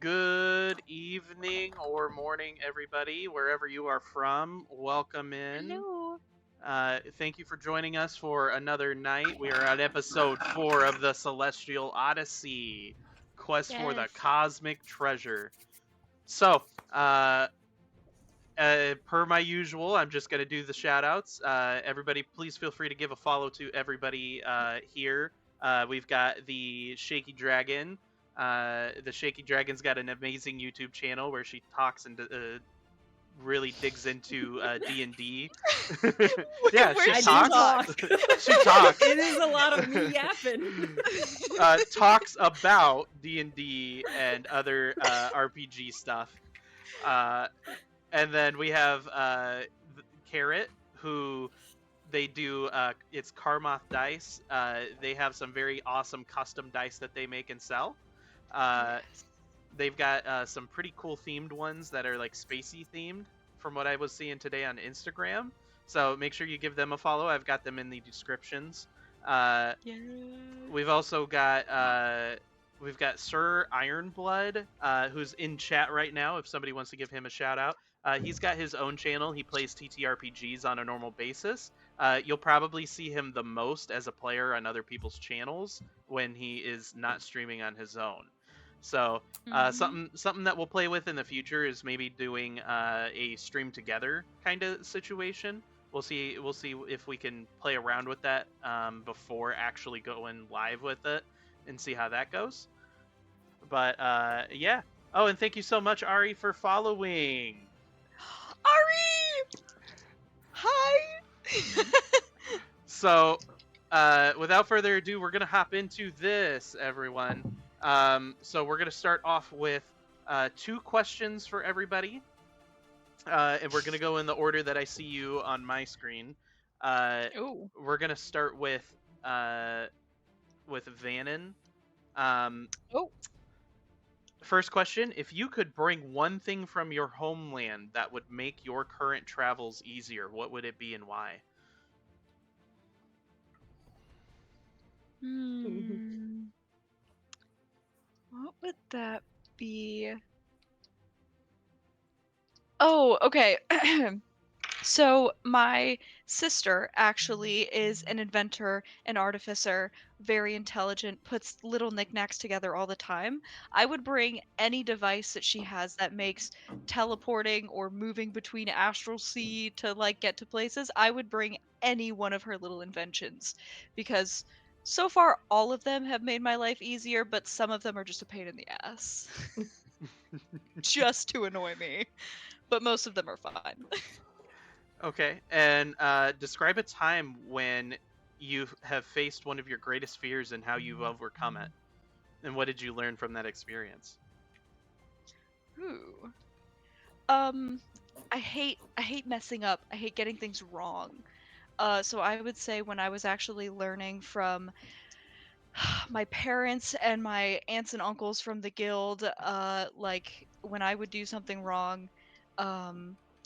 Good evening or morning, everybody, wherever you are from. Welcome in. Hello. Thank you for joining us for another night. We are at episode 4 of the Celestial Odyssey Quest for the Yes. Cosmic Treasure. So, uh, per my usual, I'm just going to do the shout outs. Everybody, please feel free to give a follow to everybody here. We've got the Shaky Dragon. The Shaky Dragon's got an amazing YouTube channel where she talks and really digs into D&D. Yeah, she Where I she do talks. talk. talks. She talks. It is a lot of me yapping. Talks about D&D and other RPG stuff. And then we have Carrot, who they do. It's Karmoth Dice. They have some very awesome custom dice that they make and sell. Yes. They've got some pretty cool themed ones that are like spacey themed, from what I was seeing today on Instagram. So make sure you give them a follow. I've got them in the descriptions. Yes. We've also got Sir Ironblood, who's in chat right now. If somebody wants to give him a shout out, he's got his own channel. He plays TTRPGs on a normal basis. You'll probably see him the most as a player on other people's channels when he is not streaming on his own. So something that we'll play with in the future is maybe doing a stream together kind of situation. We'll see if we can play around with that before actually going live with it and see how that goes. But yeah. Oh, and thank you so much, Ari, for following. Ari! Hi! So, without further ado, we're gonna hop into this, everyone. So we're gonna start off with 2 questions for everybody. And we're gonna go in the order that I see you on my screen. Oh. We're gonna start with Vannon. Oh. First question: if you could bring one thing from your homeland that would make your current travels easier, what would it be and why? What would that be? Oh, okay. So my sister actually is an inventor, an artificer, very intelligent, puts little knickknacks together all the time. I would bring any device that she has that makes teleporting or moving between astral sea to like get to places. I would bring any one of her little inventions because so far all of them have made my life easier, but some of them are just a pain in the ass. Just to annoy me. But most of them are fine. Okay, and describe a time when you have faced one of your greatest fears and how you've overcome it, and what did you learn from that experience? Ooh. I hate messing up. I hate getting things wrong. So I would say when I was actually learning from my parents and my aunts and uncles from the guild, like when I would do something wrong,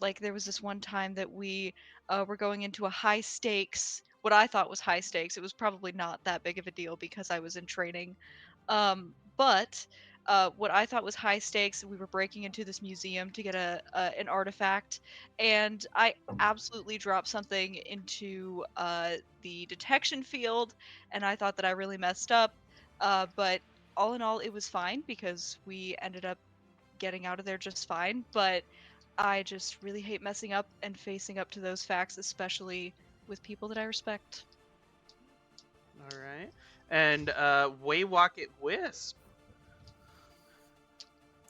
like there was this one time that we were going into a high stakes, what I thought was high stakes. It was probably not that big of a deal because I was in training. But what I thought was high stakes, we were breaking into this museum to get an artifact, and I absolutely dropped something into the detection field, and I thought that I really messed up. But all in all, it was fine because we ended up getting out of there just fine. But I just really hate messing up and facing up to those facts, especially with people that I respect. All right, and Waywocket Wisp.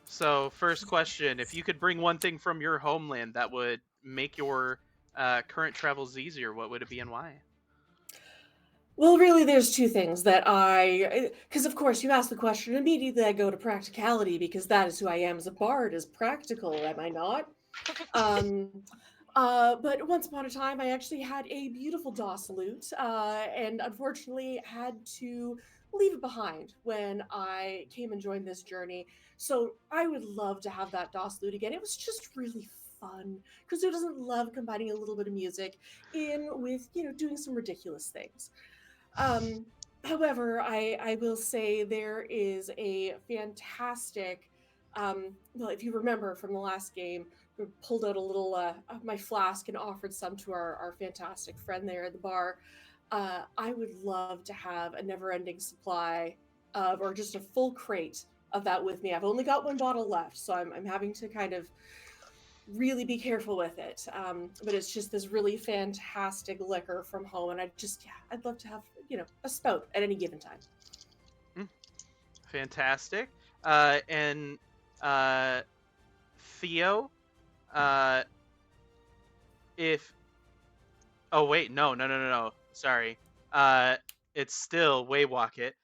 So, first question: if you could bring one thing from your homeland that would make your current travels easier, what would it be and why? Well, really, there's two things that because of course you ask the question immediately. I go to practicality because that is who I am as a bard, is practical, am I not? Um, but once upon a time, I actually had a beautiful DOS loot, and unfortunately had to leave it behind when I came and joined this journey. So I would love to have that DOS loot again. It was just really fun because who doesn't love combining a little bit of music in with doing some ridiculous things. However, I will say there is a fantastic Well, if you remember from the last game, we pulled out a little of my flask and offered some to our fantastic friend there at the bar. I would love to have a never-ending supply of, or just a full crate of that with me. I've only got one bottle left, so I'm having to kind of really be careful with it. But it's just this really fantastic liquor from home, and I'd love to have a spout at any given time. Fantastic. And Theo, uh, if oh wait, no. Sorry. It's still Waywalk It.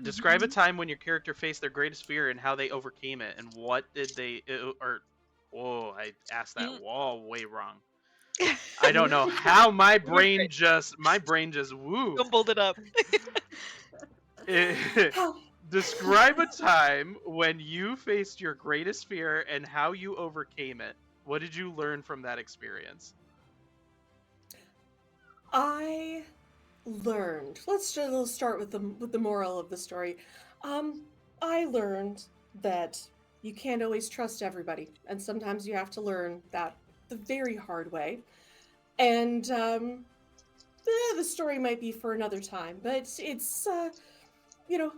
Describe a time when your character faced their greatest fear and how they overcame it, and what did they or whoa, I asked that way wrong. I don't know how my brain just woo. Jumbled it up. Describe a time when you faced your greatest fear and how you overcame it. What did you learn from that experience? I learned. Let's start with the moral of the story. I learned that you can't always trust everybody, and sometimes you have to learn that the very hard way. And the story might be for another time, but it's you know,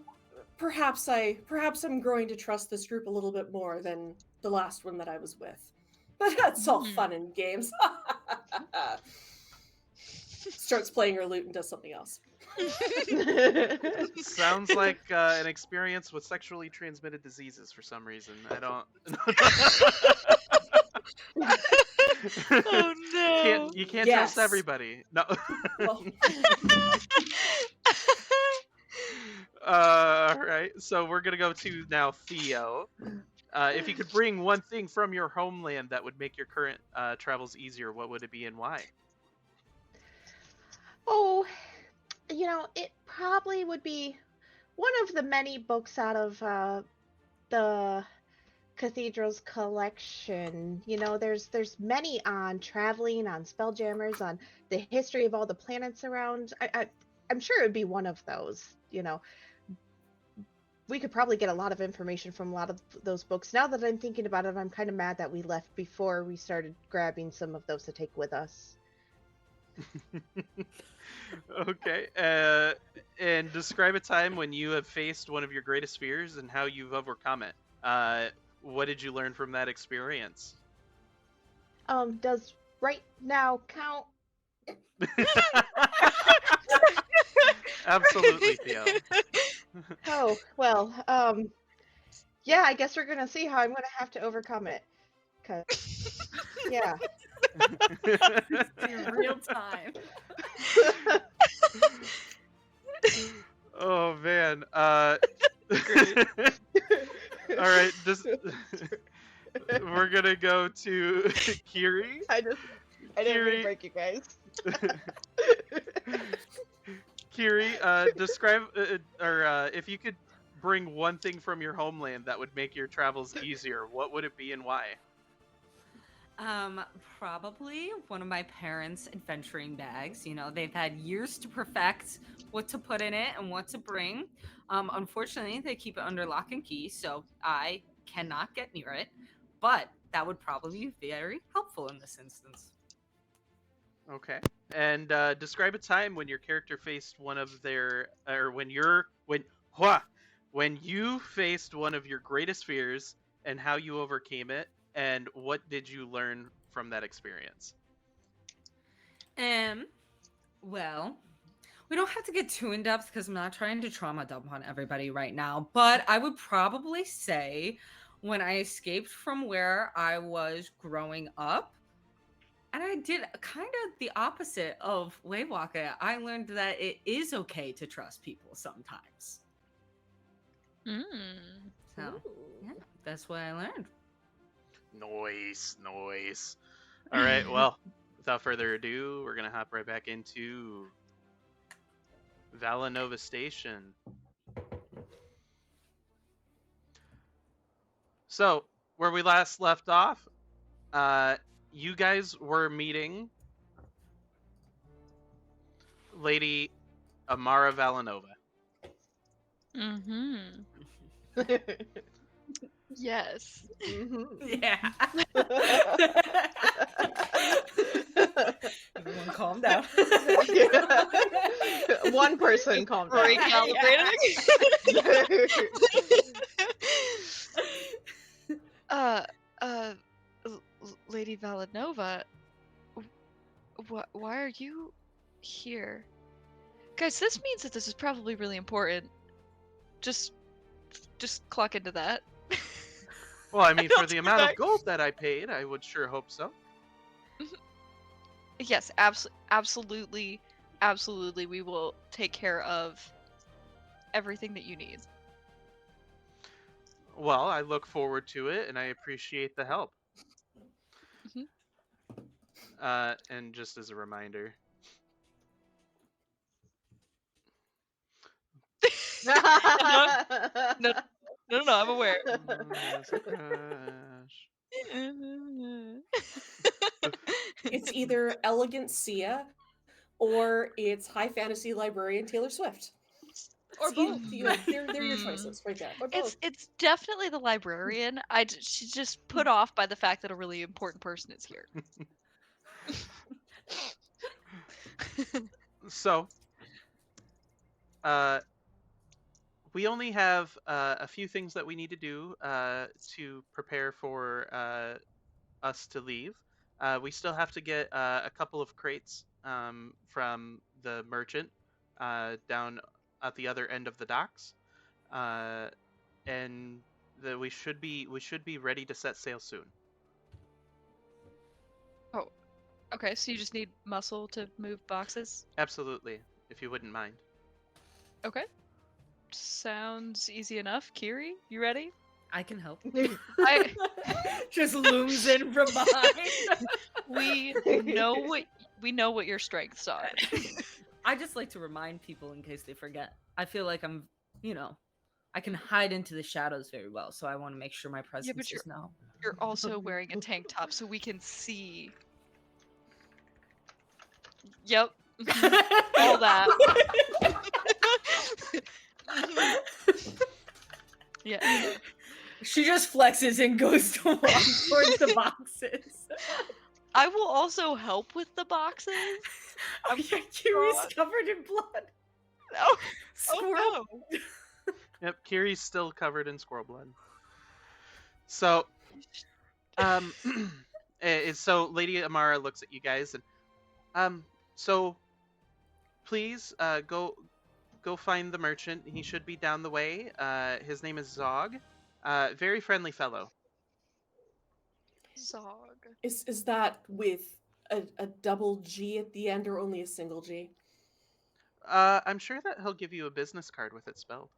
perhaps I'm growing to trust this group a little bit more than the last one that I was with. But that's all fun and games. Starts playing her lute and does something else. Sounds like an experience with sexually transmitted diseases for some reason. I don't. Oh no! You can't Yes. trust everybody. No. Well, All right. So we're gonna go to now Theo. If you could bring one thing from your homeland that would make your current travels easier, what would it be and why? Oh, it probably would be one of the many books out of the Cathedral's collection. There's many on traveling, on spelljammers, on the history of all the planets around. I'm sure it would be one of those. We could probably get a lot of information from a lot of those books. Now that I'm thinking about it, I'm kind of mad that we left before we started grabbing some of those to take with us. Okay. And describe a time when you have faced one of your greatest fears and how you've overcome it. What did you learn from that experience? Does right now count? Absolutely, Theo. Oh, well, yeah, I guess we're gonna see how I'm gonna have to overcome it. 'Cause, yeah. In real time. Oh man. All right, we're gonna go to Kiri. I didn't mean to break you guys. Kiri, describe or if you could bring one thing from your homeland that would make your travels easier, what would it be and why? Probably one of my parents' adventuring bags. They've had years to perfect what to put in it and what to bring. Unfortunately, they keep it under lock and key, so I cannot get near it. But that would probably be very helpful in this instance. Okay. And describe a time when your character faced one of their, or when you faced one of your greatest fears and how you overcame it, and what did you learn from that experience? Well, we don't have to get too in depth because I'm not trying to trauma dump on everybody right now, but I would probably say when I escaped from where I was growing up, and I did kind of the opposite of Waywalker. I learned that it is okay to trust people sometimes. So, yeah, that's what I learned. Nice. All right, well, without further ado, we're going to hop right back into Valanova Station. So, where we last left off, you guys were meeting Lady Amara Valanova. Yes. Yeah. Everyone calm down. One person calm down. Recalibrating. uh, Lady Valanova, why are you here? Guys, this means that this is probably really important. Just clock into that. Well, I mean, don't for the see amount that. of gold that I paid, I would sure hope so. Yes, absolutely, we will take care of everything that you need. Well, I look forward to it, and I appreciate the help. Mhm. And just as a reminder, No, I'm aware. has a crush. It's either Elegant Sia or it's High Fantasy Librarian Taylor Swift. Or It's both. they're your choices right there. Or both. It's definitely the librarian. She's just put off by the fact that a really important person is here. So, uh, we only have a few things that we need to do to prepare for us to leave. We still have to get a couple of crates from the merchant down at the other end of the docks, and we should be ready to set sail soon. Oh, okay. So you just need muscle to move boxes. Absolutely, if you wouldn't mind. Okay. Sounds easy enough. Kiri, you ready? I can help. I Just looms in from behind. we know what your strengths are. I just like to remind people in case they forget. I feel like I'm, I can hide into the shadows very well, so I want to make sure my presence but is known. You're also wearing a tank top, so we can see. Yep. All that. Yeah. She just flexes and goes to walk towards the boxes. I will also help with the boxes. Oh yeah, Kiri's covered in blood. Oh, Squirrel. oh no. Yep, Kiri's still covered in squirrel blood. So, so Lady Amara looks at you guys and, so please, go find the merchant. He should be down the way. His name is Zog. Very friendly fellow. Zog. Is that with a double G at the end or only a single G? I'm sure that he'll give you a business card with it spelled.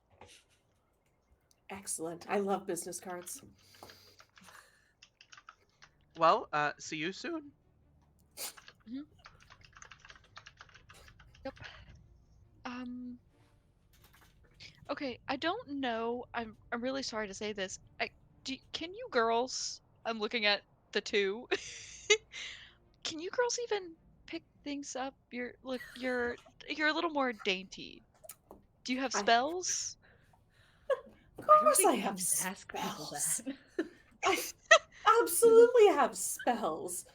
Excellent. I love business cards. Well, see you soon. Yep. Okay, I don't know. I'm really sorry to say this. Can you girls? I'm looking at the two. Can you girls even pick things up? You're a little more dainty. Do you have spells? Of I don't course think I you have can just ask people spells. that. I absolutely have spells.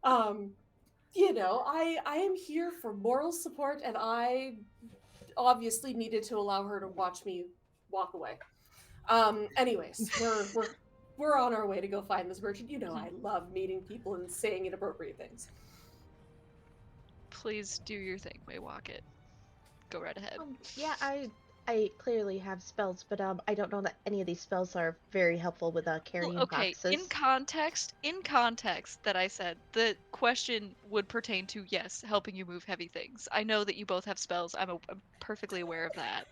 I am here for moral support, and I obviously needed to allow her to watch me walk away. Anyways, we're on our way to go find this merchant. You know, I love meeting people and saying inappropriate things. Please do your thing, Waywalk it. Go right ahead. Yeah, I clearly have spells, but I don't know that any of these spells are very helpful with carrying boxes. In context that I said the question would pertain to yes, helping you move heavy things. I know that you both have spells. I'm perfectly aware of that.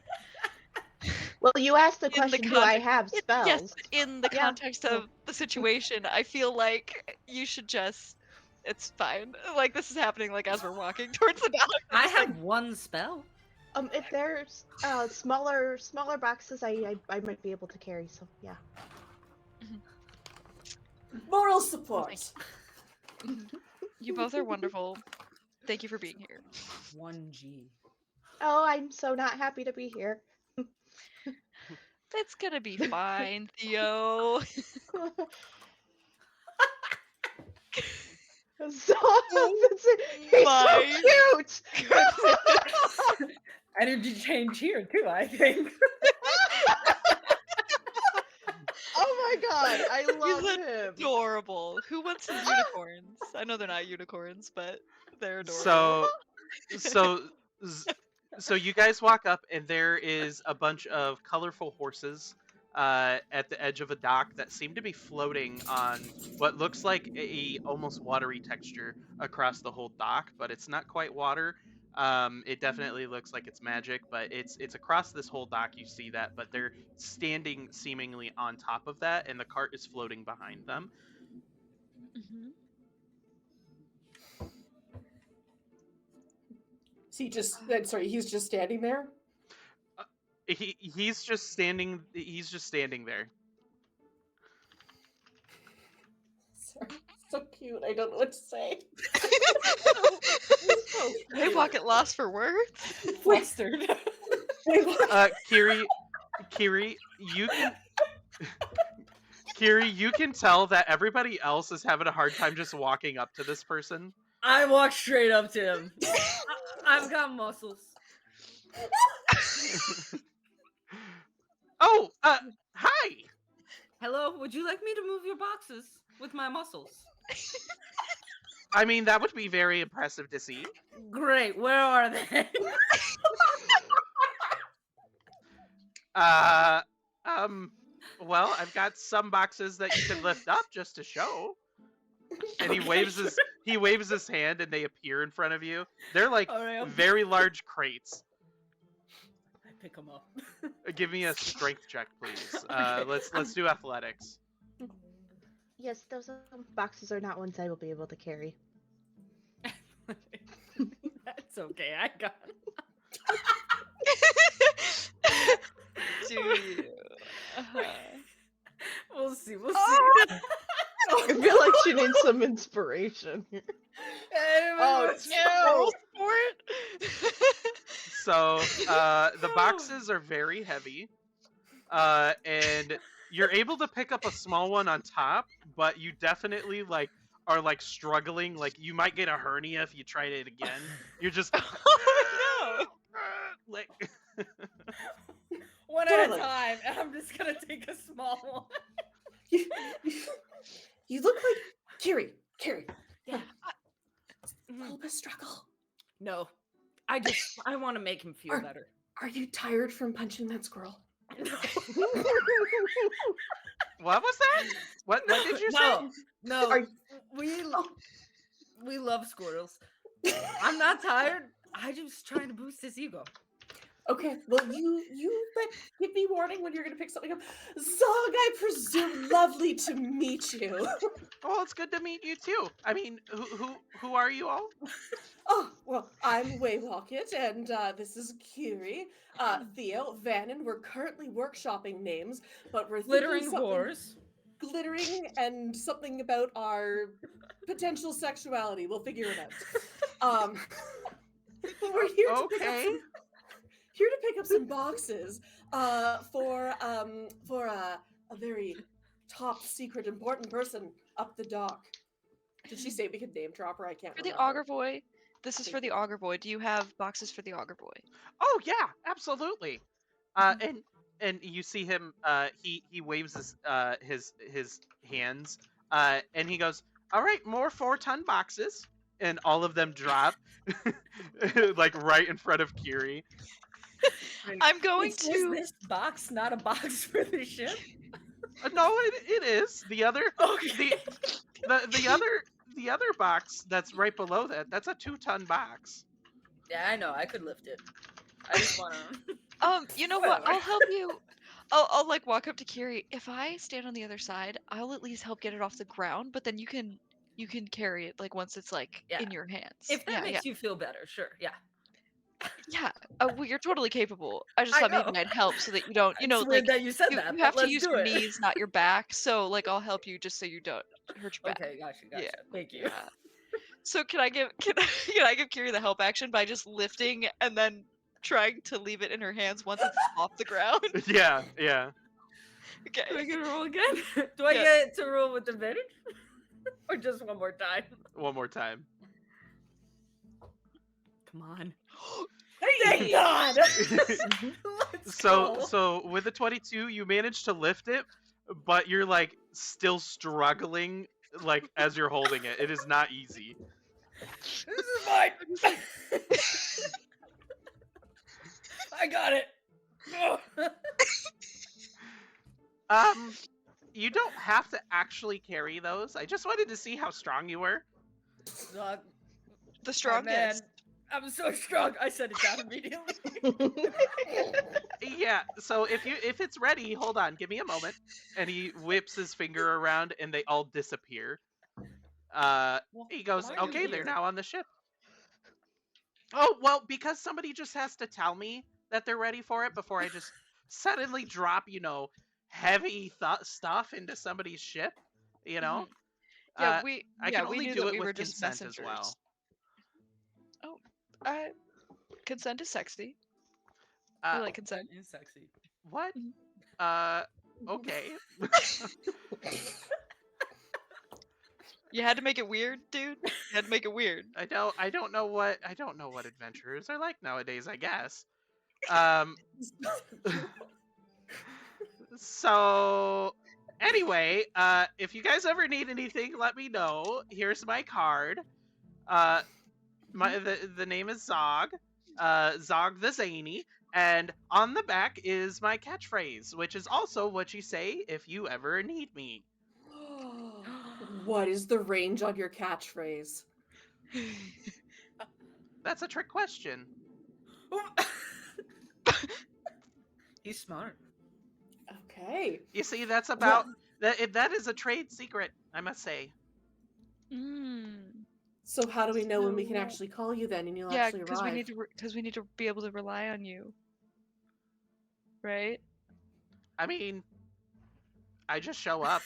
Well, you asked the In the question, do I have spells? Yes, but in the Yeah. context of the situation, I feel like you should just. It's fine. Like this is happening like as we're walking towards the dock. I have one spell. If there's smaller boxes, I might be able to carry. So yeah. Moral support. You both are wonderful. Thank you for being here. 1G. Oh, I'm so not happy to be here. It's gonna be fine, Theo. Stop! He's My so cute. goodness. Energy change here too, I think. Oh my god, I love He's him. adorable. Who wants some unicorns? I know they're not unicorns, but they're adorable. So, so, z- so you guys walk up, and there is a bunch of colorful horses at the edge of a dock that seem to be floating on what looks like a almost watery texture across the whole dock, but it's not quite water. It definitely looks like it's magic, but it's across this whole dock. You see that, but they're standing seemingly on top of that, and the cart is floating behind them. Mhm. Is he just? Sorry, he's just standing there. He's just standing. He's just standing there. Sorry, so cute. I don't know what to say. Hey, Pocket lost for words. Flustered. Kiri, you can. Kiri, you can tell that everybody else is having a hard time just walking up to this person. I walk straight up to him. I've got muscles. Oh, hi. Hello, would you like me to move your boxes with my muscles? I mean, that would be very impressive to see. Great, where are they? Well, I've got some boxes that you can lift up just to show. And he waves his hand, and they appear in front of you. They're like All right, very large crates. I pick them up. Give me a strength check, please. Okay. Let's do athletics. Yes, those boxes are not ones I will be able to carry. That's okay, I got it. Do you? We'll see, we'll see. I feel like she needs some inspiration. Oh, Roll no! for it. So the boxes are very heavy, and you're able to pick up a small one on top, but you definitely are struggling. Like you might get a hernia if you tried it again. You're just Oh no! like One Totally. at a time, and I'm just gonna take a small one. You look like Kiri. Yeah. A little bit of struggle. No, I want to make him feel better. Are you tired from punching that squirrel? what was that? What did you say? No, Are- we love squirrels. I'm not tired. I just trying to boost his ego. Okay, well, you give me warning when you're gonna pick something up. Zog, I presume, lovely to meet you. Well, it's good to meet you too. I mean, who are you all? Oh, well, I'm Waylocket, and this is Kiri, Theo, Vannon. We're currently workshopping names, but we're Glittering thinking something whores. glittering and something about our potential sexuality. We'll figure it out. We're here to pick up some boxes for a very top secret important person up the dock. Did she say we could name drop her? I can't For the remember. auger boy. This is for the auger boy. Do you have boxes for the auger boy? Oh yeah, absolutely. And you see him. He waves his hands. And he goes, "All right, more 4-ton boxes." And all of them drop, like right in front of Kiri. I'm going Is to. this box not a box for the ship? No, it is the other. Okay. The other box that's right below that. That's a 2-ton box. Yeah, I know. I could lift it. I just want to. You know what? Whatever. I'll help you. I'll like walk up to Kiri. If I stand on the other side, I'll at least help get it off the ground. But then you can carry it like once it's like Yeah. in your hands. If that yeah, makes you feel better, sure. Yeah. yeah. Well, you're totally capable. I just I thought maybe know. I'd help so that you don't. You know, It's weird like that you said you that. have but to let's use do your it. knees, not your back. So like I'll help you just so you don't hurt your back. Okay, gotcha. Yeah. Thank you. Yeah. So can I give Kiri the help action by just lifting and then trying to leave it in her hands once it's off the ground? Yeah. Do I Okay. get to roll again? Do I Yeah. get to roll with advantage? Or just one more time? One more time. Come on. Thank God! Let's So go. so with a 22, you manage to lift it, but you're like still struggling like as you're holding it. It is not easy. This is mine. I got it. You don't have to actually carry those. I just wanted to see how strong you were. Dog, The my strongest. man, I'm so strong. I set it down immediately. Yeah, so if it's ready, hold on, give me a moment. And he whips his finger around and they all disappear. He goes, Why are you "Okay, they're here? now on the ship." Oh, well, because somebody just has to tell me that they're ready for it before I just suddenly drop, heavy stuff into somebody's ship, you know? Mhm. Yeah, Uh, I can we only knew do that it we were with just consent as messengers. well. Oh, consent is sexy. Uh, We like consent. Is sexy. what? Mhm. Okay. You had to make it weird, dude. You had to make it weird. I don't know what adventurers are like nowadays, I guess. Um, so anyway, if you guys ever need anything, let me know. Here's my card. The name is Zog. Zog the Zany. And on the back is my catchphrase, which is also what you say if you ever need me. What is the range on your catchphrase? That's a trick question. He's smart. Okay. You see, that's Well, about that is a trade secret, I must say. so how do we know when we can So- actually call you then and you'll Yeah, actually because arrive? we need to be able to rely on you. Right? I mean, I just show up.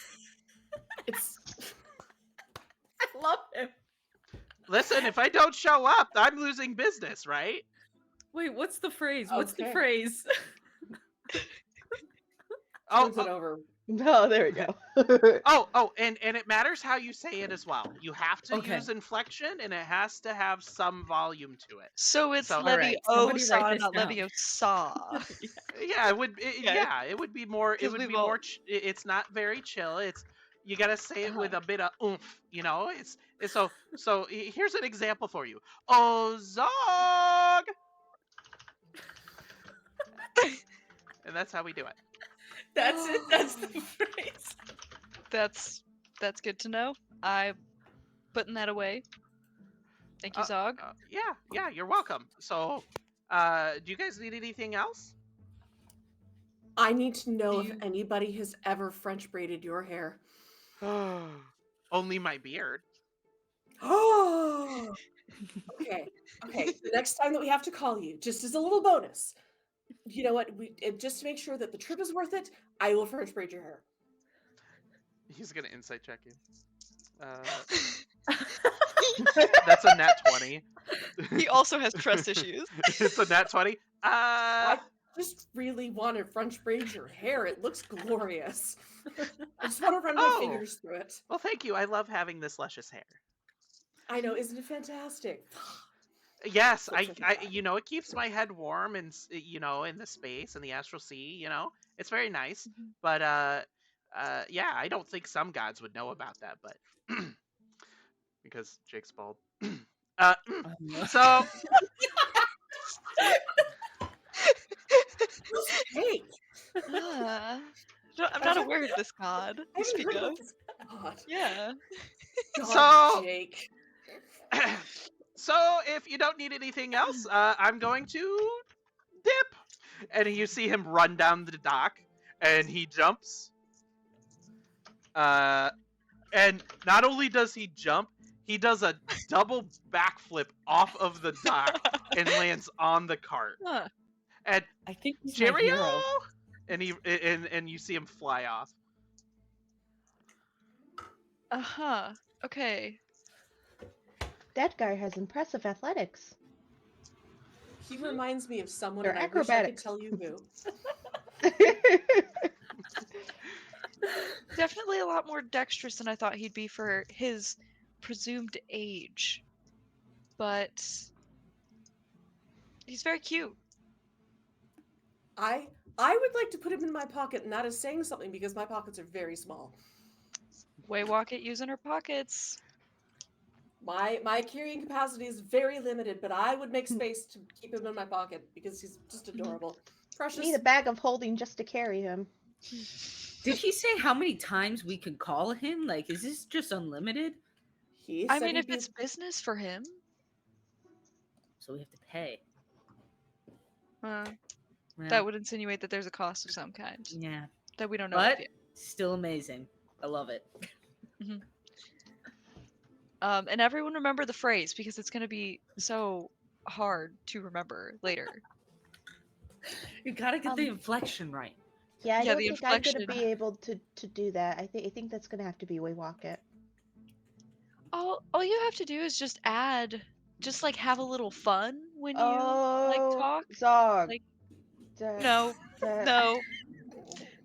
It's I love him. Listen, if I don't show up, I'm losing business, right? Wait, what's the phrase? What's the Okay. phrase? turns it over. No, there we go. And it matters how you say it as well. You have to Okay. use inflection, and it has to have some volume to it. So it's So- Alright, somebody Leviosa, write this not down. Leviosa. Yeah, it would. Yeah. It would be more. It 'Cause would we've be all- more. It's not very chill. You gotta say it with a bit of oomph. Here's an example for you. Oh, Zog! And that's how we do it. That's it. That's the phrase. That's good to know. I'm putting that away. Thank you, Zog. Yeah, you're welcome. So, do you guys need anything else? I need to know Do if you- anybody has ever French braided your hair. Only my beard. Oh. Okay. The next time that we have to call you, just as a little bonus, you know what? Just to make sure that the trip is worth it, I will French braid your hair. He's gonna insight check you. That's a nat 20. He also has trust issues. It's a nat 20. I just really want to French braid your hair. It looks glorious. I just want to run my Oh. fingers through it. Well, thank you. I love having this luscious hair. I know, isn't it fantastic? Yes, Such a vibe. it keeps my head warm and in the space and the astral sea. It's very nice. But yeah, I don't think some gods would know about that, but because Jake's bald. So Hey, I'm not aware of this god. I You haven't speak heard of. about this god. Yeah. God, So- Jake. so if you don't need anything else, I'm going to dip. And you see him run down the dock, and he jumps. And not only does he jump, he does a double backflip off of the dock and lands on the cart. Huh. And I think he's my Cheerio! hero. And you see him fly off. Okay. That guy has impressive athletics. He reminds me of someone, They're and I wish I could acrobatics. tell you who. Definitely a lot more dexterous than I thought he'd be for his presumed age. But he's very cute. I would like to put him in my pocket, and that is saying something because my pockets are very small. Waywalk it using her pockets. My carrying capacity is very limited, but I would make space to keep him in my pocket because he's just adorable. Precious. Need a bag of holding just to carry him. Did he say how many times we could call him? Like, is this just unlimited? He I said mean, he'd if be- it's business for him. So we have to pay. Uh, Well, that would insinuate that there's a cost of some kind yeah. that we don't know But of yet. still amazing. I love it. And everyone remember the phrase because it's going to be so hard to remember later. You gotta get the inflection right. Yeah, I Yeah, don't the think I'm gonna inflection. be able to do that. I think that's gonna have to be Waywalk It. All you have to do is just add, just like have a little fun when you like Oh, talk. Zog. Like, Duh, no, duh. no.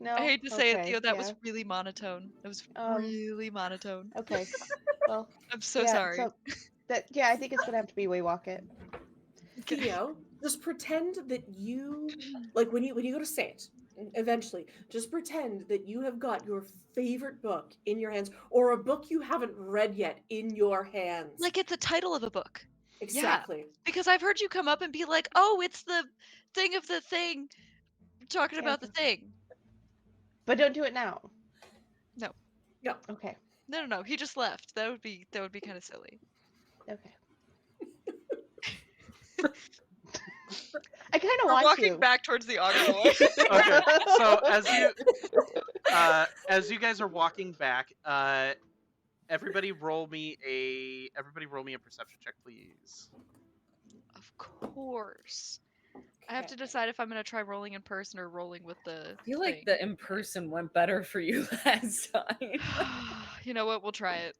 No. I hate to say it, Okay, Theo. That was yeah. really monotone. That was Um, really monotone. Okay. Well, I'm so yeah, sorry. So I think it's gonna have to be Waywalk It. Theo, just pretend that you like when you go to Saint. Eventually, just pretend that you have got your favorite book in your hands, or a book you haven't read yet in your hands. Like it's the title of a book. Exactly. Because I've heard you come up and be like, "Oh, it's the thing of the thing, talking about the thing." But don't do it now. No. No. Okay. No. He just left. That would be kind of silly. Okay. I kind of We're want walking to. back towards the auger. Okay, so as you guys are walking back, everybody roll me a perception check, please. Of course. I have to decide if I'm gonna try rolling in person or rolling with the. I feel like thing. the in person went better for you last time. You know what? We'll try it.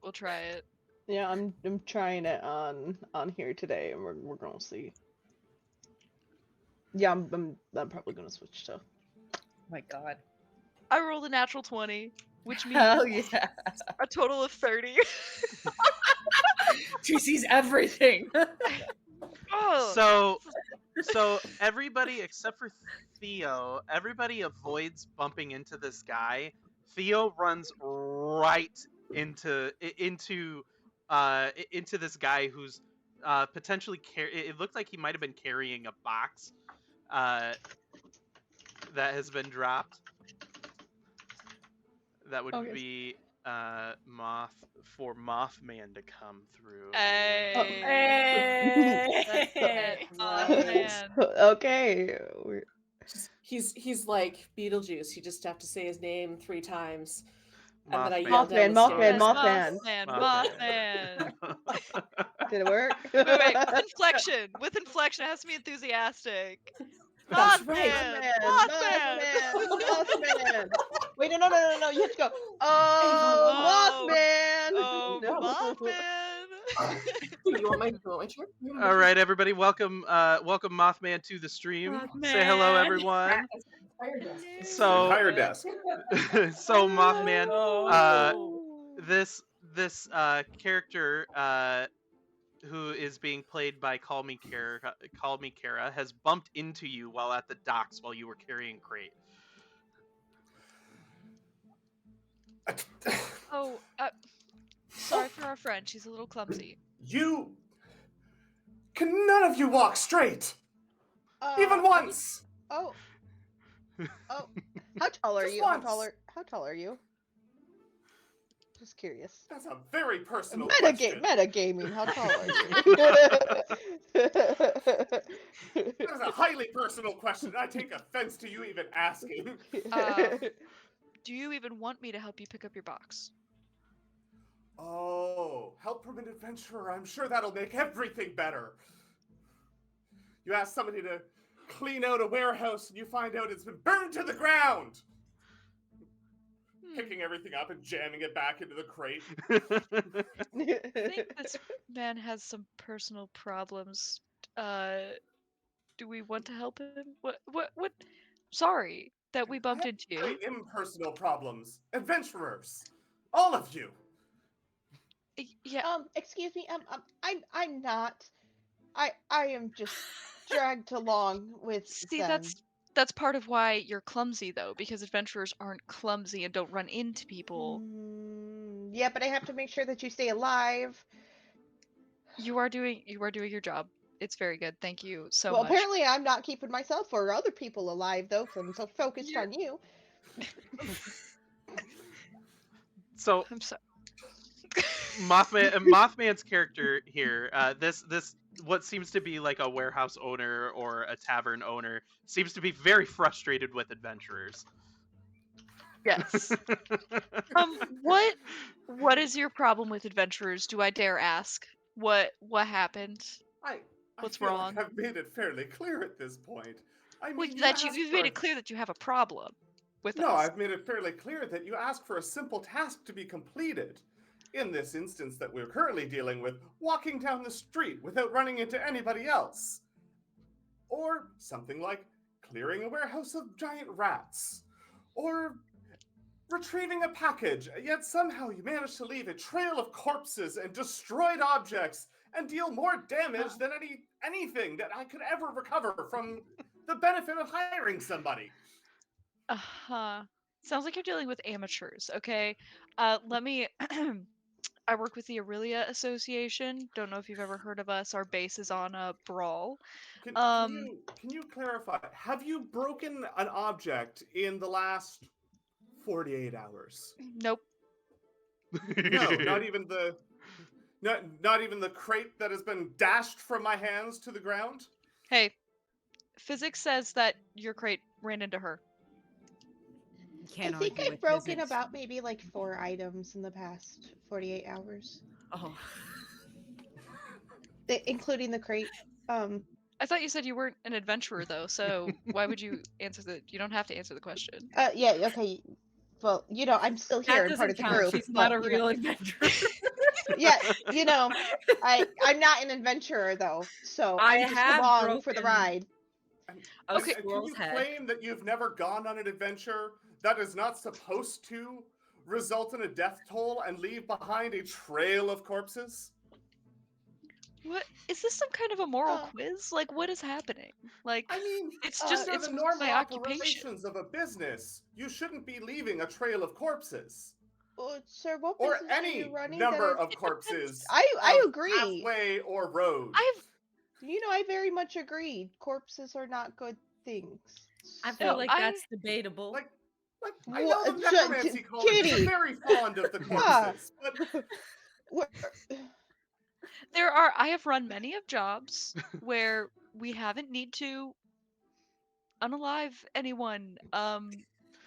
Yeah, I'm trying it on here today, and we're gonna see. Yeah, I'm probably gonna switch to. Oh my god. I rolled a natural 20, which means Hell yeah. a total of 30. She sees everything. Oh, So everybody except for Theo, everybody avoids bumping into this guy. Theo runs right into this guy who's potentially it looked like he might have been carrying a box that has been dropped. That would Okay. be Mothman to come through. hey. That's it. Mothman. Okay. He's like Beetlejuice. You just have to say his name 3 times. And then I Mothman. yell down the Mothman. stairs. Mothman. Did it work? Wait, with inflection, it has to be enthusiastic. That's Mothman. right. Mothman. Wait, no. You have to go. Oh, Mothman. Oh, No. Mothman. You want my chair? All right, everybody, welcome Mothman to the stream. Say hello, Mothman. everyone. Entire So, desk. so Mothman, Oh. this character who is being played by Call Me Kara has bumped into you while at the docks while you were carrying crate. Oh, sorry for our friend. She's a little clumsy. You. Can none of you walk straight? Even once! Oh. How tall are Just you? once. How tall are you? Just curious. That's a very personal question. Metagaming. How tall are you? That is a highly personal question. I take offense to you even asking. Do you even want me to help you pick up your box? Oh, help from an adventurer. I'm sure that'll make everything better. You ask somebody to clean out a warehouse and you find out it's been burned to the ground. Picking everything up and jamming it back into the crate. I think this man has some personal problems. Do we want to help him? What? Sorry. that we I bumped have into you. very impersonal problems. Adventurers. All of you. Yeah. Excuse me. I'm not. I am just dragged along with See, them. that's part of why you're clumsy though, because adventurers aren't clumsy and don't run into people. Yeah, but I have to make sure that you stay alive. You are doing your job. It's very good. Thank you so Well, much. apparently I'm not keeping myself or other people alive though, because I'm so focused You're- on you. So I'm so Mothman's character here, this what seems to be like a warehouse owner or a tavern owner, seems to be very frustrated with adventurers. Yes. What is your problem with adventurers? Do I dare ask? What happened? I What's feel wrong? like I've made it fairly clear at this point. I Well, mean, that you've made it clear that you have a problem with No, us. I've made it fairly clear that you ask for a simple task to be completed. In this instance that we're currently dealing with, walking down the street without running into anybody else. Or something like clearing a warehouse of giant rats. Or retrieving a package, yet somehow you manage to leave a trail of corpses and destroyed objects and deal more damage than anything that I could ever recover from the benefit of hiring somebody. Uh-huh. Sounds like you're dealing with amateurs, okay? Let me I work with the Aurelia Association. Don't know if you've ever heard of us. Our base is on a Brawl. Can Um, you clarify? Have you broken an object in the last 48 hours? nope. No, not even the crate that has been dashed from my hands to the ground. Hey, physics says that your crate ran into her. Can't I think argue I've with broken physics. about maybe like 4 items in the past 48 hours, Oh. including the crate. I thought you said you weren't an adventurer though, so why would you answer you don't have to answer the question. Yeah, okay. Well, I'm still here That and part doesn't of the count. group. She's not but, a real adventurer. Yeah, I'm not an adventurer though, so I I'm just have along for the broken ride. a And can squirrel's you head. claim that you've never gone on an adventure that is not supposed to result in a death toll and leave behind a trail of corpses? What is this, some kind of a moral Uh, quiz? Like, what is happening? Like, I mean, it's under it's the normal my occupation. operations of a business, you shouldn't be leaving a trail of corpses. Sir, what Or business are you any running? number that of corpses I of agree. halfway or road. I very much agree. Corpses are not good things. I No, feel like I- that's debatable. Like I know the What- necromancy colleges are Kitty! very fond of the corpses, but What- I have run many of jobs where we haven't need to unalive anyone.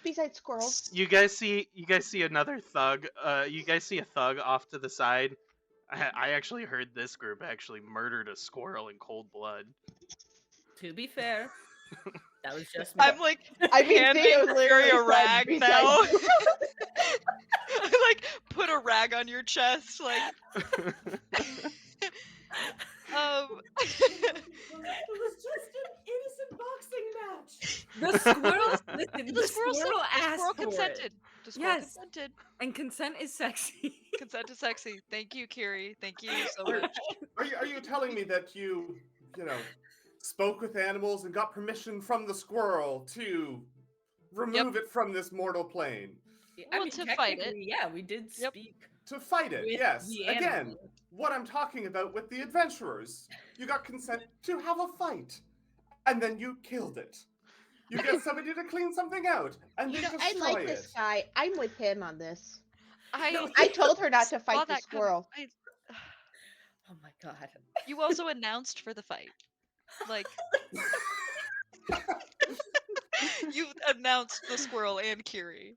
Besides squirrels. You guys see another thug. You guys see a thug off to the side. I actually heard this group actually murdered a squirrel in cold blood. To be fair, that was just me. I'm like I mean, handing Theo Fury literally a said rag besides now. squirrels. I like put a rag on your chest, like It was just an innocent boxing match. The squirrel, listen, the squirrel asked for consented. it. The squirrel Yes. consented. And consent is sexy. Consent is sexy. Thank you, Kiri. Thank you so much. are you telling me that you spoke with animals and got permission from the squirrel to remove it from this mortal plane? I Well, mean, to fight it. technically, yeah, we did Yep. speak. To fight it, With yes. the Again, animal. what I'm talking about with the adventurers. You got consent to have a fight, and then you killed it. You get somebody to clean something out, and then I destroy like it. this guy. I'm with him on this. I I told her not to saw fight the that coming. squirrel. Oh my god. You also announced for the fight. Like you announced the squirrel and Kiri.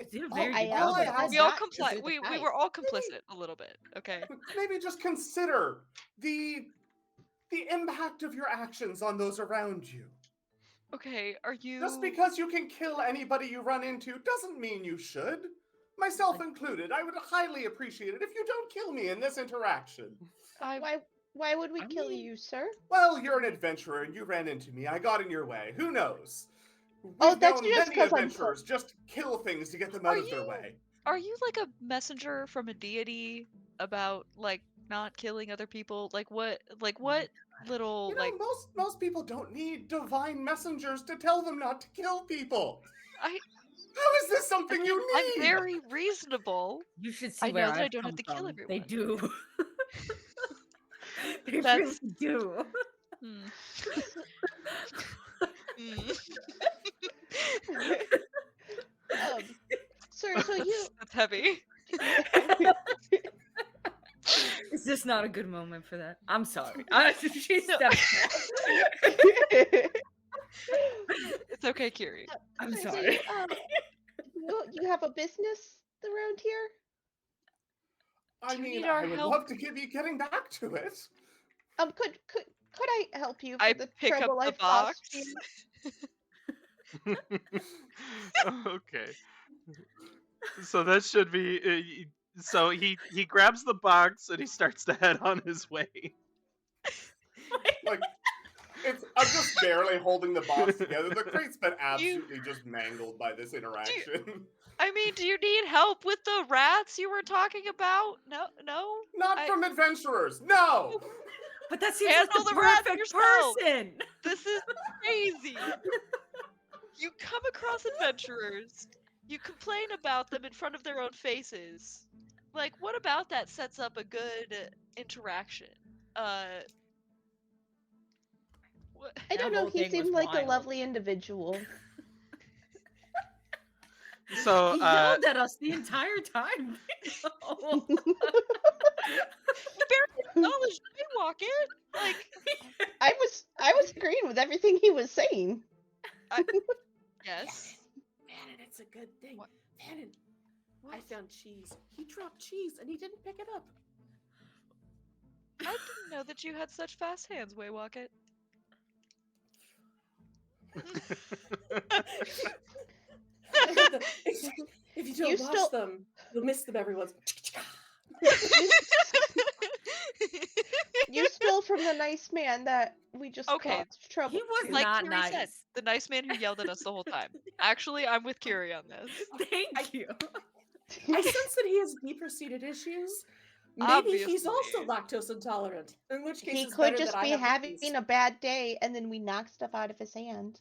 Did a very I good also job. said of that. We all not to compli- do the we fight. were all complicit a little bit, okay? Maybe just consider the impact of your actions on those around you. Okay, are you Just because you can kill anybody you run into doesn't mean you should. Myself included, I would highly appreciate it if you don't kill me in this interaction. I Why? Why would we I kill mean- you, sir? Well, you're an adventurer and you ran into me. I got in your way. Who knows? Oh, We've that's known just many 'cause I'm adventurers just kill things to get them Are out of their you- way. Are you like a messenger from a deity about like not killing other people? Like what little You know, like most people don't need divine messengers to tell them not to kill people. I How is this something you I'm need? very reasonable. You should see I where know that I I've don't have come to kill from. everyone. They do. They That's- really do. Hmm. Hmm. Sir, so you That's heavy. Is this not a good moment for that? I'm sorry. She No. stepped It's okay, Kiri. I'm so sorry. you have a business around here? I Do you mean, need our I would help? love to be getting back to it. Could I help you for I the pick up trouble the I've box. caused you? Okay. So that should be. So he grabs the box and he starts to head on his way. Like, I'm just barely holding the box together. The crate's been absolutely just mangled by this interaction. I mean, do you need help with the rats you were talking about? No. Not from adventurers, no! But that seems like Handle the the rat perfect yourself. person. This is crazy. You come across adventurers. You complain about them in front of their own faces. Like, what about that sets up a good interaction? What? I don't That know. whole He thing was seemed like a wild. lovely individual. So He yelled at us the entire time. Oh. You barely acknowledged me, walk it. Like, I was agreeing with everything he was saying. yes. Man, it's a good thing. What? Man, What? I found cheese. He dropped cheese and he didn't pick it up. I didn't know that you had such fast hands, Waywocket. If you don't You wash still- them, you'll miss them every once. You stole from the nice man that we just Okay, caused trouble. He was to. Like not Kiri nice. said, the nice man who yelled at us the whole time. Actually, I'm with Kiri on this. Thank you. I sense that he has deeper-seated issues. Maybe he's also Obviously. lactose intolerant. In which case, He it's could better just that I be have the having cheese. a bad day, and then we knock stuff out of his hand.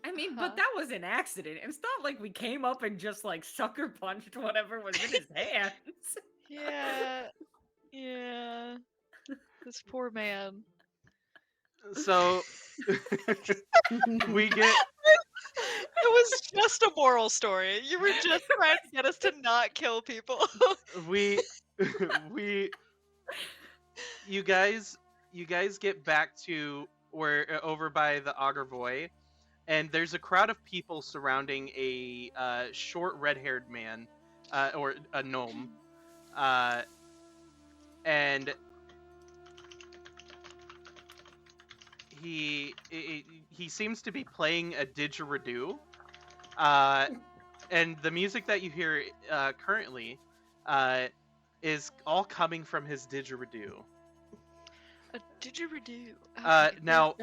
I mean, Huh. but that was an accident. It's not like we came up and just like sucker punched whatever was in his hands. Yeah. This poor man. So we get. It was just a moral story. You were just trying to get us to not kill people. we you guys get back to where over by the Augervoy, and there's a crowd of people surrounding a short red-haired man or a gnome, and he seems to be playing a didgeridoo, and the music that you hear currently is all coming from his didgeridoo. A didgeridoo. Now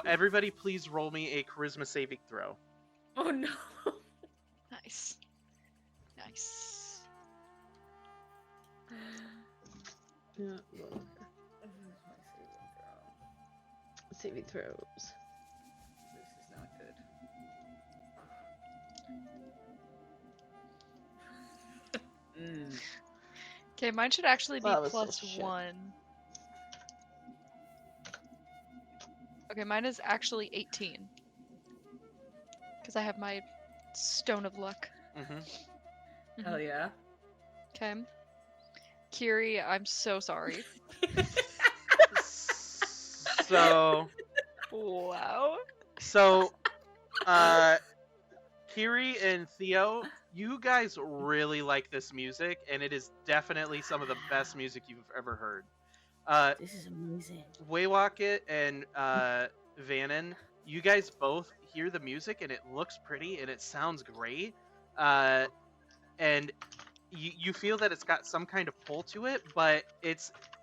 everybody please roll me a charisma saving throw. Oh no. Nice. Yeah. Saving throws. This is not good. Okay, mine should actually be Well, this plus is shit. 1. Okay, mine is actually 18. Because I have my Stone of Luck. Mm-hmm. Hell yeah. Okay. Kiri, I'm so sorry. So Wow. Kiri and Theo, you guys really like this music, and it is definitely some of the best music you've ever heard. This is amazing. Waywocket and Vannon, you guys both hear the music, and it looks pretty, and it sounds great, and you feel that it's got some kind of pull to it, but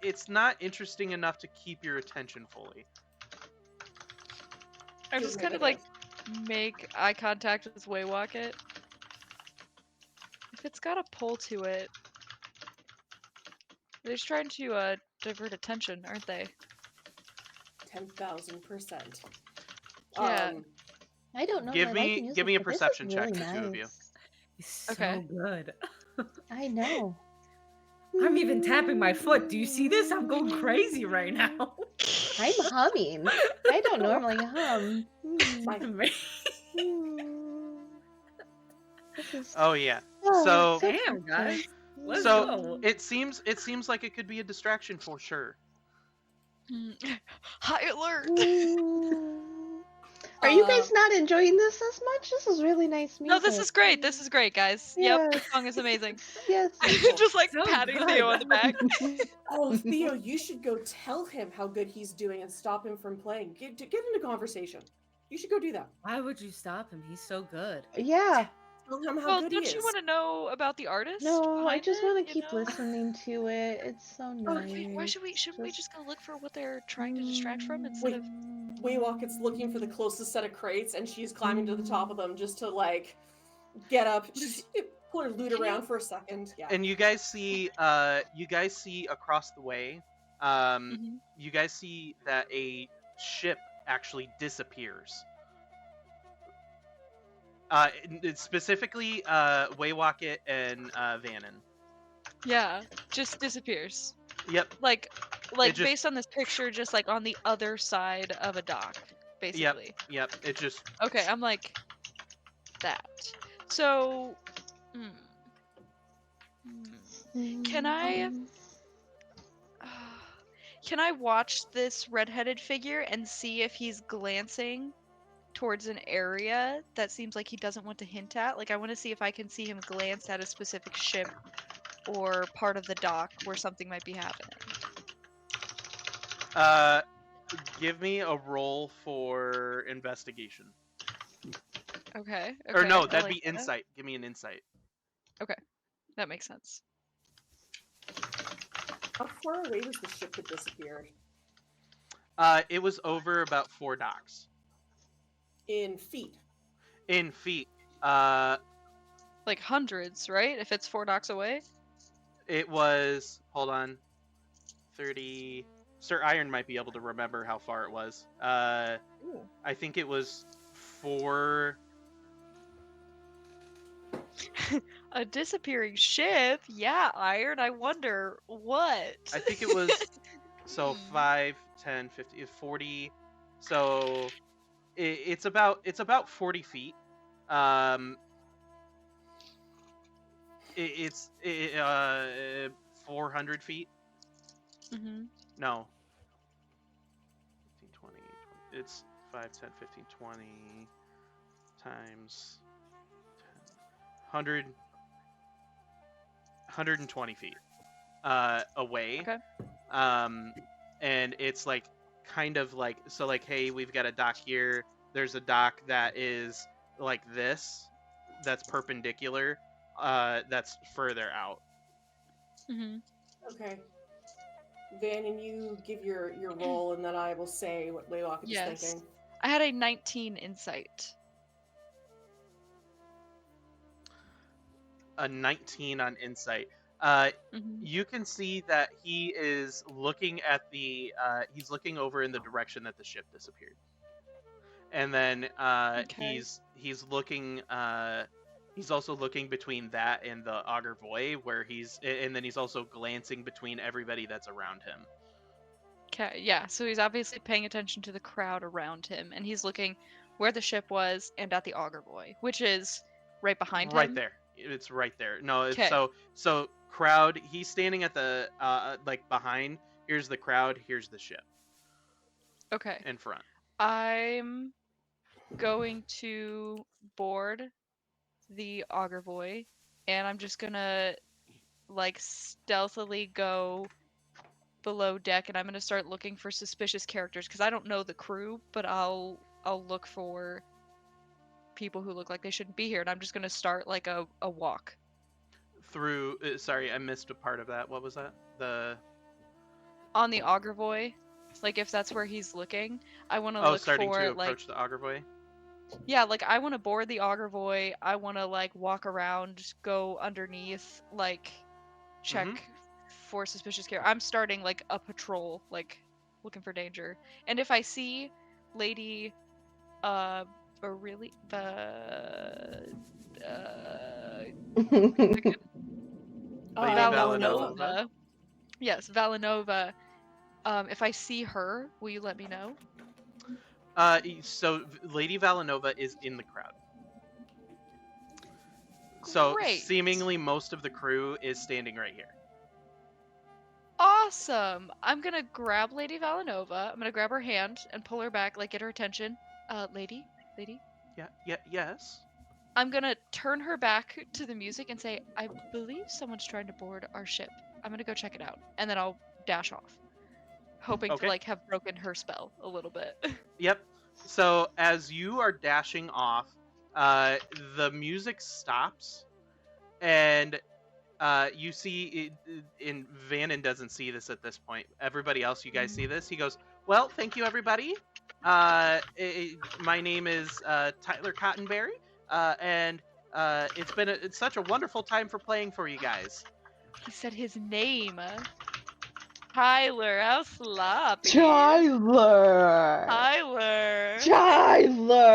it's not interesting enough to keep your attention fully. I Just just kind of negative. like make eye contact with Waywalk it. If it's got a pull to it, they're just trying to divert attention, aren't they? 10,000%. Yeah. I don't know if Give I like me music, give me a but this is perception really check, the two of you. nice. He's so Okay. good. I know. I'm even tapping my foot. Do you see this? I'm going crazy right now. I'm humming. I don't normally hum. My This is Oh yeah. oh, So so Damn, guys. Let's so go. it seems like it could be a distraction for sure. High alert! Are you guys not enjoying this as much? This is really nice music. No, this is great. This is great, guys. Yep, Yes. this song is amazing. Yes. Just like So patting good. Theo on the back. Oh, Theo, you should go tell him how good he's doing and stop him from playing. Get into conversation. You should go do that. Why would you stop him? He's so good. Yeah. Tell him how Well, good he don't is. you want to know about the artist? No, I behind just it, want to you keep know? listening to it. It's so nice. Why should we? Shouldn't we just go look for what they're trying to distract from instead Wait. of? Waywalk is looking for the closest set of crates, and she's climbing to the top of them just to like get up. She's pull her loot around for a second. Yeah. And you guys see across the way, Mhm. you guys see that a ship actually disappears. It's specifically Waywocket and Vannon. Yeah, just disappears. Yep. Like just- based on this picture, just like on the other side of a dock, basically. Yep. It just Okay, I'm like that. So, can I watch this redheaded figure and see if he's glancing towards an area that seems like he doesn't want to hint at? Like, I want to see if I can see him glance at a specific ship or part of the dock where something might be happening. give me a roll for investigation. Okay. Or no, I that'd like be that. insight. Give me an insight. That makes sense. How far away was the ship that disappeared? It was over about 4 docks. In feet. In feet. Like hundreds, right? If it's 4 docks away. It was, hold on, 30. Sir Iron might be able to remember how far it was. Ooh. I think it was 4. A disappearing ship? Yeah, Iron. I wonder what. I think it was, so 5, 10, 50, 40. So it's about 40 feet. It's 400 feet. Mhm. No. 15, 20. It's 5, 10, 15, 20 times 10, 100, 120 feet away. Okay. And it's like kind of like, so like, hey, we've got a dock here. There's a dock that is like this, that's perpendicular, that's further out. Mhm. Okay. Van, and you give your roll, and then I will say what Laylock is Yes. thinking. I had a 19 insight. A 19 on insight. Mhm. You can see that he is looking at he's looking over in the direction that the ship disappeared. And then Okay. he's looking he's also looking between that and the Augur Voy, and then he's also glancing between everybody that's around him. Okay, yeah, so he's obviously paying attention to the crowd around him, and he's looking where the ship was and at the Augur Boy, which is right behind him. Right there. It's right there. No, it's 'Kay. so crowd, he's standing at the like behind. Here's the crowd, here's the ship Okay. in front. I'm going to board the Augur Boy, and I'm just gonna like stealthily go below deck, and I'm gonna start looking for suspicious characters because I don't know the crew, but I'll look for people who look like they shouldn't be here, and I'm just gonna start like a walk. Through sorry, I missed a part of that. What was that? on the Augervoy, like if that's where he's looking, I want to Oh, look starting for to like, approach the Augervoy. yeah, like I want to board the Augervoy. I want to like walk around, go underneath, like check for suspicious character. I'm starting like a patrol, like looking for danger. And if I see Lady, or really the, Lady Valinova. Valinova. Yes, Valinova. If I see her, will you let me know? So Lady Valinova is in the crowd. So Great. seemingly most of the crew is standing right here. Awesome. I'm gonna grab Lady Valinova. I'm gonna grab her hand and pull her back, like get her attention. Lady, lady. Yes. I'm gonna turn her back to the music and say, I believe someone's trying to board our ship. I'm gonna go check it out, and then I'll dash off, hoping to Okay. like have broken her spell a little bit. Yep. So as you are dashing off, the music stops, and you see, in Vannon doesn't see this at this point. Everybody else, you guys see this. He goes, "Well, thank you, everybody. My name is Tyler Cottonberry, and it's such a wonderful time for playing for you guys." He said his name. Tyler, how sloppy. Tyler! Tyler. Tyler!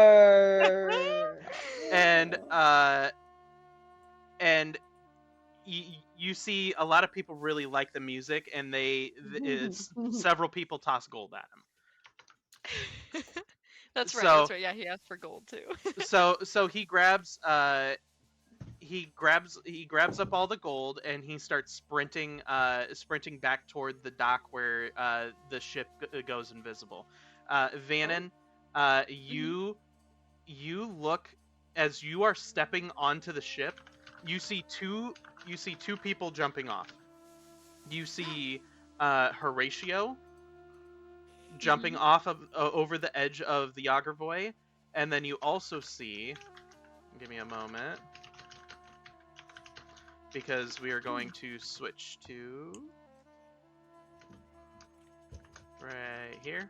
And you see a lot of people really like the music, and several people toss gold at him. That's right. So- That's right. Yeah, he asked for gold too. So he grabs up all the gold, and he starts sprinting back toward the dock where the ship goes invisible. Vannon, you look, as you are stepping onto the ship, you see two people jumping off. You see Horatio jumping off of over the edge of the Augervoy, and then you also see, give me a moment, because we are going to switch to right here.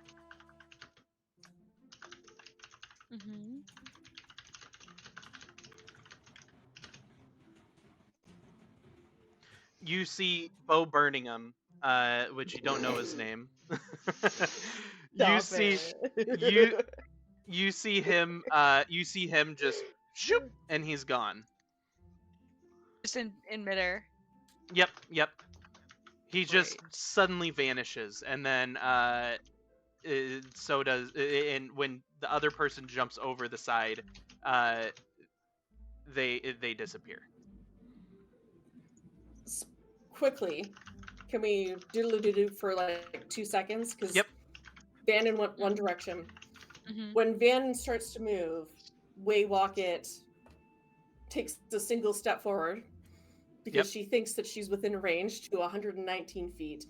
Mm-hmm. You see Bo Birmingham, which you don't know his name. you see you see him just shoop, and he's gone. Just in midair. Yep. He just Great. suddenly vanishes, and then so does, and when the other person jumps over the side, they disappear. Quickly, can we doodle-doo for like 2 seconds? Because Yep. Vannon went one direction. Mm-hmm. When Vannon starts to move, Waywocket takes a single step forward because she thinks that she's within range to 119 feet.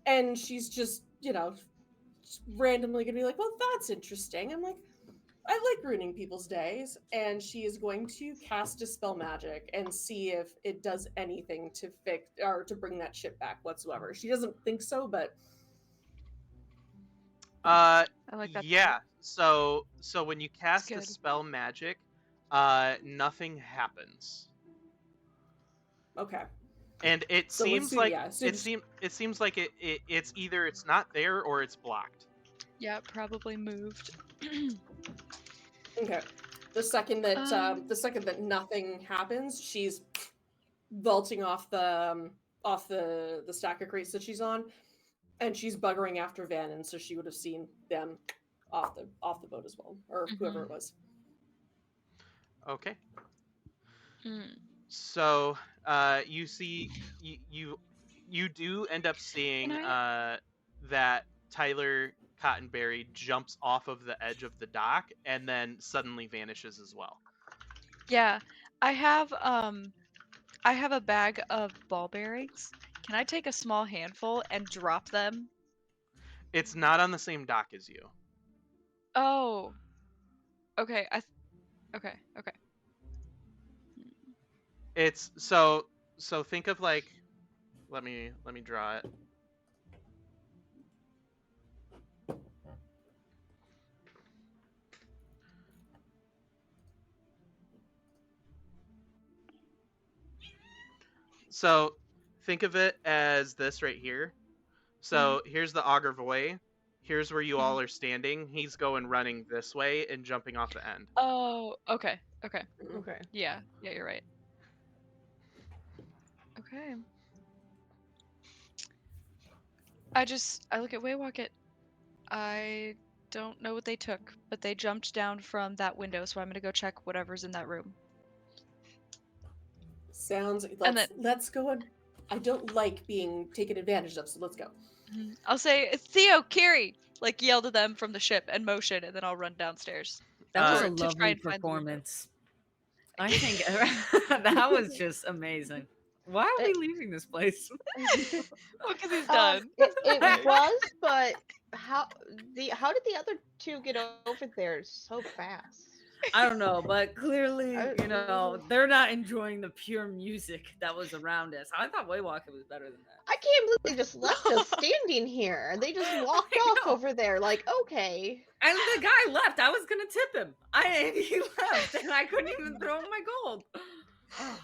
And she's just, randomly going to be like, well, that's interesting. I'm like, I like ruining people's days. And she is going to cast Dispel Magic and see if it does anything to fix or to bring that ship back whatsoever. She doesn't think so, but I like that. Yeah. So when you cast good. Dispel Magic, nothing happens. okay. And it So seems let's like see, yeah, it seems like it's either it's not there or it's blocked. Yeah, probably moved. Okay. The second that nothing happens, she's vaulting off the stack of crates that she's on, and she's buggering after Vannon, so she would have seen them off the boat as well, or whoever it was. Okay. Mm. So you see you do end up seeing that Tyler Cottonberry jumps off of the edge of the dock and then suddenly vanishes as well. Yeah, I have a bag of ball bearings. Can I take a small handful and drop them? It's not on the same dock as you. Oh. Okay, okay. It's so think of like, let me draw it. So think of it as this right here. So here's the auger voy. Here's where you all are standing. He's going running this way and jumping off the end. Oh, okay. Okay. Okay. Yeah, you're right. Okay. I look at Waywalk. I don't know what they took, but they jumped down from that window, so I'm gonna go check whatever's in that room. Sounds. And then Let's go. I don't like being taken advantage of, so let's go. I'll say, Theo, Kiri, like yell to them from the ship and motion, and then I'll run downstairs. That was a to try lovely and find the window. performance. I think that was just amazing. Why are we leaving this place? Well, because he's done. It was, but how did the other two get over there so fast? I don't know, but clearly, I- they're not enjoying the pure music that was around us. I thought Waywalker was better than that. I can't believe they just left us standing here. They just walked I off know. over there, like, okay. And the guy left. I was gonna tip him. He left, and I couldn't even throw him my gold. Oh,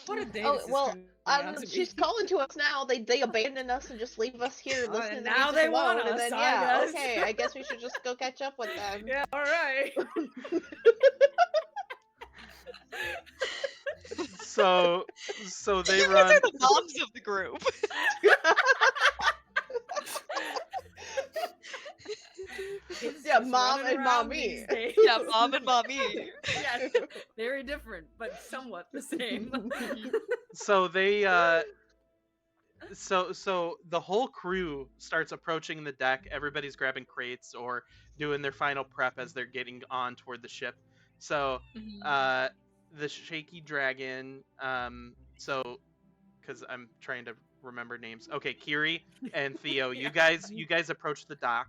what a day! Oh this is well, turning out to be. she's calling to us now. They abandoned us and just leave us here Oh, listening and to now music they alone. want And us, then I yeah, guess. okay. I guess we should just go catch up with them. Yeah, all right. So they You guys run. are the moms of the group. Yeah, Just mom running and around mommy. these days. Yeah, mom and mommy. Yes, very different, but somewhat the same. So they so the whole crew starts approaching the deck. Everybody's grabbing crates or doing their final prep as they're getting on toward the ship. So the shaky dragon, so because I'm trying to remember names. Okay, Kiri and Theo, you guys approach the dock,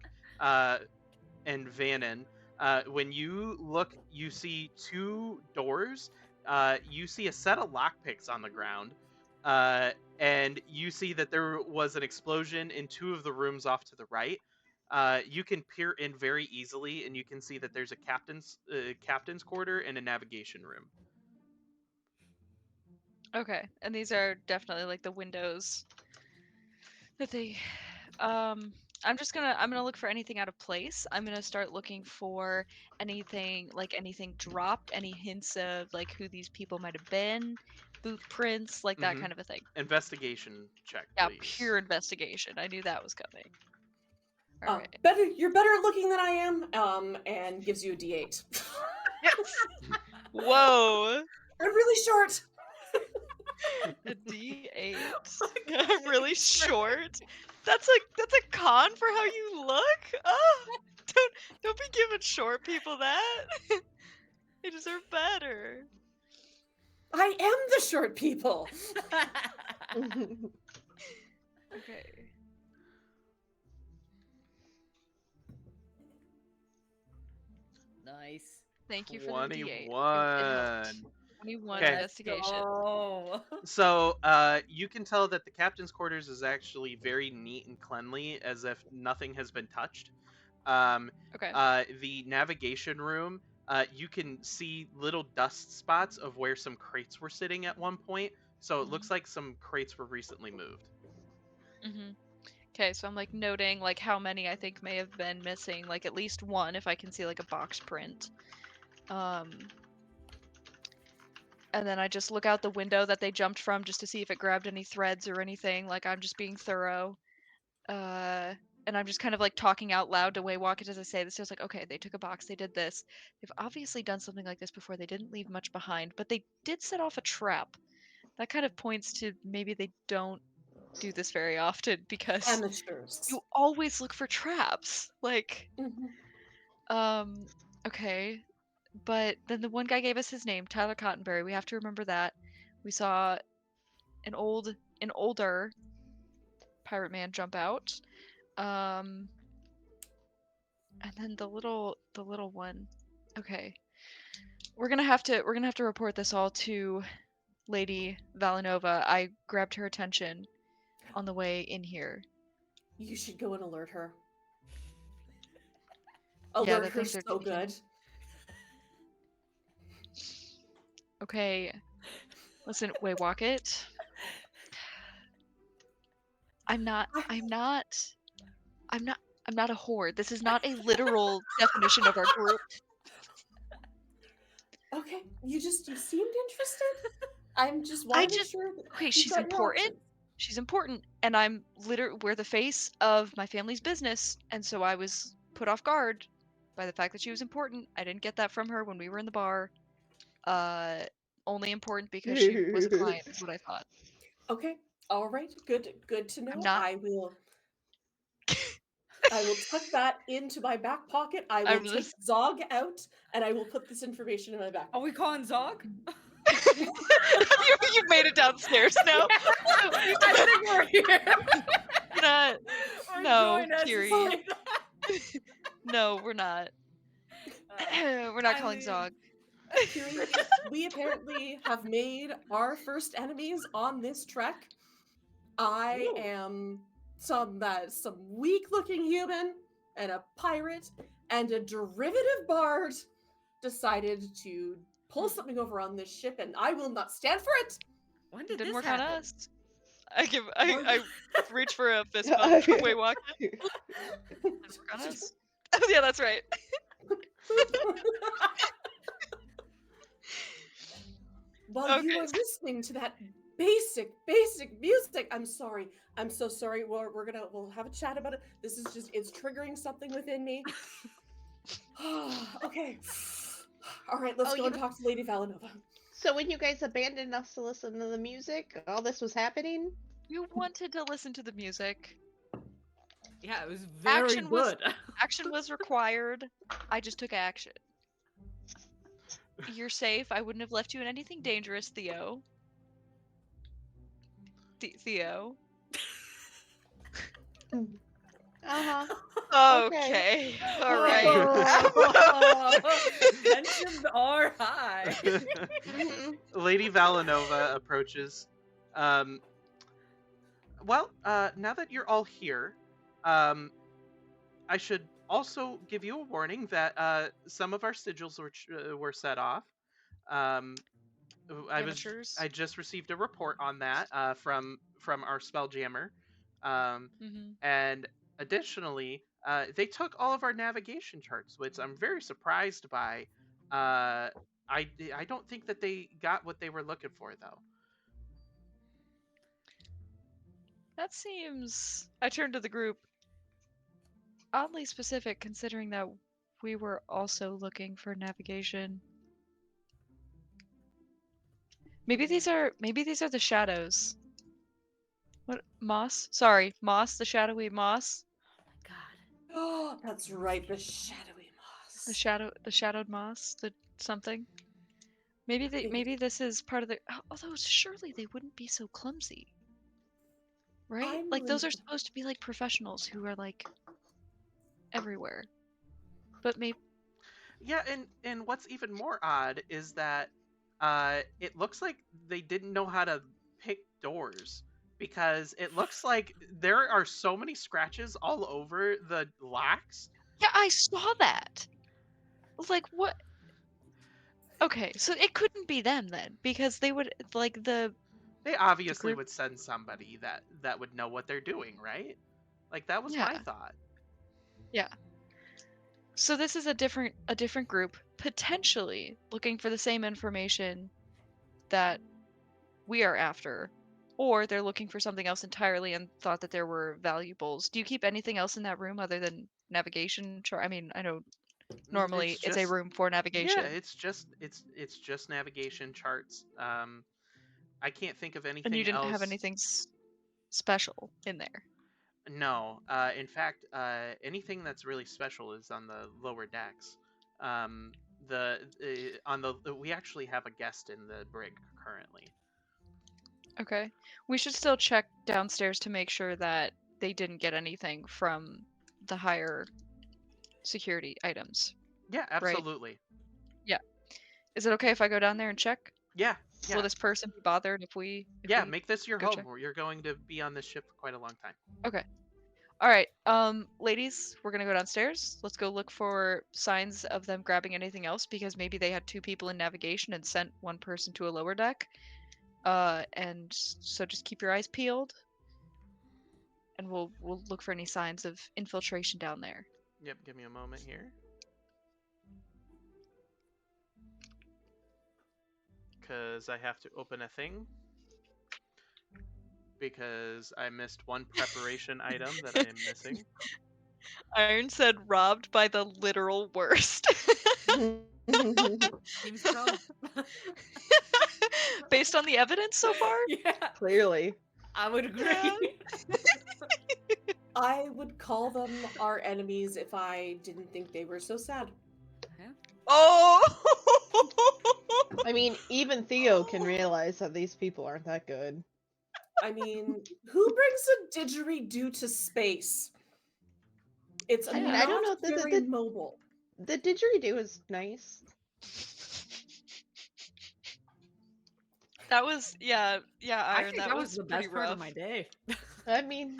and Vannon. When you look, you see two doors. You see a set of lockpicks on the ground, and you see that there was an explosion in two of the rooms off to the right. You can peer in very easily, and you can see that there's a captain's quarter and a navigation room. Okay, and these are definitely like the windows that they. I'm gonna look for anything out of place. I'm gonna start looking for anything dropped, any hints of like who these people might have been, boot prints, like that Mhm. kind of a thing. Investigation check, Yeah, please. pure investigation. I knew that was coming. All right. You're better looking than I am. And gives you a D8. Whoa. I'm really short. A D8. I'm really short. That's a con for how you look. Oh, don't be giving short people that. They deserve better. I am the short people. Okay. Nice. Thank you for the D8. 21. 21 Okay. investigation. Oh. So, you can tell that the captain's quarters is actually very neat and cleanly, as if nothing has been touched. Okay. The navigation room, you can see little dust spots of where some crates were sitting at one point. So it looks like some crates were recently moved. Mm-hmm. Okay, so I'm like noting like how many I think may have been missing, like at least one if I can see like a box print. And then I just look out the window that they jumped from just to see if it grabbed any threads or anything. Like I'm just being thorough. And I'm just kind of like talking out loud to Waywalk as I say this. Just like, okay, they took a box, they did this. They've obviously done something like this before. They didn't leave much behind, but they did set off a trap. That kind of points to maybe they don't do this very often because Amateurs. you always look for traps. Like, Mhm. okay. But then the one guy gave us his name, Tyler Cottonberry. We have to remember that. We saw an older pirate man jump out. And then the little one. Okay. We're gonna have to report this all to Lady Valinova. I grabbed her attention on the way in here. You should go and alert her. Yeah, Alert that her things are so taken. good. Okay. Listen, Waywalk it. I'm not. I- I'm not. I'm not. I'm not a whore. This is not a literal definition of our group. Okay, you seemed interested. I'm just I want to make just sure that okay. you've She's got your important. options. She's important, and I'm we're the face of my family's business, and so I was put off guard by the fact that she was important. I didn't get that from her when we were in the bar. Uh, Only important because she was a client, is what I thought. Okay, all right, good to I'm know. not. I will tuck that into my back pocket. I will I'm take just. Zog out, and I will put this information in my back. Are we calling Zog? You made it downstairs now. I think we're here. We're not. Or No, join us and Kiri. say that. No, we're not. We're not I calling mean- Zog. Kiri, we apparently have made our first enemies on this trek. I Ooh. am some weak-looking human and a pirate and a derivative bard decided to pull something over on this ship, and I will not stand for it. When did Didn't this work happen? on us. I reach for a fist bump I- from Waywalker. Didn't work on us. Oh yeah, that's right. While you Okay. are listening to that basic music, I'm sorry. I'm so sorry. We'll have a chat about it. This is just it's triggering something within me. Okay. All right, let's Oh, go you and talk to Lady Valanova. So when you guys abandoned us to listen to the music, all this was happening? You wanted to listen to the music. Yeah, it was very Action was- good. Action was required. I just took action. You're safe. I wouldn't have left you in anything dangerous, Theo. Theo. Uh-huh. Okay. All right. Tensions are high. Mhm. Lady Valanova approaches. Well, now that you're all here, I should also give you a warning that some of our sigils were set off. Amateurs. I just received a report on that from our spelljammer, Mm-hmm. and additionally, they took all of our navigation charts, which I'm very surprised by. I don't think that they got what they were looking for, though. That seems. I turned to the group. Oddly specific, considering that we were also looking for navigation. Maybe these are the shadows. What moss? Sorry, moss, the shadowy moss. God. Oh, that's right, the shadowy moss. The shadowed moss, the something. Maybe this is part of the although surely they wouldn't be so clumsy. Right? I'm Like those are willing- supposed to be like professionals who are like everywhere. But maybe Yeah, and what's even more odd is that it looks like they didn't know how to pick doors, because it looks like there are so many scratches all over the locks. yeah, I saw that. Like what? Okay, so it couldn't be them then, because they would like the They obviously group- would send somebody that would know what they're doing, right? Like that was my Yeah. thought. So this is a different group potentially looking for the same information that we are after, or they're looking for something else entirely and thought that there were valuables. Do you keep anything else in that room other than navigation? I mean, I know normally it's a just- room for navigation. Yeah, it's just navigation charts. I can't think of anything And you didn't else. have anything special in there. No. In fact, anything that's really special is on the lower decks. We actually have a guest in the brig currently. Okay. We should still check downstairs to make sure that they didn't get anything from the higher security items. Yeah, absolutely. Is it okay if I go down there and check? Yeah. Will this person be bothered if we Yeah, make this your go home. check? You're going to be on this ship for quite a long time. All right, ladies, we're gonna go downstairs. Let's go look for signs of them grabbing anything else, because maybe they had 2 people in navigation and sent 1 person to a lower deck. And so just keep your eyes peeled. and we'll look for any signs of infiltration down there. Yep, give me a moment here. Because I have to open a thing. Because I missed one preparation item that I am missing. Iron said robbed by the literal worst. Seems so. Based on the evidence so far? Yeah, Clearly. I would agree. Yeah. I would call them our enemies if I didn't think they were so sad. Oh! I mean, even Theo can realize that these people aren't that good. I mean, who brings a didgeridoo to space? It's I mean, not I don't know, very mobile. The didgeridoo is nice. That was yeah, I Iron. think That was the pretty best part rough. of my day. I mean,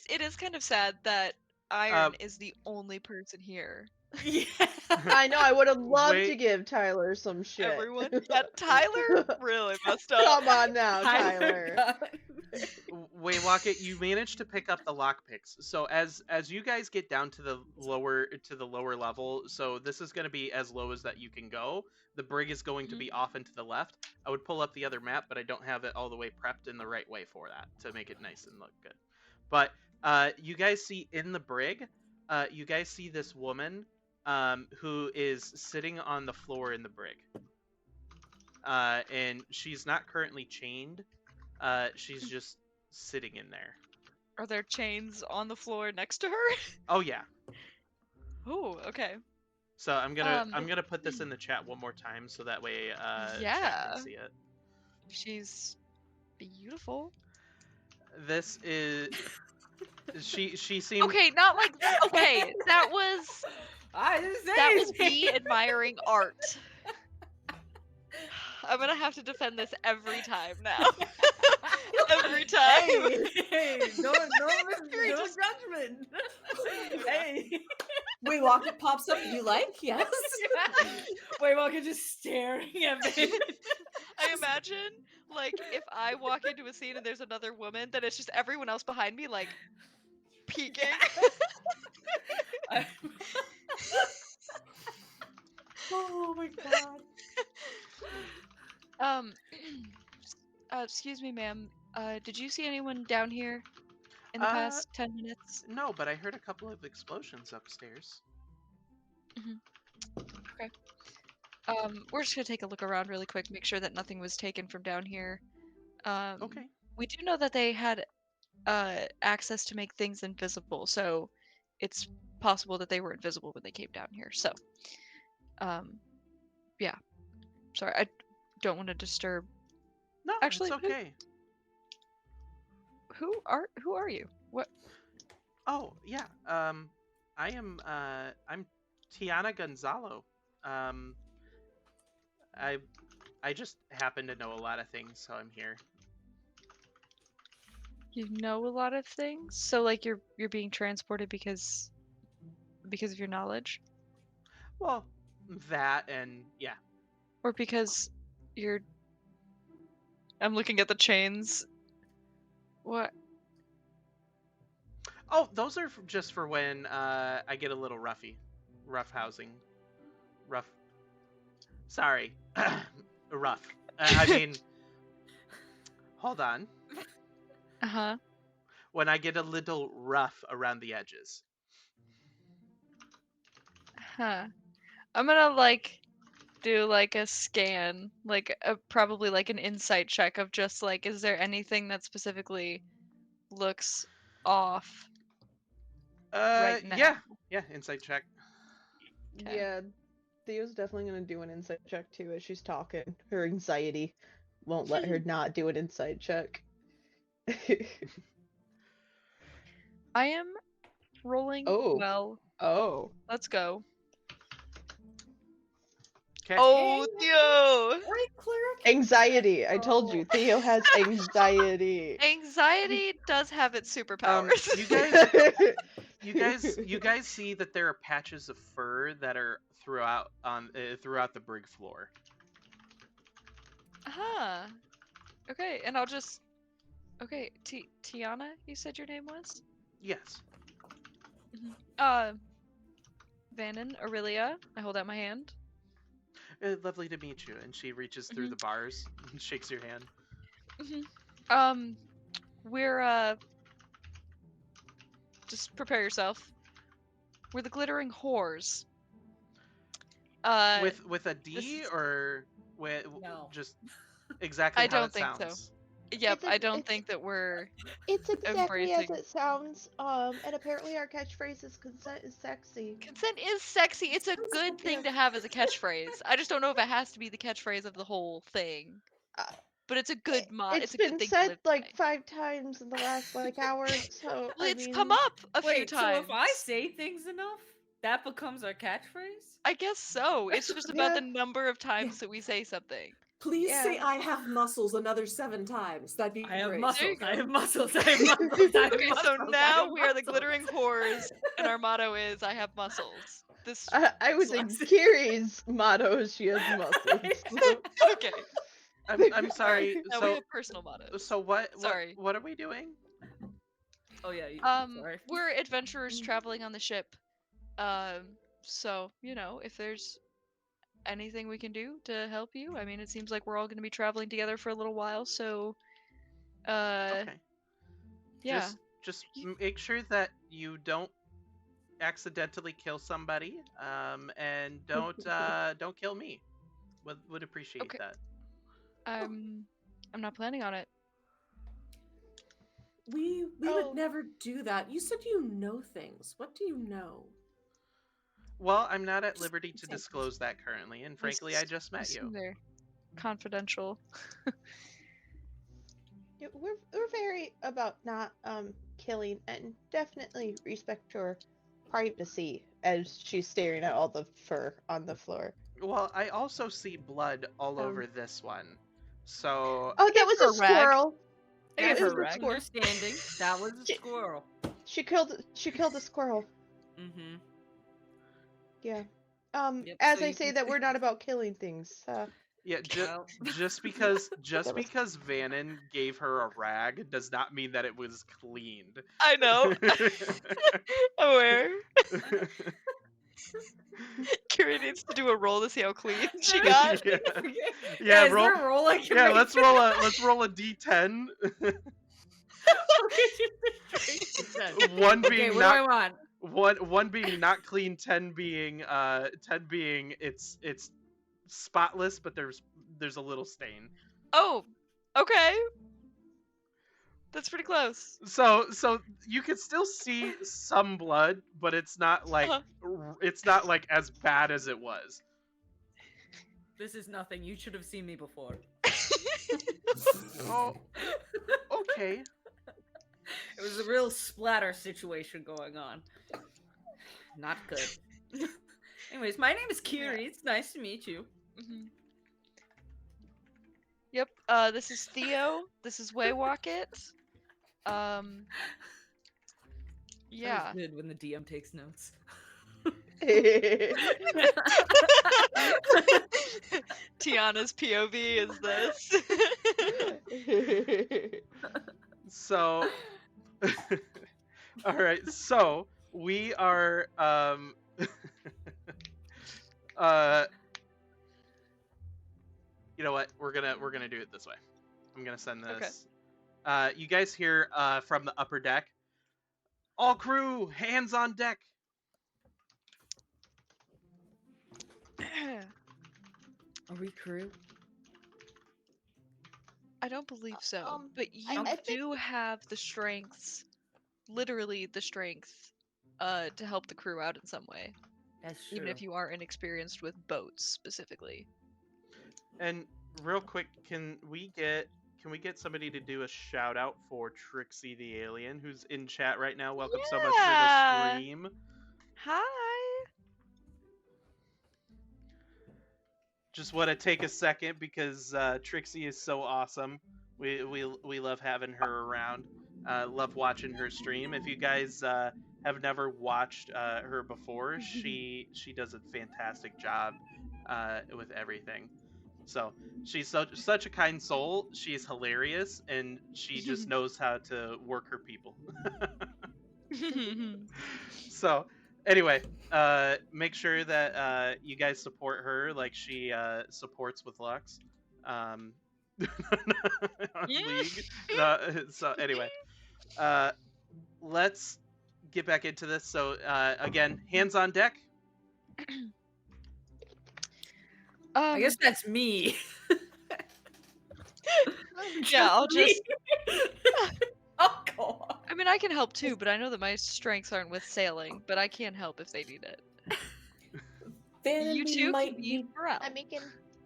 It is kind of sad that Iron is the only person here. Yeah. I know, I would have loved to Wait. give Tyler some shit. Everyone, yeah, Tyler really messed up. Come on now, Tyler. Wait, Locket, you managed to pick up the lockpicks. So as you guys get down to the lower level, so this is going to be as low as that you can go. The brig is going to be off and to the left. I would pull up the other map, but I don't have it all the way prepped in the right way for that to make it nice and look good. But you guys see in the brig, you guys see this woman who is sitting on the floor in the brig. And she's not currently chained. She's just sitting in there. Are there chains on the floor next to her? Oh yeah. Oh, okay. So I'm gonna put this in the chat one more time so that way chat Yeah. can see it. She's beautiful. This is she seems Okay, not like okay. That was I didn't say that was anything. me admiring art. I'm gonna have to defend this every time now. Every time. Hey, no Just- judgment. Hey. Wait, Rocket pops up. You like? Yes. Wait, Walker just staring at me. I imagine, like, if I walk into a scene and there's another woman, then it's just everyone else behind me, like, peeking. Oh my god. Excuse me, ma'am. Did you see anyone down here in the past 10 minutes? no, but I heard a couple of explosions upstairs. Okay. We're just gonna take a look around really quick, make sure that nothing was taken from down here. Okay. We do know that they had access to make things invisible, so it's possible that they were invisible when they came down here. So, yeah. Sorry, I don't want to disturb. No, Actually, it's okay. Who are you? What? Oh yeah. I am. I'm Tiana Gonzalo. I just happen to know a lot of things, so I'm here. You know a lot of things, so like you're being transported because of your knowledge, Well, that and yeah. or because you're. I'm looking at the chains. What? Oh, those are just for when I get a little rough housing, rough. Sorry, rough. I mean, hold on. Uh-huh. When I get a little rough around the edges. Huh. I'm gonna like do like a scan, like probably like an insight check of just like, is there anything that specifically looks off right now? Yeah, insight check. Okay. Yeah, Theo's definitely gonna do an insight check too as she's talking. Her anxiety won't let her not do an insight check. I am rolling Oh. well. Oh. Let's go. Okay. Oh, Theo! Right, cleric? Anxiety. I told you, Theo has anxiety. Anxiety does have its superpowers. You guys see that there are patches of fur that are throughout the brig floor. Huh. Okay, and I'll just. Okay, Tiana, you said your name was? Yes. Uh, Vannon, Aurelia. I hold out my hand. Lovely to meet you. And she reaches through the bars and shakes your hand. We're just prepare yourself. We're the glittering whores. With a D is- or with No. just exactly I how don't it think so. sounds? Yep, I don't It's think that we're exactly as embracing. it sounds. And apparently our catchphrase is "consent is sexy." Consent is sexy. It's a good thing Yeah. to have as a catchphrase. I just don't know if it has to be the catchphrase of the whole thing. Uh, But it's a good It's It's a good been thing to said live like by. 5 times in the last like hour, so Well, I it's come mean, up a few Wait, so times. if I say things enough, that becomes our catchphrase? I guess so. It's just about Yeah. the number of times Yeah. that we say something. Please Yeah. say I have muscles another 7 times. That'd be I have great. muscles. go. I have muscles. I have muscles. I have Okay, muscles. so I now have we are the muscles. glittering whores, and our motto is "I have muscles." This I was in excellent. Kiri's motto. She has muscles. Okay. I'm sorry. Now we have personal mottos. So what Sorry. what are we doing? Oh yeah. Sorry. We're adventurers traveling on the ship. So if there's anything we can do to help you, I mean, it seems like we're all going to be traveling together for a little while. So, Okay. yeah. Just make sure that you don't accidentally kill somebody, and don't kill me. Would appreciate Okay. that. I'm not planning on it. We Oh. would never do that. You said you know things. What do you know? Well, I'm not at liberty to say disclose that currently, and This frankly, I is- just met this is you. very confidential. Yeah, we're very about not killing and definitely respect your privacy as she's staring at all the fur on the floor. Well, I also see blood all over this one, so Oh, that was her a a rag. squirrel. I It gave her was a a rag. squirrel. Understanding. That was a Shit. squirrel. She killed a squirrel. Mm-hmm. Yeah. Yep, As so I you say can that see- we're not about killing things. yeah, Well, just because That was- Vannon gave her a rag does not mean that it was cleaned. I know. Aware. Kiri needs to do a roll to see how clean she got. Yeah. Yeah, is roll. there a roll I can Yeah, make? let's roll a d10. One Okay, being what do I not want? one being not clean, 10 being it's spotless, but there's a little stain. Oh, okay. That's pretty close. So you can still see some blood, but it's not like as bad as it was. This is nothing. You should have seen me before. Oh, okay. It was a real splatter situation going on. Not good. Anyways, my name is Kiri. It's nice to meet you. Mhm. Yep. This is Theo. This is Waywocket. Yeah. Sounds good when the DM takes notes. Tiana's POV is this. So, all right. So we are you know what? We're gonna do it this way. I'm gonna send this. You guys hear from the upper deck. All crew, hands on deck. Are we crew? I don't believe so. Um, But you I think- do have the strengths, literally the strength, to help the crew out in some way. That's true. Even if you are inexperienced with boats specifically. And real quick, can we get somebody to do a shout out for Trixie the alien who's in chat right now? Welcome so much to the Yeah. stream. Hi. Just want to take a second because Trixie is so awesome. We love having her around. Love watching her stream. If you guys have never watched her before, she does a fantastic job with everything. So she's such a kind soul. She's hilarious, and she just knows how to work her people. So anyway, make sure that you guys support her like she supports with Lux. On League. So anyway, let's get back into this. So again, hands on deck. I guess that's me. Yeah, I'll just. Oh, go on. I mean, I can help too, but I know that my strengths aren't with sailing, but I can help if they need it. Then You we two might can be need. morale. I mean,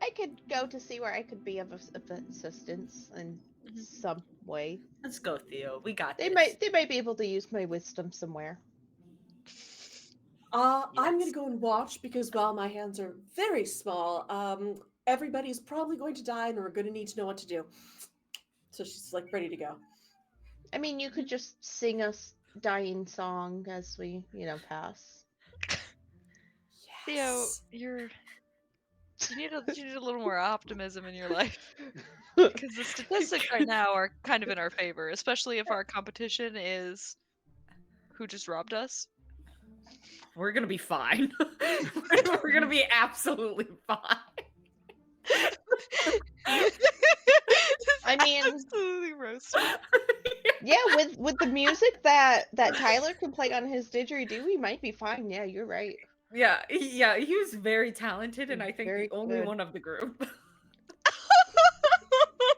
I could go to see where I could be of assistance in Mhm. some way. Let's go, Theo. We got They this. might be able to use my wisdom somewhere. I'm gonna Yes. go and watch because while my hands are very small, everybody's probably going to die and we're gonna need to know what to do. So she's like ready to go. I mean, you could just sing us dying song as we, pass. Theo, Yes. you need a little more optimism in your life because the statistics right now are kind of in our favor, especially if our competition is who just robbed us. We're gonna be fine. We're gonna be absolutely fine. I mean, Absolutely roasted. yeah, with the music that Tyler can play on his didgeridoo, we might be fine. Yeah, you're right. Yeah, he was very talented, and I think Very the only good. one of the group.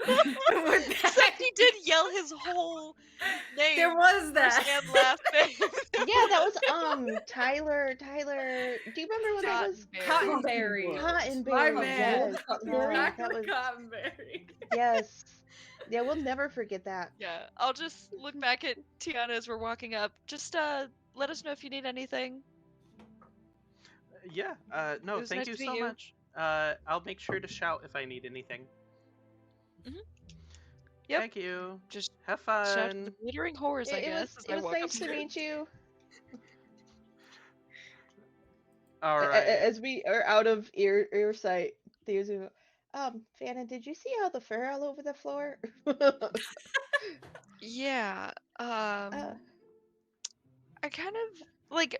Except he did yell his whole name. There was that. And laughing. Yeah, that was Tyler. Do you remember what that was? Cottonberry. Cottonberry. My man. Yes. Cottonberry. Yeah, Tyler that was Cottonberry. yes. Yeah, we'll never forget that. Yeah, I'll just look back at Tiana as we're walking up. Just let us know if you need anything. Yeah. No, It was thank nice you to meet so you. much. I'll make sure to shout if I need anything. Yep. Thank you. Just Have shout at fun. the glittering horse, I guess. as It I was walk nice to upstairs. meet you. All right. As we are out of ear sight, Theo's Fannin, did you see all the fur all over the floor? Yeah. Uh, I kind of like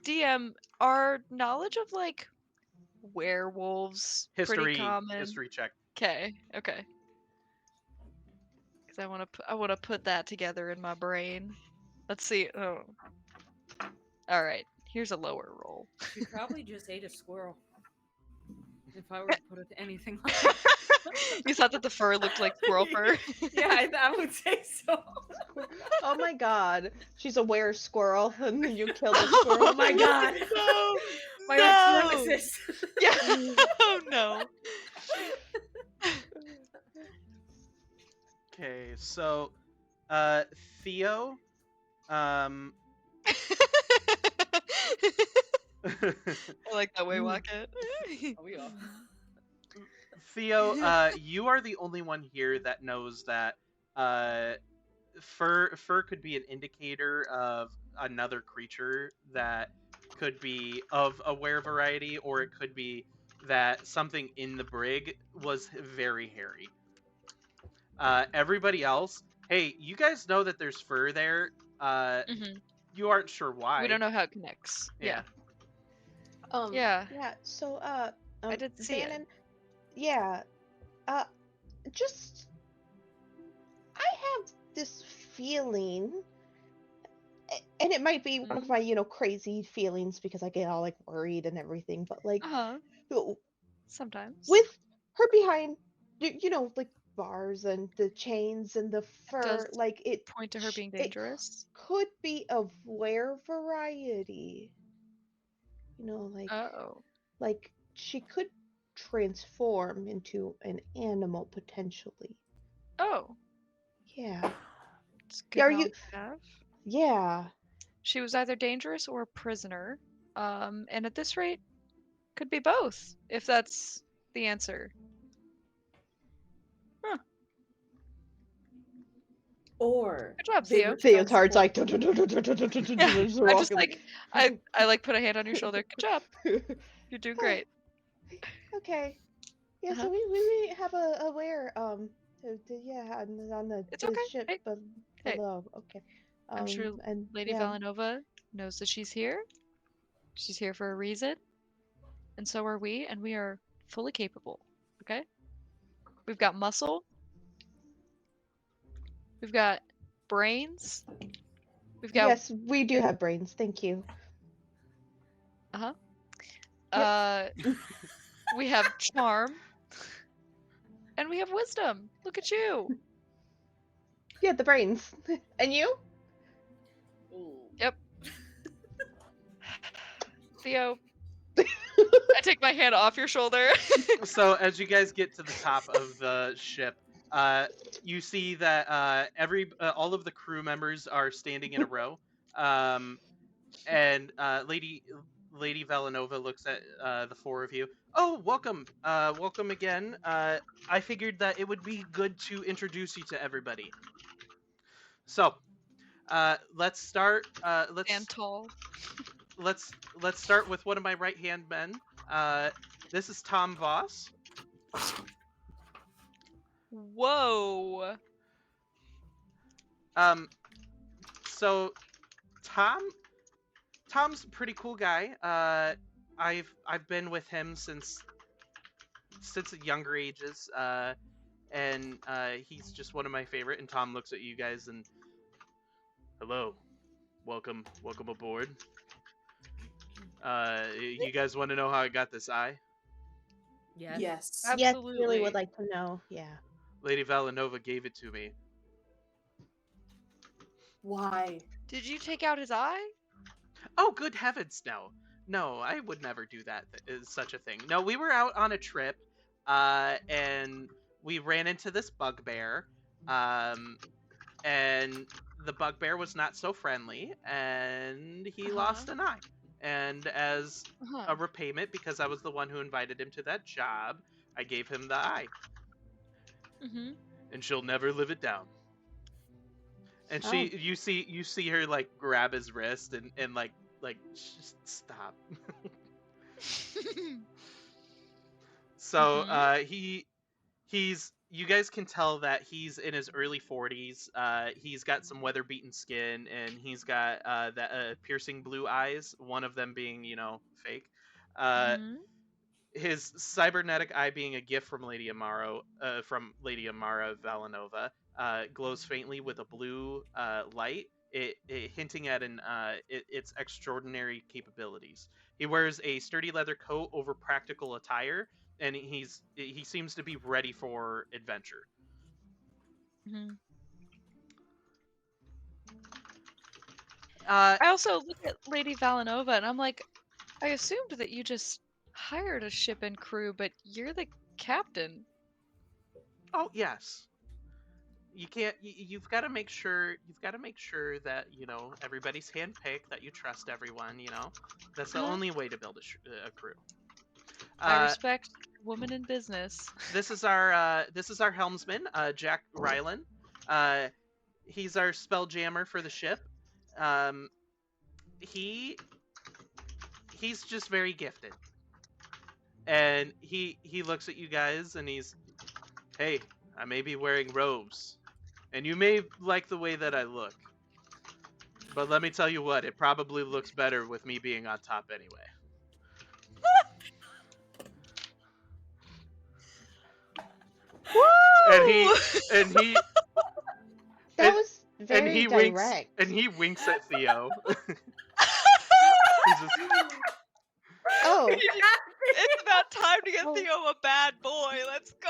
DM. Our knowledge of like werewolves pretty common. History check. Okay. Because I want to put that together in my brain. Let's see. Oh. All right. Here's a lower roll. You probably just ate a squirrel. If I were to put it to anything like that. You thought that the fur looked like squirrel fur? Yeah, I would say so. oh my god, she's a were squirrel, and then you killed the squirrel. Oh my god. No. My No. nemesis. Yeah. Oh no. Okay, so Theo, I like that way, Wacket. Oh, yeah. Theo, you are the only one here that knows that fur could be an indicator of another creature that could be of a were variety, or it could be that something in the brig was very hairy. Everybody else, hey, you guys know that there's fur there. Mhm. You aren't sure why. We don't know how it connects. Yeah. Yeah. Yeah. So, I did see it. Fannin, yeah. Just, I have this feeling, and it might be one of my, crazy feelings because I get all like worried and everything. But like, Sometimes. with her behind, like bars and the chains and the fur, does like it point to her being it dangerous. could be of were variety. Like she could transform into an animal potentially. Oh. Yeah. It's good Are knowledge you? to have. Yeah. She was either dangerous or a prisoner. And at this rate, could be both, if that's the answer. Huh. Or Good job, they Theo. were Theo's heart's like. I just like I like put a hand on your shoulder. Good job. You're doing great. Okay. Yeah, Uh-huh. so we have a where yeah, on It's the okay. ship Hey, hey. below. Okay. I'm sure And Lady yeah. Valanova knows that she's here. She's here for a reason, and so are we, and we are fully capable. Okay? We've got muscle. We've got brains. We've got Yes, we do have brains. Thank you. uh-huh. Yep. We have charm, and we have wisdom. Look at you. Yeah, the brains. And you? Yep. Theo, I take my hand off your shoulder. So as you guys get to the top of the ship, you see that all of the crew members are standing in a row, and Lady Valanova looks at the four of you. Oh, welcome, welcome again. I figured that it would be good to introduce you to everybody. So, let's start. Stand tall. Let's start with one of my right hand men. This is Tom Voss. Whoa. So Tom's a pretty cool guy. I've been with him since younger ages. And he's just one of my favorite. And Tom looks at you guys and, hello, welcome aboard. You guys want to know how I got this eye? Yes. Yes. Yes, really would Absolutely. like to know. Yeah. Lady Valanova gave it to me. Why? Did you take out his eye? Oh, good heavens, no. No, I would never do that. Such a thing. No, we were out on a trip, and we ran into this bugbear, and the bugbear was not so friendly, and he lost an eye. And as a repayment, because I was the one who invited him to that job, I gave him the eye. Mm-hmm. And she'll never live it down. And Oh. you see her like grab his wrist and like just stop. So he's you guys can tell that he's in his early 40s. He's got some weather-beaten skin, and he's got that piercing blue eyes. One of them being, fake. His cybernetic eye being a gift from Lady Amara Valanova, glows faintly with a blue light, it hinting at its extraordinary capabilities. He wears a sturdy leather coat over practical attire, and he seems to be ready for adventure. I also look at Lady Valanova and I'm like, I assumed that you just hired a ship and crew, but you're the captain. Oh yes. You can't. You've got to make sure. You've got to make sure that everybody's handpicked. That you trust everyone. That's the only way to build a crew. I respect woman in business. This is our helmsman, Jack Rylan. He's our spelljammer for the ship. He's just very gifted, and he looks at you guys and he's, hey, I may be wearing robes, and you may like the way that I look, but let me tell you what, it probably looks better with me being on top anyway. and he That was very direct. And he winks at Theo. He's just, Oh. It's about time to get Theo a bad boy. Let's go.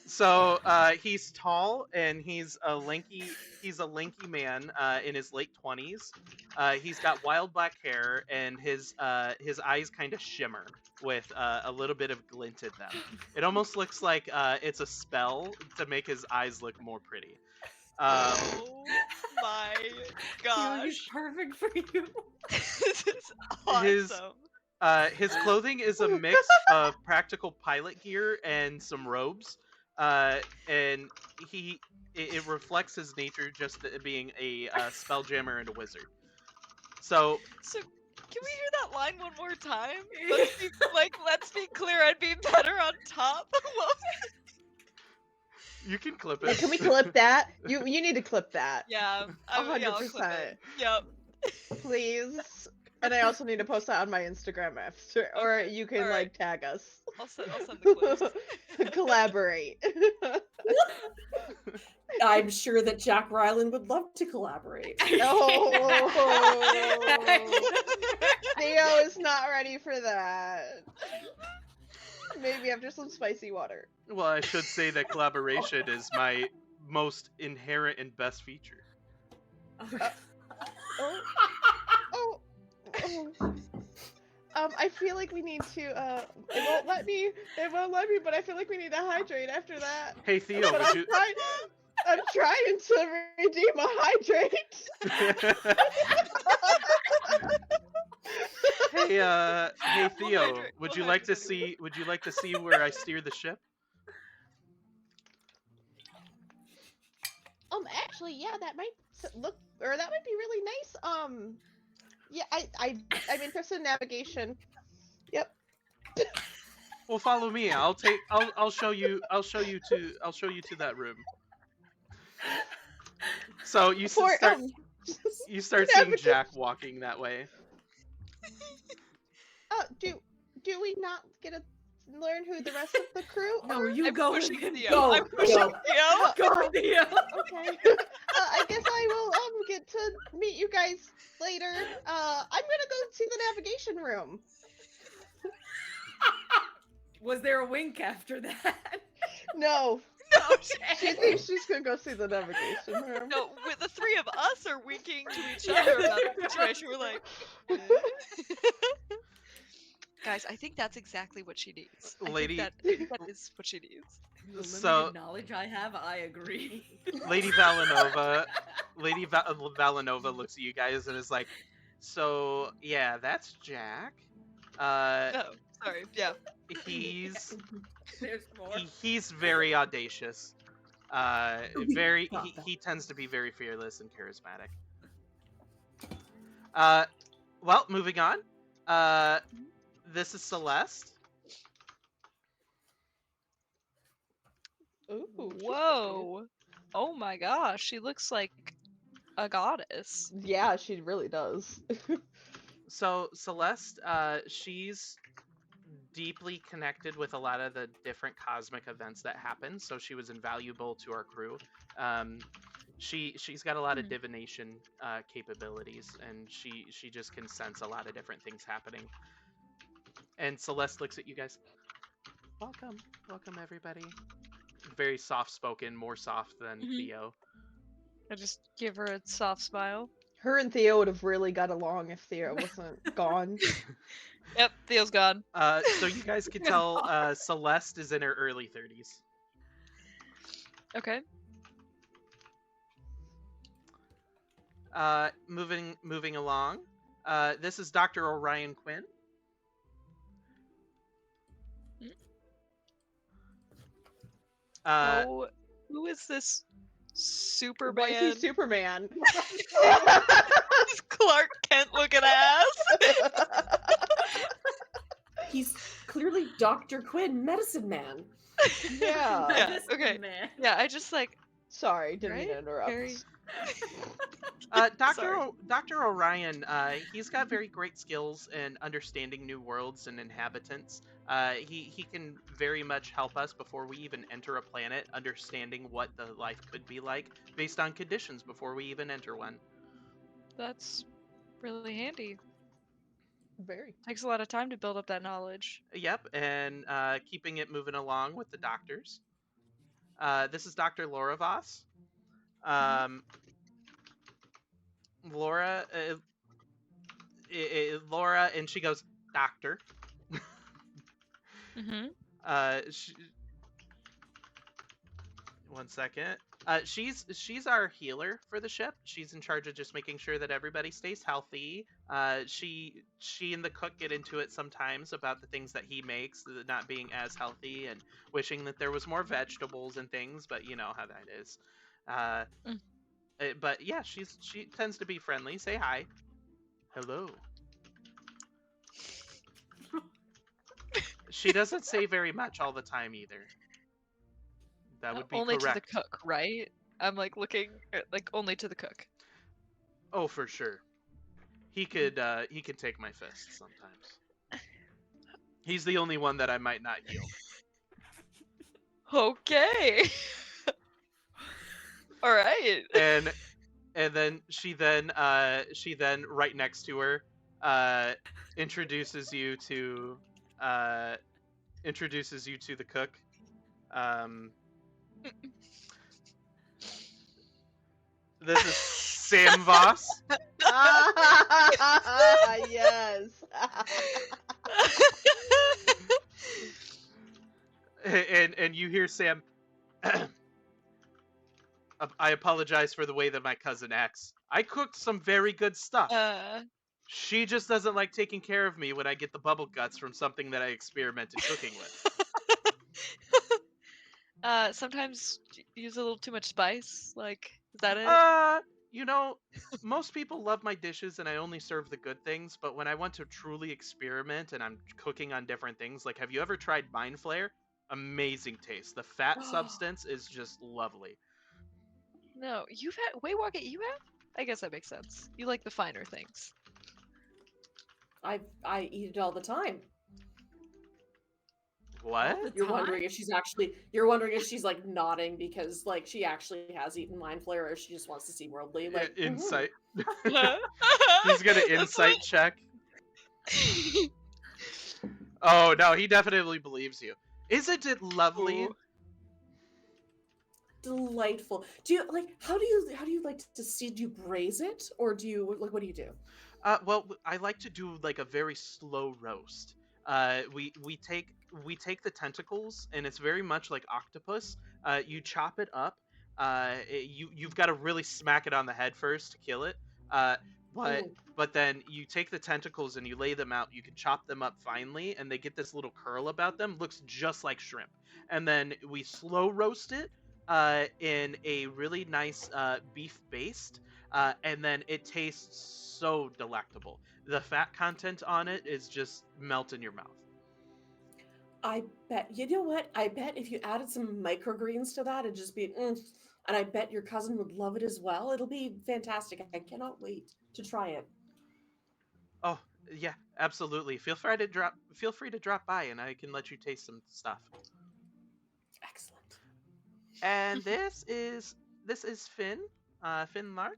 So he's tall and he's a lanky man in his late 20s. He's got wild black hair and his eyes kind of shimmer with a little bit of glint in them. It almost looks like it's a spell to make his eyes look more pretty. Oh my gosh. He's perfect for you. This is awesome. His clothing is a mix of practical pilot gear and some robes, and it reflects his nature just being a spelljammer and a wizard. So Can we hear that line one more time? Let's be clear. I'd be better on top. What? You can clip Hey, it. can we clip that? You need to clip that. Yeah, yeah, I'll clip 100%. it. Yep. Please. And I also need to post that on my Instagram after, or Okay, you can alright. like tag us. I'll send the clips. Collaborate. I'm sure that Jack Ryland would love to collaborate. Oh, Theo is not ready for that. Maybe after some spicy water. Well, I should say that collaboration is my most inherent and best feature. Oh. Oh. Oh. I feel like we need to, it won't let me, but I feel like we need to hydrate after that. Hey Theo, But would you? I'm trying to redeem a hydrate. Hey Theo, hydrate. would We'll you like to hydrate anyway. see? Would you like to see where I steer the ship? Actually, yeah, that might that might be really nice. Yeah, I'm interested in navigation. Yep. Well, follow me. I'll show you. I'll show you to that room. So you For, start seeing navigation. Jack walking that way. Do we not get to learn who the rest of the crew No, are? you I'm go pushing with Theo. Go, I'm pushing go. Theo. Go, Theo. Okay. I guess I will get to meet you guys later. I'm gonna go to the navigation room. Was there a wink after that? No, No, she thinks she's gonna go see the navigation room. no, with the three of us are winking to each other about the situation. We're like, eh? Guys, I think that's exactly what she needs. Lady- I think that is what she needs. The limited So- knowledge I have, I agree. Lady Valanova looks at you guys and is like, "So yeah, that's Jack. Oh, sorry. Yeah. He's There's more. he's very audacious. Very Got that. he tends to be very fearless and charismatic. Well, moving on. This is Celeste. Ooh, she's Whoa. Oh my gosh, she looks like a goddess. pretty. Yeah, she really does. So Celeste, she's deeply connected with a lot of the different cosmic events that happen. So she was invaluable to our crew. She's got a lot of divination capabilities, and she just can sense a lot of different things happening. And Celeste looks at you guys. Welcome everybody. Very soft spoken, more soft than Mhm. Theo. I just give her a soft smile. Her and Theo would have really got along if Theo wasn't gone. Yep, Theo's gone. So you guys can tell Celeste is in her early 30s. Okay. Moving along. This is Dr. Orion Quinn. Who is this Superman? Why is he Superman? This Clark Kent looking ass. He's clearly Dr. Quinn, medicine man. Yeah. Yeah, This okay. Man. Yeah, I just like Sorry, didn't mean to Right? interrupt. Very- Dr. Orion, he's got very great skills in understanding new worlds and inhabitants. He can very much help us before we even enter a planet, understanding what the life could be like based on conditions before we even enter one. That's really handy. Very. Takes a lot of time to build up that knowledge. Yep, and keeping it moving along with the doctors. This is Dr. Laura Voss. Laura, Laura, and she goes, "Doctor." Mm-hmm. One second. She's our healer for the ship. She's in charge of just making sure that everybody stays healthy. She and the cook get into it sometimes about the things that he makes not being as healthy and wishing that there was more vegetables and things, but you know how that is. But yeah, she tends to be friendly. Say hi. Hello. She doesn't say very much all the time either. That would be Only to the correct. cook, right? I'm like looking at, like only to the cook. Oh, for sure. He could take my fists sometimes. He's the only one that I might not heal. Okay. All right. And then she then right next to her introduces you to the cook. This is Sam Voss. Yes. And you hear Sam. I apologize for the way that my cousin acts. I cooked some very good stuff. She just doesn't like taking care of me when I get the bubble guts from something that I experimented cooking with. Sometimes use a little too much spice. Like, is that it? You know, most people love my dishes and I only serve the good things, but when I want to truly experiment and I'm cooking on different things, like have you ever tried Mind Flare? Amazing taste. The fat substance is just lovely. No, you've had Waywalk. You have? I guess that makes sense. You like the finer things. I eat it all the time. What? All the You're time? wondering if she's like nodding because like she actually has eaten Mind Flare, or she just wants to see worldly. Like Insight. He's He's gonna insight check. Oh no, he definitely believes you. Isn't it lovely? Ooh. delightful. Do you like how do you like to see? Do you braise it, or do you like what do you do? Well, I like to do like a very slow roast. We take the tentacles, and it's very much like octopus. You chop it up. You've got to really smack it on the head first to kill it. But Mm. but then you take the tentacles and you lay them out. You can chop them up finely, and they get this little curl about them. Looks just like shrimp. And then we slow roast it in a really nice beef baste. And then it tastes so delectable. The fat content on it is just melt in your mouth. I bet you know what? I bet if you added some microgreens to that, it'd just be and I bet your cousin would love it as well. It'll be fantastic. I cannot wait to try it. Oh yeah, absolutely. Feel free to drop by, and I can let you taste some stuff. Excellent. And this is Finn, Finn Lark.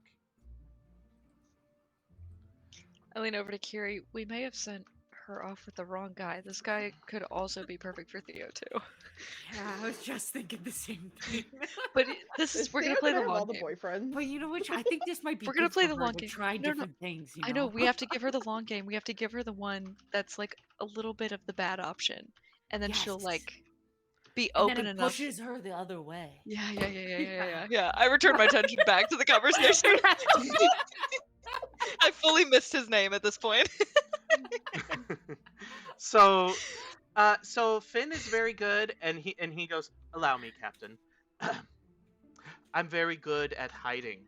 I lean over to Kiri. We may have sent her off with the wrong guy. This guy could also be perfect for Theo too. Yeah, I was just thinking the same thing. But we're gonna play the have all long the game. boyfriends. But you know which? I think this might be We're gonna good play for the her long to game. try No, no, different things. You know? I know we have to give her the long game. We have to give her the one that's like a little bit of the bad option, and then she'll Yes. like be And open then it enough. pushes her the other way. Yeah. I returned my attention back to the conversation. I fully missed his name at this point. So Finn is very good, and he goes, "Allow me, Captain. I'm very good at hiding.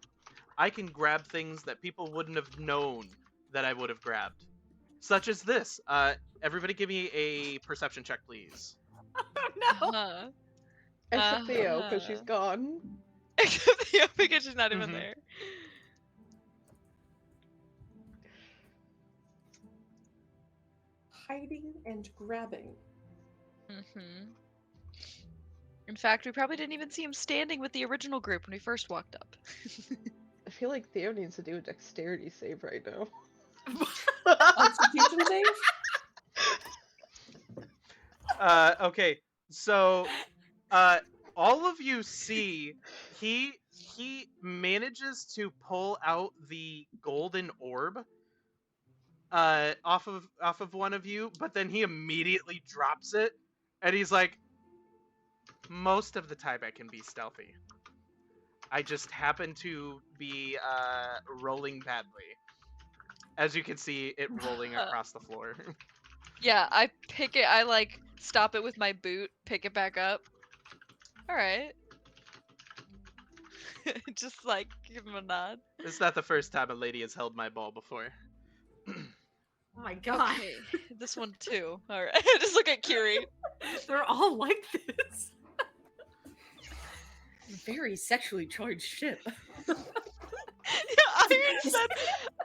I can grab things that people wouldn't have known that I would have grabbed, such as this. Everybody, give me a perception check, please." No. Uh-huh. Except Theo, because she's gone. Except Theo, because she's not even Mhm. there. Hiding and grabbing. Mm-hmm. In fact, we probably didn't even see him standing with the original group when we first walked up. I feel like Theo needs to do a dexterity save right now. Constitution save? Okay, so all of you see he manages to pull out the golden orb off of one of you, but then he immediately drops it, and he's like, "Most of the time I can be stealthy. I just happen to be rolling badly." As you can see, it rolling across the floor. Yeah, I pick it. I like stop it with my boot, pick it back up. All right. Just like give him a nod. It's not the first time a lady has held my ball before. Oh my god. Okay, this one too. All right, just look at Kiri. They're all like this. Very sexually charged ship. Yeah,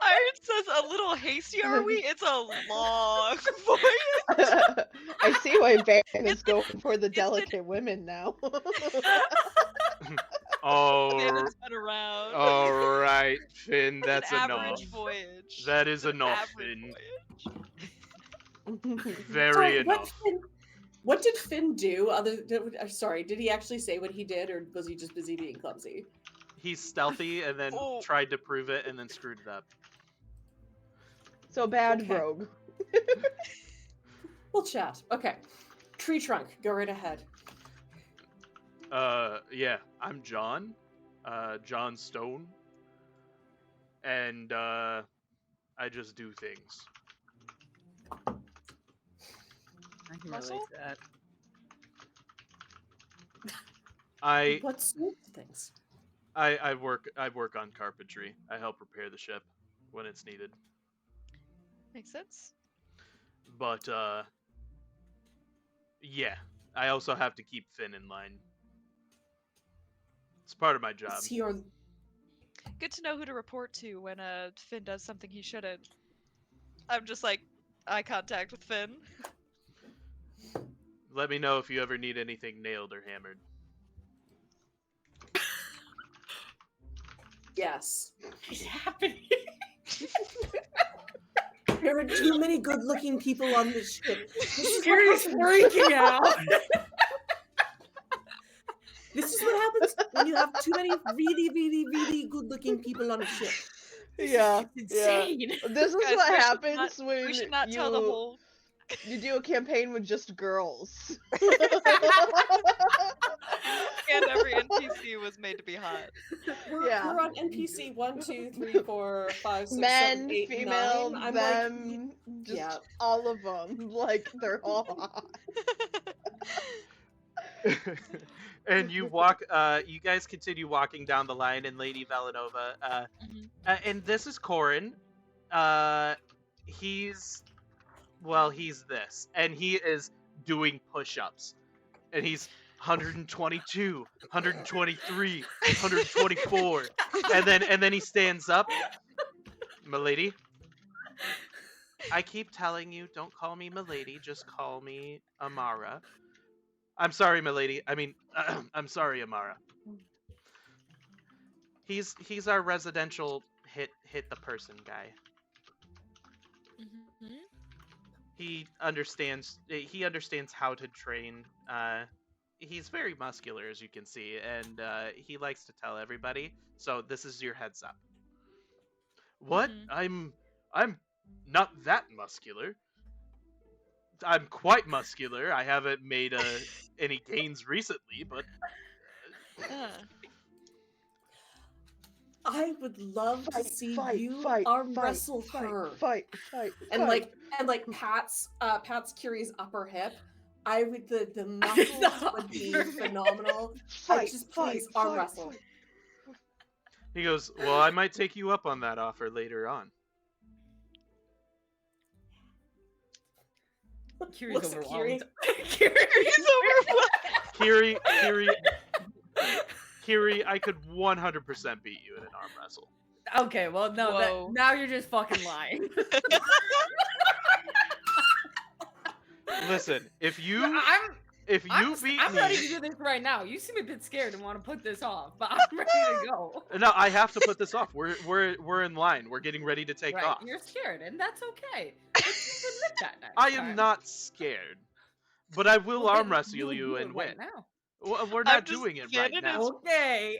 Iron says, a little hasty, are we? It's a long voyage. I see why Baron is It's- going for the it's delicate women now. Oh, Fannon's been around. all right, Finn. It's That's an enough. average voyage. That is It's an enough, average Finn. voyage. Very Sorry, enough. what did Finn do? Sorry, did he actually say what he did, or was he just busy being clumsy? He's stealthy and then Oh. tried to prove it and then screwed it up. So bad Okay. rogue. We'll chat. Okay. Tree trunk, go right ahead. Yeah, I'm John. John Stone. And, I just do things. I can relate Muscle? to that. What sorts of things? I work on carpentry. I help repair the ship when it's needed. Makes sense. But yeah, I also have to keep Finn in line. It's part of my job. Is he or Good to know who to report to when Finn does something he shouldn't. I'm just like eye contact with Finn. Let me know if you ever need anything nailed or hammered. yes? What's happening? There are too many good-looking people on this ship. This is what Kiri's happens. freaking out. This is what happens when you have too many really, really, really good-looking people on a ship. Yeah, It's yeah. insane. This is Guys, what we should happens not- when We should not you, tell the whole. you do a campaign with just girls. And every NPC was made to be hot. Yeah. We're on NPC 1, 2, 3, 4, 5, 6, Men, 7, 8, female, 9. I'm them, just yeah. all of them. Like, they're all hot. And you guys continue walking down the line, and Lady Valanova, and this is Corin. He's this, and he is doing push-ups, and he's 122, 123, 124, and then he stands up. Milady, I keep telling you, don't call me Milady, just call me Amara. I'm sorry, Milady. I mean, I'm sorry, Amara. He's our residential hit the person guy. Mm-hmm. He understands how to train. He's very muscular, as you can see, and he likes to tell everybody. So this is your heads up. What? Mhm. I'm not that muscular. I'm quite muscular. I haven't made any gains recently, but I would love to see you arm wrestle her. Fight. And like Pat's Kiri's upper hip. I would the muscles would be phenomenal. Please arm wrestle. he goes, well, I might take you up on that offer later on. Kiri's Looks at overwhelmed. He's overwhelmed. Kiri, I could 100% beat you in an arm wrestle. Okay, well, no, Whoa. now you're just fucking lying. Listen, if you I'm beat I'm me, ready to do this right now. You seem a bit scared and want to put this off, but I'm ready to go. no, I have to put this off. We're in line. We're getting ready to take Right, off. you're scared, and that's okay. But just admit that next I am time. not scared, but I will Well, arm then wrestle do you it and right win. now. Well, we're I'm not just doing it right kidding, now. Okay.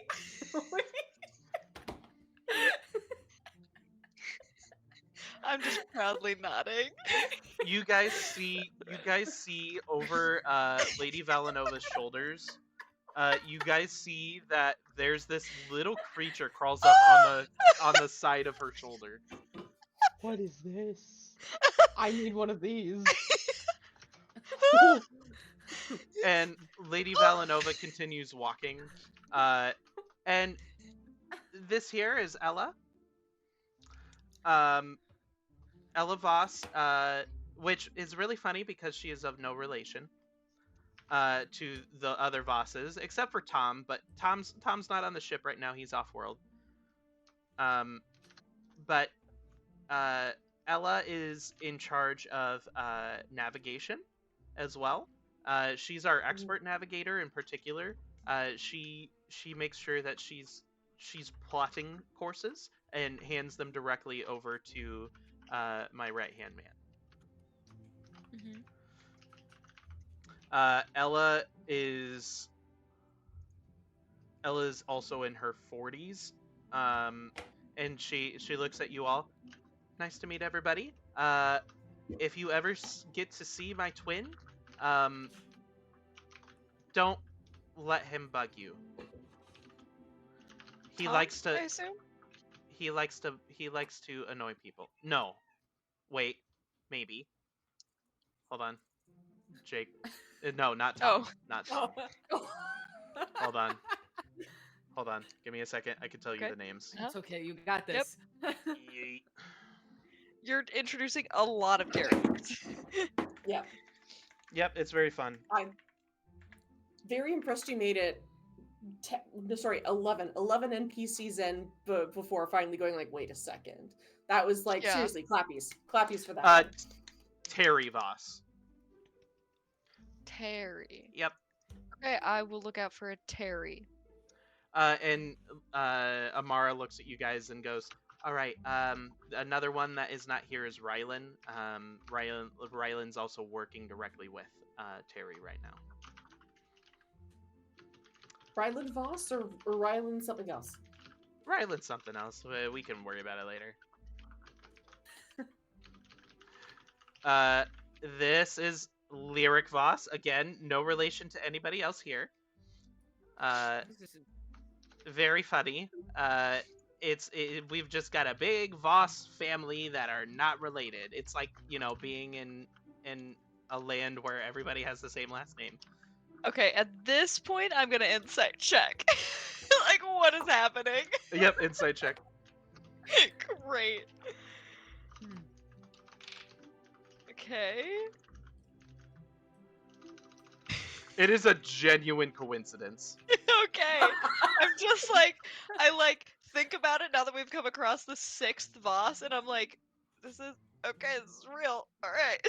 I'm just proudly nodding. You guys see over Lady Valanova's shoulders. You guys see that there's this little creature crawls up on the side of her shoulder. What is this? I need one of these. And Lady Valanova continues walking. And this here is Ella. Ella Voss, which is really funny because she is of no relation to the other Vosses, except for Tom. But Tom's not on the ship right now; he's off world. But Ella is in charge of navigation as well. She's our expert navigator in particular. She makes sure that she's plotting courses and hands them directly over to my right hand man. Mhm. Ella's also in her 40s, and she looks at you all. Nice to meet everybody. If you ever get to see my twin, don't let him bug you. He Tom, likes I to assume? he likes to annoy people. No, wait, maybe. Hold on, Jake. No, not Tom. Oh. Not Tom. Hold on. Hold on. Give me a second. I can tell you Okay. the names. It's okay. You got Yep. this. Yeet. You're introducing a lot of characters. Yeah. Yep, it's very fun. I'm very impressed you made it 11 NPCs in before finally going like, wait a second. That was like, Yeah. seriously, clappies for that Uh, one. Terry Voss. Terry. Yep. Okay, I will look out for a Terry. And Amara looks at you guys and goes, "All right. Another one that is not here is Rylan. Rylan's also working directly with Terry right now. Ryland Voss or Ryland something else? Rylan's something else. We can worry about it later." This is Lyric Voss. Again, no relation to anybody else here. Very funny. We've just got a big Voss family that are not related. It's like, being in a land where everybody has the same last name. Okay, at this point, I'm gonna insight check. Like, what is happening? Yep, insight check. Great. Okay. It is a genuine coincidence. Okay. I'm just like, I think about it now that we've come across the 6th boss, and I'm like, this is real. All right.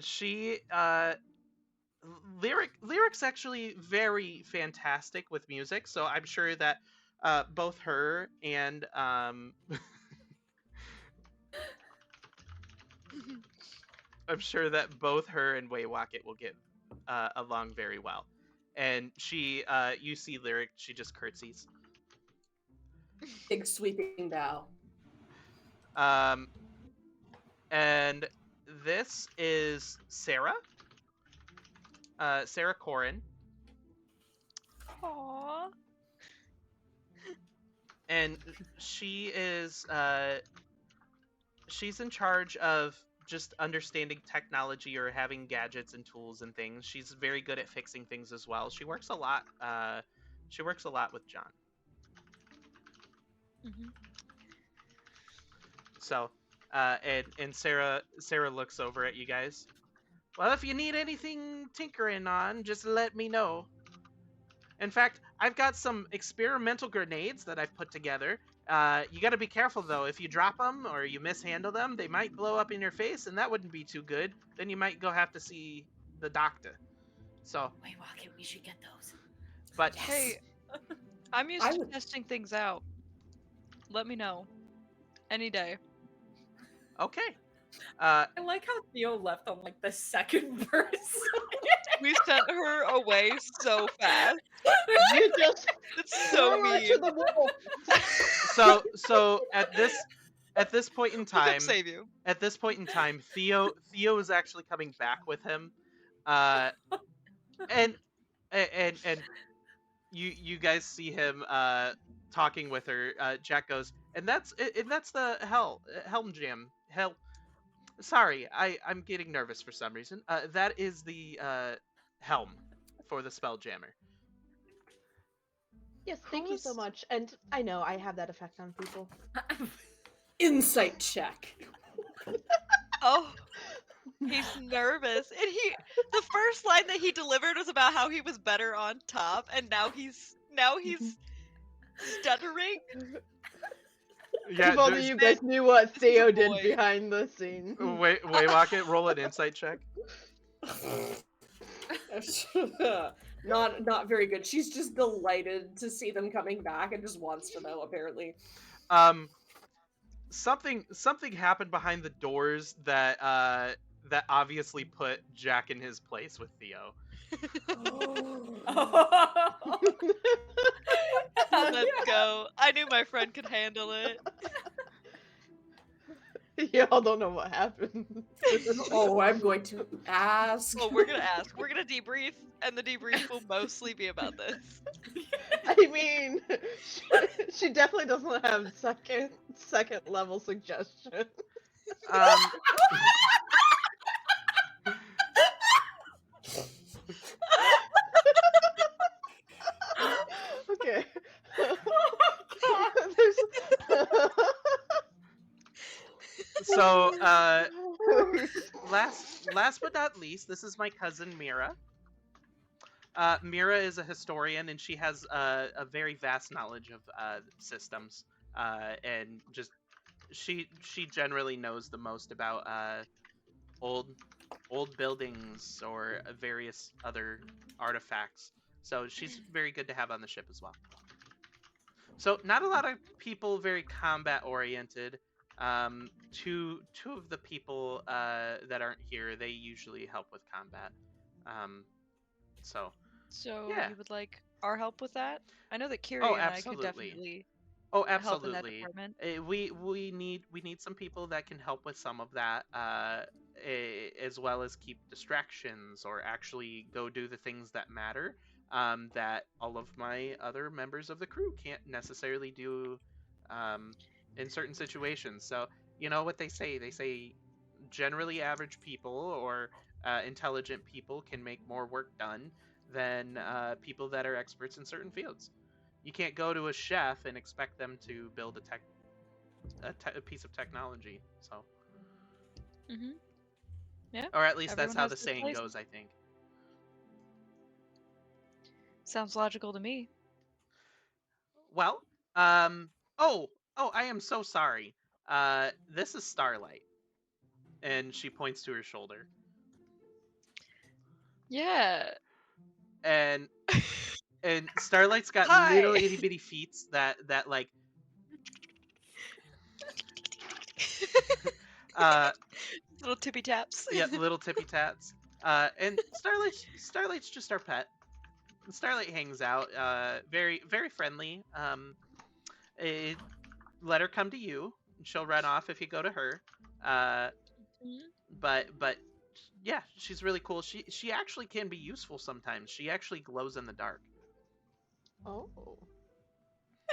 She Lyric's actually very fantastic with music, so I'm sure that both her and I'm sure that both her and Waywocket will get along very well. And you see Lyric, she just curtsies. Big sweeping bow. And this is Sarah. Sarah Corin. Aww. And she is she's in charge of just understanding technology or having gadgets and tools and things. She's very good at fixing things as well. She works a lot. She works a lot with John. Mm-hmm. So, and Sarah looks over at you guys. Well, if you need anything tinkering on, just let me know. In fact, I've got some experimental grenades that I've put together. You got to be careful though. If you drop them or you mishandle them, they might blow up in your face, and that wouldn't be too good. Then you might go have to see the doctor. So. Wait, Rocket, we should get those. But Yes. Hey, I'm used to testing things out. Let me know. Any day. Okay. I like how Theo left on like the second verse. We sent her away so fast. You just It's so threw her mean. to the wolf. So at this point in We'll come time, save you. at this point in time, Theo is actually coming back with him, and you guys see him talking with her. Jack goes, and that's the Helm Jam. Sorry, I'm getting nervous for some reason. That is the helm for the Spelljammer. Yes, thank you so much. And I know I have that effect on people. Insight check. Oh, he's nervous. And the first line that he delivered was about how he was better on top, and now he's stuttering. Yeah, If only you guys knew what This is a Theo did boy. behind the scenes. wait, Waylocket, roll an insight check. Not very good. She's just delighted to see them coming back and just wants to know, apparently. Something happened behind the doors that that obviously put Jack in his place with Theo. Let's go. I knew my friend could handle it. Y'all don't know what happened. Oh, I'm going to ask. Well, we're gonna ask. We're gonna debrief, and the debrief will mostly be about this. I mean, she definitely doesn't have second level suggestion. Okay. So, last but not least, this is my cousin Mira. Mira is a historian, and she has a very vast knowledge of systems, and just she generally knows the most about old buildings or various other artifacts. So she's very good to have on the ship as well. So not a lot of people very combat oriented. Two of the people that aren't here, they usually help with combat. So yeah. You would like our help with that? I know that Kiri Oh, and I could absolutely. definitely Oh, help in that absolutely. department. We need some people that can help with some of that, as well as keep distractions or actually go do the things that matter. That all of my other members of the crew can't necessarily do, in certain situations. So you know what they say? They say generally average people or intelligent people can make more work done than people that are experts in certain fields. You can't go to a chef and expect them to build a piece of technology. So, Mm-hmm. Yeah. or at least Everyone that's how has the their saying place. goes, I think. Sounds logical to me. Well, oh, I am so sorry. This is Starlight, and she points to her shoulder, Yeah. and Starlight's got Hi. little itty bitty feet that like Little tippy taps. yeah, little tippy tats. And Starlight's just our pet. Starlight hangs out, very very friendly. Eh, let her come to you. She'll run off if you go to her. Uh, but yeah, she's really cool. She actually can be useful sometimes. She actually glows in the dark. Oh.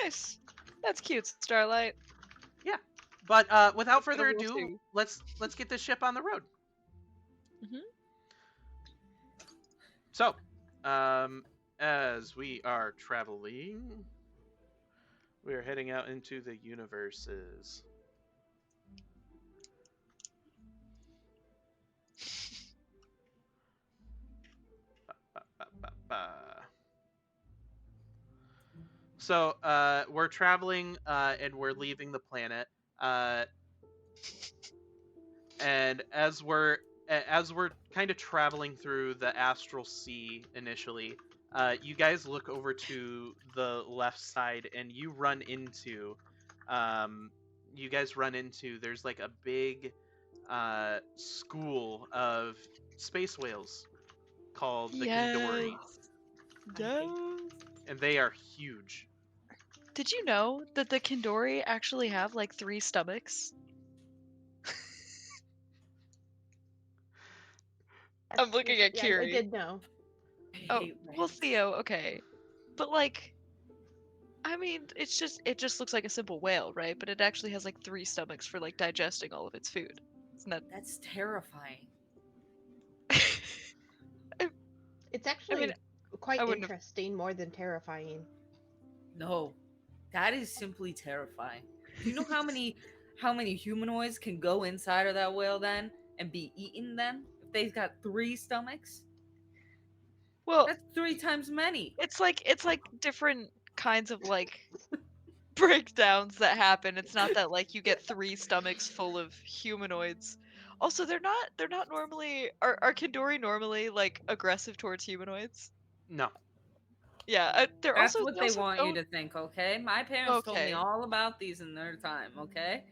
Nice. That's cute, Starlight. Yeah, but without That's further adorable ado, too. let's get this ship on the road. Mhm. So, as we are traveling, we are heading out into the universes. Ba, ba, ba, ba. So, we're traveling, and we're leaving the planet. And as we're kind of traveling through the astral sea initially, you guys look over to the left side, and you guys run into there's like a big school of space whales called the Kandori, Yes. and they are huge. Did you know that the Kindori actually have like 3 stomachs? I'm looking at Yeah, I Kiri. did know. Oh, well, Theo, okay. But like, I mean, it just looks like a simple whale, right? But it actually has like 3 stomachs for like digesting all of its food. Isn't that? That's terrifying. It's actually mean, quite I wouldn't have. interesting, more than terrifying. No, that is simply terrifying. Do you know how many how many humanoids can go inside of that whale then and be eaten then? If they've got 3 stomachs, Well, that's 3 times many. it's like different kinds of like breakdowns that happen. It's not that like you get 3 stomachs full of humanoids. Also, they're not normally are Kindori normally like aggressive towards humanoids? No. Yeah, they're That's also what they they also want you don't. to think, okay? My parents told me Okay. all about these in their time, okay?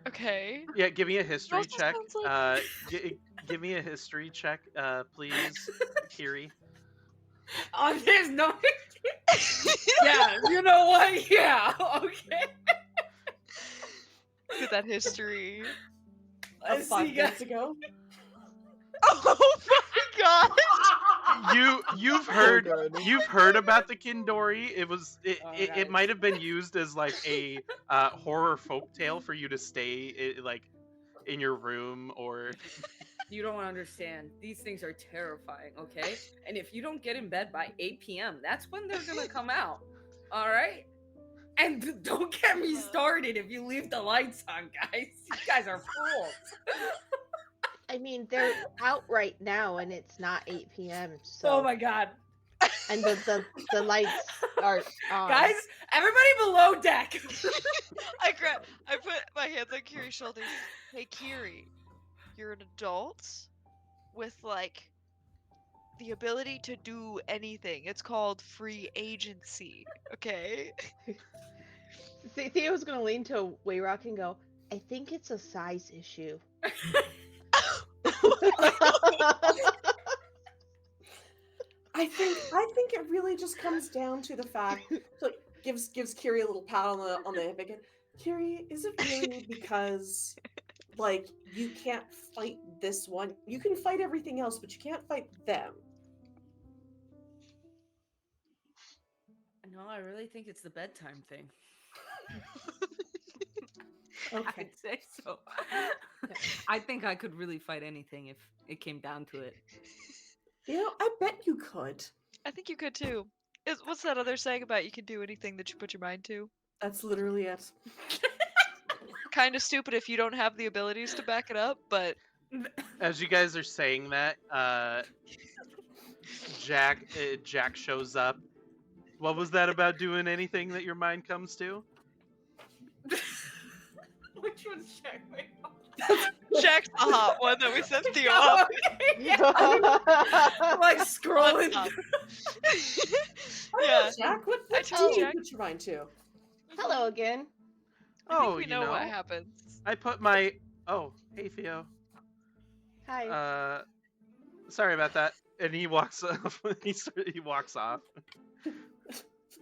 Okay. Yeah, give me a It history also check. sounds like Give me a history check, please, Kiri. Oh, there's no. Yeah, you know what? Yeah, okay. look at that history. Of See, 5 guys. minutes ago. Oh my god! You've So heard good. you've heard about the Kindori. It was it Oh, it, it guys. might have been used as like a horror folktale for you to stay like in your room or You don't understand. These things are terrifying, okay? And if you don't get in bed by 8 p.m., that's when they're gonna come out. All right? And don't get me started if you leave the lights on, guys. You guys are fools. I mean, they're out right now, and it's not 8 p.m. So, Oh my god. and the lights are on. Guys, everybody below deck. I put my hands on Kiri's shoulders. Hey Kiri, you're an adult with like the ability to do anything. It's called free agency. Okay? Theo's gonna lean to Wayrock and go, I think it's a size issue. I think it really just comes down to the fact, like, gives Kiri a little pat on the hip again. Kiri, is it really because like you can't fight this one? You can fight everything else, but you can't fight them. No, I really think it's the bedtime thing. Okay. I'd say so. I think I could really fight anything if it came down to it. You know, I bet you could. I think you could too. What's that other saying about you can do anything that you put your mind to? That's literally it. Kind of stupid if you don't have the abilities to back it up, but as you guys are saying that, Jack shows up. What was that about doing anything that your mind comes to? Which one's Jack? Wait, Jack's the hot one that we sent Theo oh, up. okay. I'm like scrolling. Yeah. Jack, what I do told you Jack. put your mind to? Hello again. I think Oh, we you know know, what happens. I put my. Oh, hey Theo. Hi. Sorry about that. And he walks off. He walks off.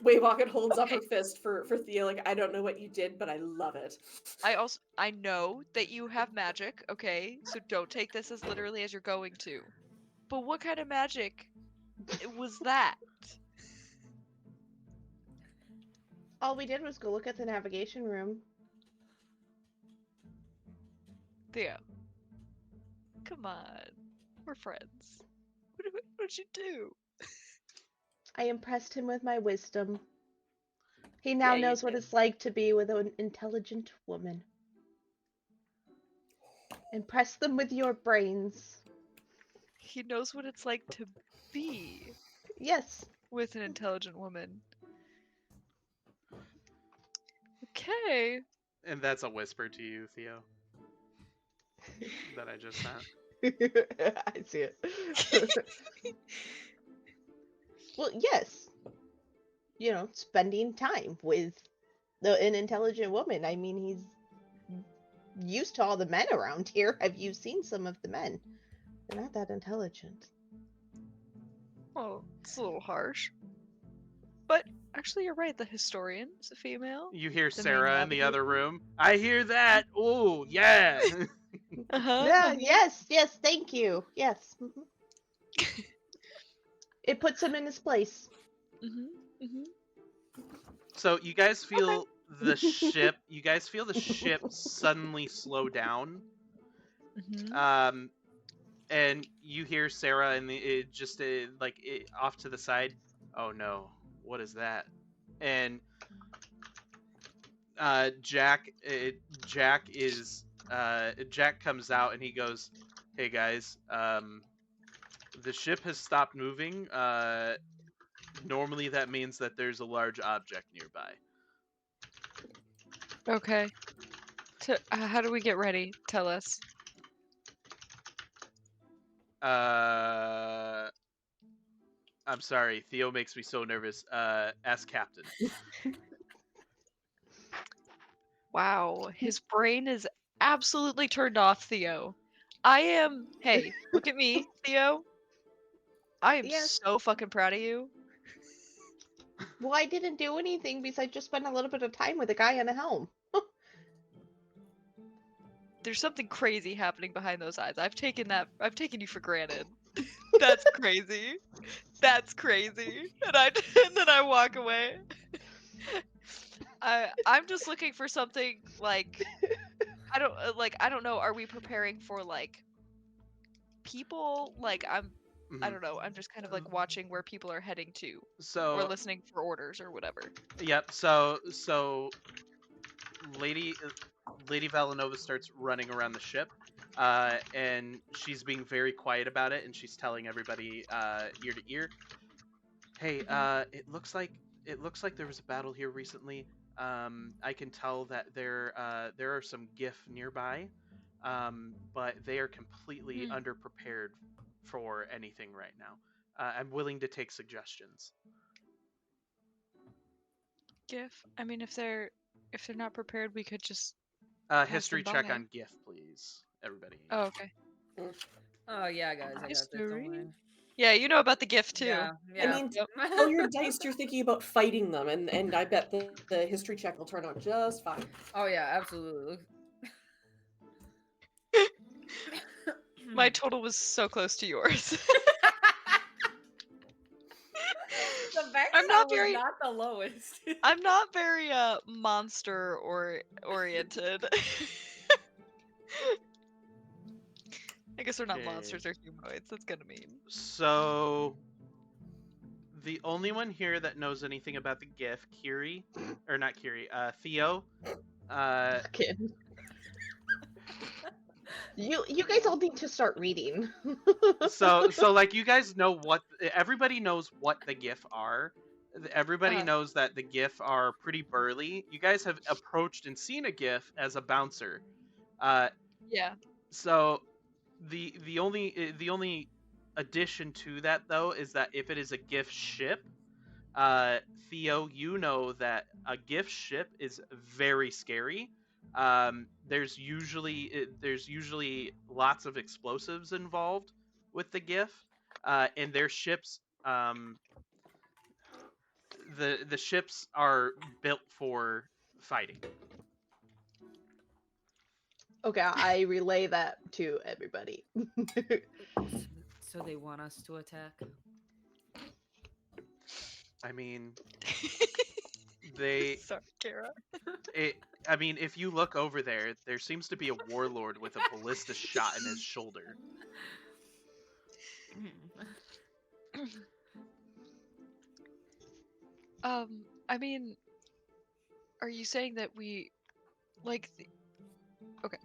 Waywalk holds up her fist for Thea, like, I don't know what you did, but I love it. I know that you have magic, okay? So don't take this as literally as you're going to. But what kind of magic was that? All we did was go look at the navigation room. Theo. Come on. We're friends. What'd you do? I impressed him with my wisdom. He now Yeah, you knows what did. it's like to be with an intelligent woman. Impress them with your brains. He knows what it's like to be Yes. with an intelligent woman. Okay. And that's a whisper to you, Theo. That I just sent. I see it. Well, yes. You know, spending time with an intelligent woman. I mean, he's used to all the men around here. Have you seen some of the men? They're not that intelligent. Oh, it's a little harsh. But actually, you're right. The historian is a female. You hear The main Sarah in the navigator. other room. I hear that. Oh, yeah. Uh-huh. Yeah, yes, thank you. Yes. Mhm. It puts him in his place. Mm-hmm. Mm-hmm. So you guys feel the ship. You guys feel the ship suddenly slow down. Mm-hmm. And you hear Sarah in the off to the side. Oh no, what is that? And Jack is Jack comes out and he goes, "Hey guys, the ship has stopped moving. Normally that means that there's a large object nearby." Okay. How do we get ready? Tell us. I'm sorry, Theo makes me so nervous. Ask Captain. Wow, his brain is absolutely turned off, Theo. Hey, look at me, Theo. I am Yes. so fucking proud of you. Well, I didn't do anything besides just spend a little bit of time with a guy on a helm. There's something crazy happening behind those eyes. I've taken you for granted. That's crazy. That's crazy. And and then I walk away. I'm just looking for something like I don't know. Are we preparing for like people? Like I Mhm. don't know. I'm just kind of like watching where people are heading to or So, listening for orders or whatever. yep. So Lady Lady Valanova starts running around the ship, and she's being very quiet about it, and she's telling everybody ear to ear, "Hey, it looks like there was a battle here recently. I can tell that there are some GIF nearby, but they are completely Hmm. underprepared for anything right now. I'm willing to take suggestions." GIF. I mean, if they're not prepared, we could just pass History them check by. on GIF, please, everybody. Oh, okay. Oh yeah, guys, I got this. Don't History. worry. Yeah, you know about the GIF too. Yeah, I yeah. mean, Yep. roll your dice. You're thinking about fighting them, and I bet the history check will turn out just fine. Oh yeah, absolutely. My total was so close to yours. The fact I'm that I not was very not the lowest. I'm not very monster or oriented. I guess they're not Okay. monsters, they're humanoids. That's kind of mean. So the only one here that knows anything about the GIF, Kiri, or not Kiri, Theo. Okay. You guys all need to start reading. So like you guys know what everybody knows what the GIF are. Everybody Uh-huh. knows that the GIF are pretty burly. You guys have approached and seen a GIF as a bouncer. Uh, Yeah. so the only addition to that though is that if it is a GIF ship, Theo, you know that a gift ship is very scary. There's usually lots of explosives involved with the GIF, and their ships. The ships are built for fighting. Okay, I relay that to everybody. So they want us to attack? I mean, they. Sorry, Kara. It, I mean, if you look over there, there seems to be a warlord with a ballista shot in his shoulder. I mean, are you saying that okay,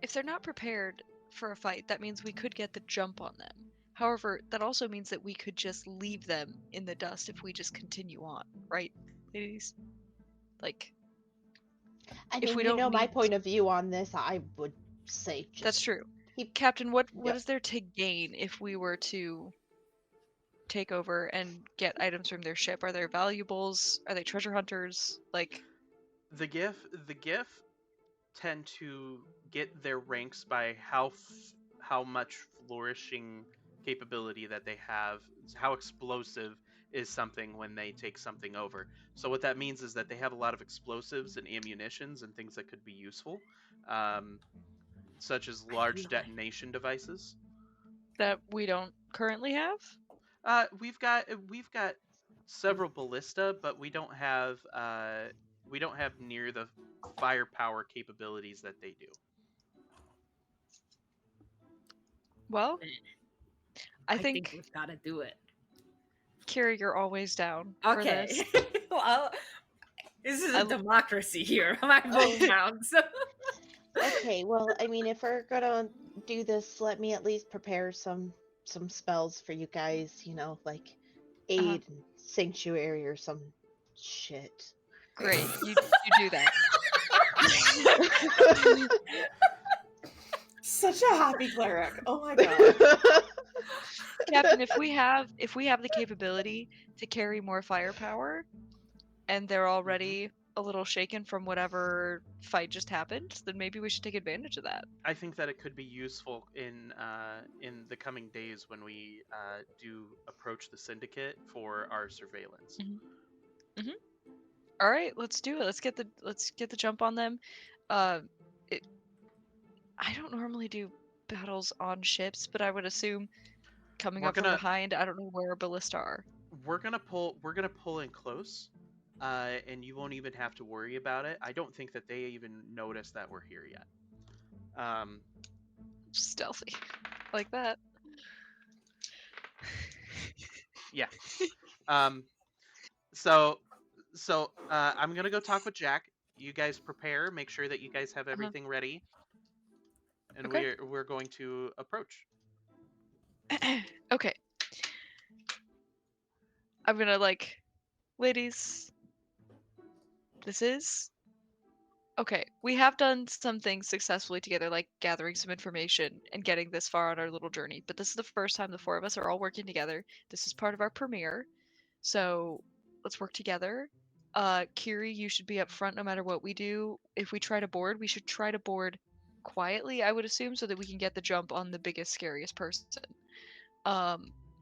if they're not prepared for a fight, that means we could get the jump on them. However, that also means that we could just leave them in the dust if we just continue on, right, ladies? Like, I if mean, we you don't know my need point of view on this. I would say just That's true. keep. Captain, what Yep. is there to gain if we were to take over and get items from their ship? Are there valuables? Are they treasure hunters? Like, The GIF tend to get their ranks by how much flourishing capability that they have, how explosive is something when they take something over. So what that means is that they have a lot of explosives and ammunitions and things that could be useful, um, such as large detonation devices. that we don't currently have? We've got several ballista, but we don't have near the firepower capabilities that they do. Well, I think think, we've got to do it. Kira, you're always down for Okay. this. Well, This is I a l- democracy here. My vote counts. Okay, well, I mean, if we're gonna do this, let me at least prepare some spells for you guys, like aid and sanctuary or some shit. Great, you do that. Such a happy cleric. Oh my god. Captain, if we have the capability to carry more firepower, and they're already a little shaken from whatever fight just happened, then maybe we should take advantage of that. I think that it could be useful in the coming days when we do approach the syndicate for our surveillance. All right, let's do it. Let's get the jump on them. It, I don't normally do battles on ships, but I would assume coming We're up from gonna- behind. I don't know where ballista are. We're gonna pull in close, and you won't even have to worry about it. I don't think that they even notice that we're here yet. Stealthy, like that. Yeah. So I'm gonna go talk with Jack. You guys prepare. Make sure that you guys have everything ready, and Okay. we're going to approach. Okay. I'm gonna ladies. This is okay. We have done some things successfully together, like gathering some information and getting this far on our little journey. But this is the first time the four of us are all working together. This is part of our premiere, so let's work together. Kiri, you should be up front no matter what we do. If we try to board, we should try to board quietly, I would assume, so that we can get the jump on the biggest, scariest person.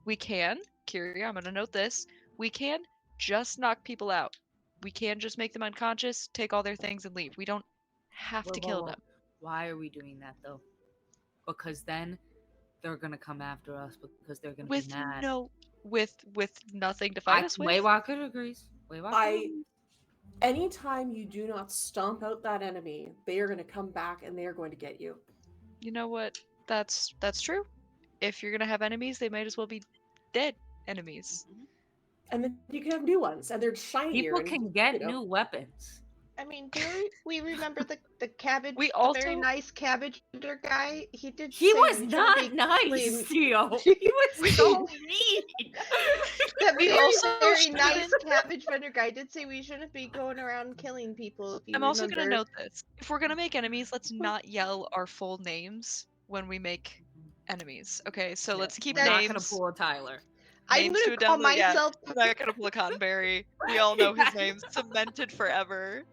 We can, Kiri, I'm gonna note this. We can just knock people out. We can just make them unconscious, take all their things, and leave. We don't have to kill them. Why are we doing that though? Because then they're gonna come after us because they're gonna With be mad. with nothing to fight us with. Waywalker agrees. Anytime you do not stomp out that enemy, they are going to come back and they are going to get you. You know what? That's true. If you're gonna have enemies, they might as well be dead enemies. And then you can have new ones, and they're shinier. People can get new weapons. I mean, do we remember the cabbage? We the very also- nice cabbage vendor guy. He did. He say was we shouldn't not be nice, killing- Theo. He was so mean. That We very, also very shouldn't- nice cabbage vendor guy did say we shouldn't be going around killing people. If you I'm also gonna remember. note this. If we're gonna make enemies, let's not yell our full names when we make enemies. Okay, so let's keep We're not names. gonna pull a Tyler. I'm names gonna to a call download, yeah. myself. I'm not gonna pull a Cottonberry. We all know his name, cemented forever.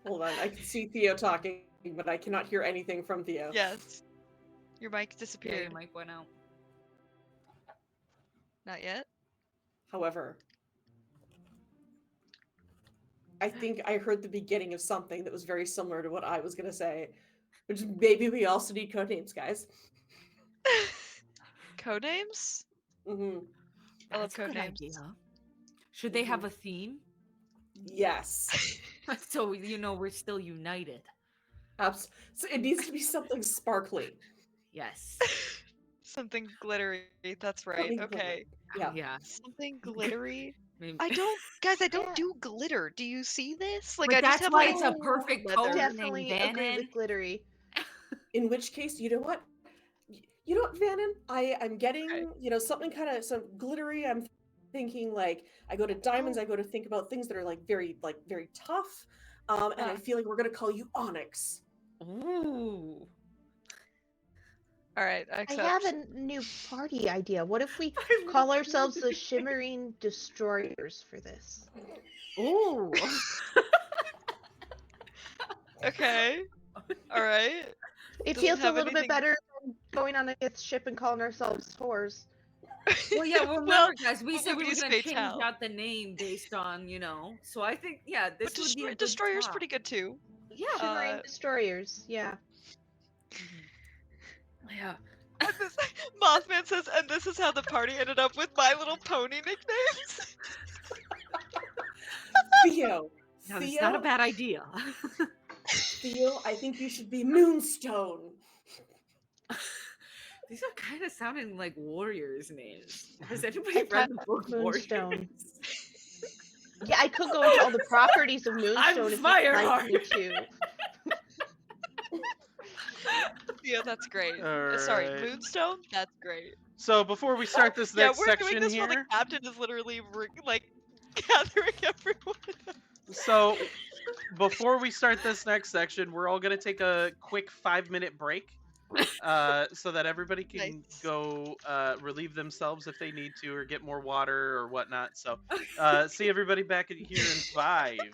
Hold on, I can see Theo talking, but I cannot hear anything from Theo. Yes. Your mic Yeah, disappeared. your mic went out. Not yet. However, I think I heard the beginning of something that was very similar to what I was going to say, which is maybe we also need code names, guys. Codenames? Hmm I love That's a good codenames. idea. Should they have a theme? Yes. So we're still united. So it needs to be something sparkly. Yes. Something glittery. That's right. Something Okay. Yeah. Yeah. Something glittery. Maybe. I don't do glitter. Do you see this? But I that's just have why like it's a perfect leather. color. Definitely agree Vannon. with glittery. In which case, you know what? You know what, Vannon? I'm getting, Okay. something kind of some glittery. I'm thinking like I go to diamonds, I go to think about things that are very tough. And I feel like we're gonna call you Onyx. Ooh. All right, I I accept. have a new party idea. What if we call ourselves the Shimmering Destroyers for this? Ooh. Okay. All right. It Doesn't feels a have little anything- bit better than going on a ship and calling ourselves whores. Well, yeah, well, Well, remember, guys, we well, said we we were use going to change Fatal. out the name based on, So I think, yeah, this But would be a good Destroyer's swap. pretty good too. Yeah. Shimmering Destroyers, yeah. Yeah. And this, Mothman says, and this is how the party ended up with My Little Pony nicknames. Theo. No, it's not a bad idea. Theo, I think you should be Moonstone. These are kind of sounding like warriors' names. Has anybody read the book Moonstone. Warriors? Yeah, I could go into all the properties of Moonstone if you'd like me to. Yeah, that's great. All Sorry, right. Moonstone? That's great. So before we start this Yeah, next we're section doing this here, while the captain is literally like gathering everyone. so before we start this next section, we're all gonna take a quick 5-minute break, so that everybody can Nice. go relieve themselves if they need to, or get more water or whatnot. So, see everybody back here in 5. Okay.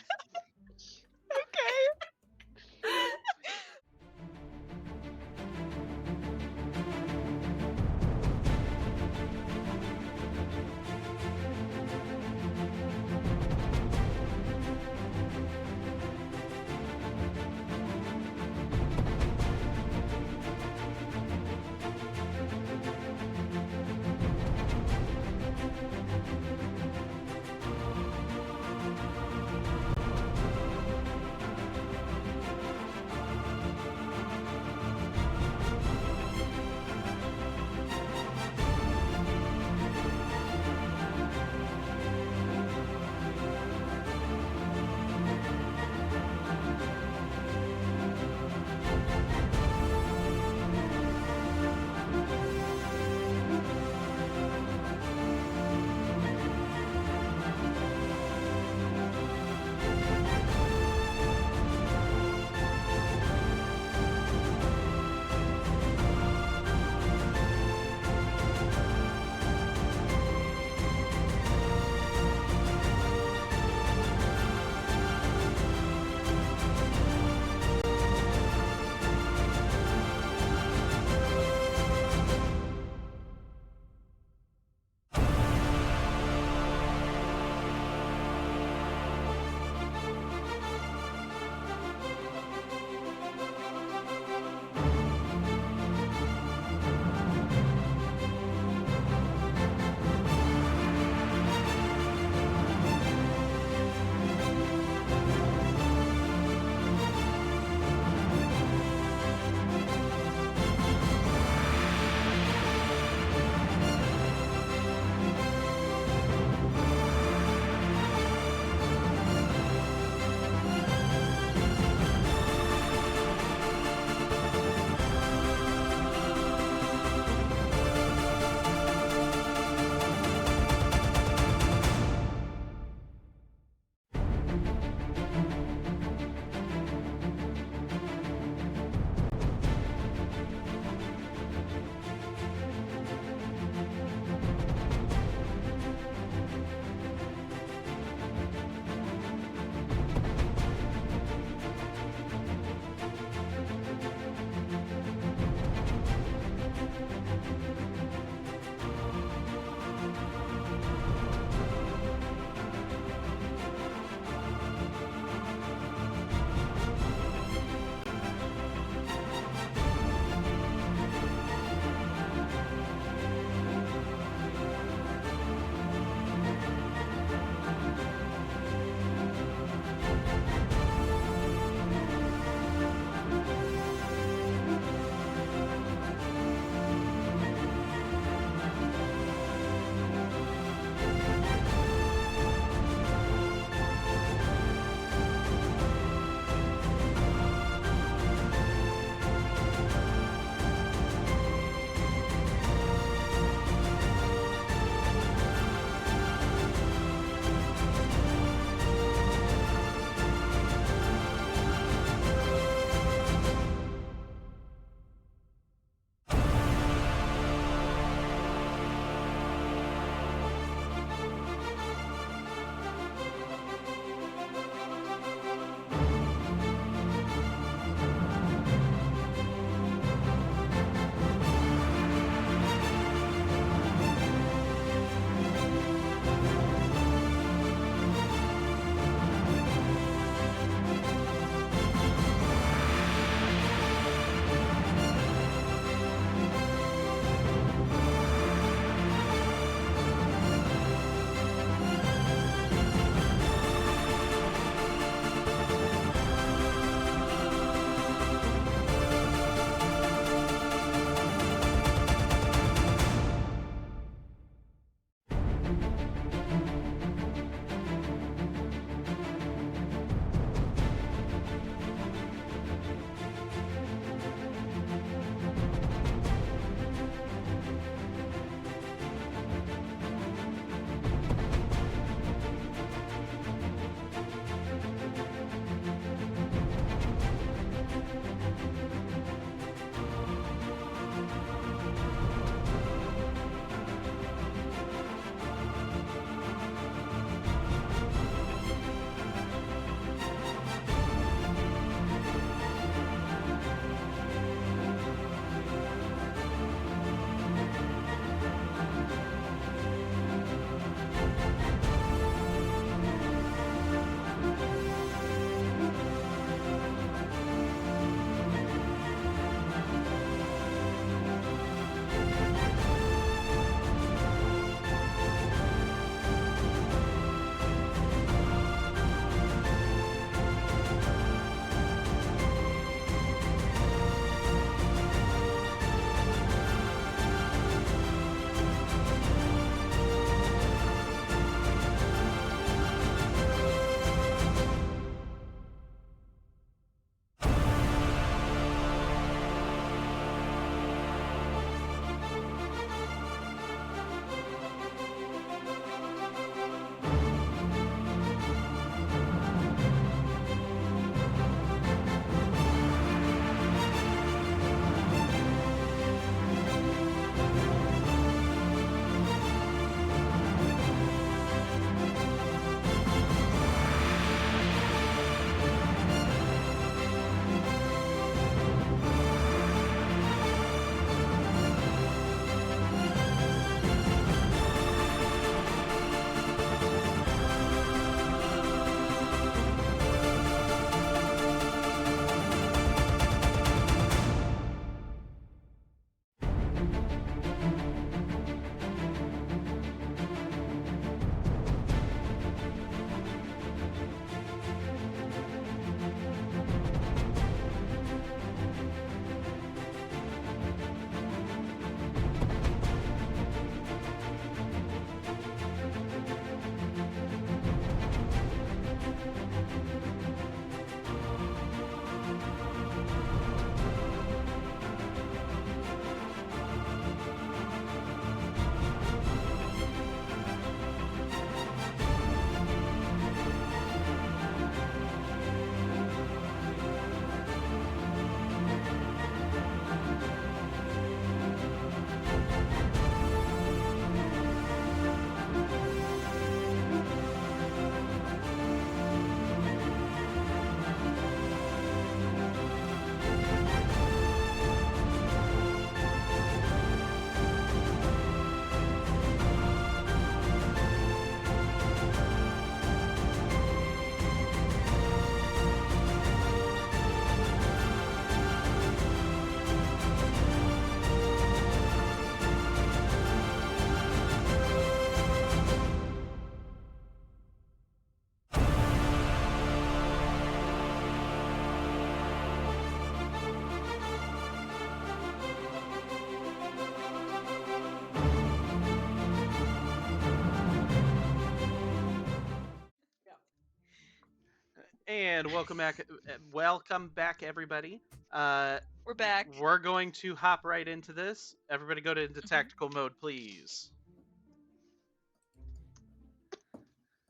And welcome back, everybody. We're back. We're going to hop right into this. Everybody, go into tactical mode, please.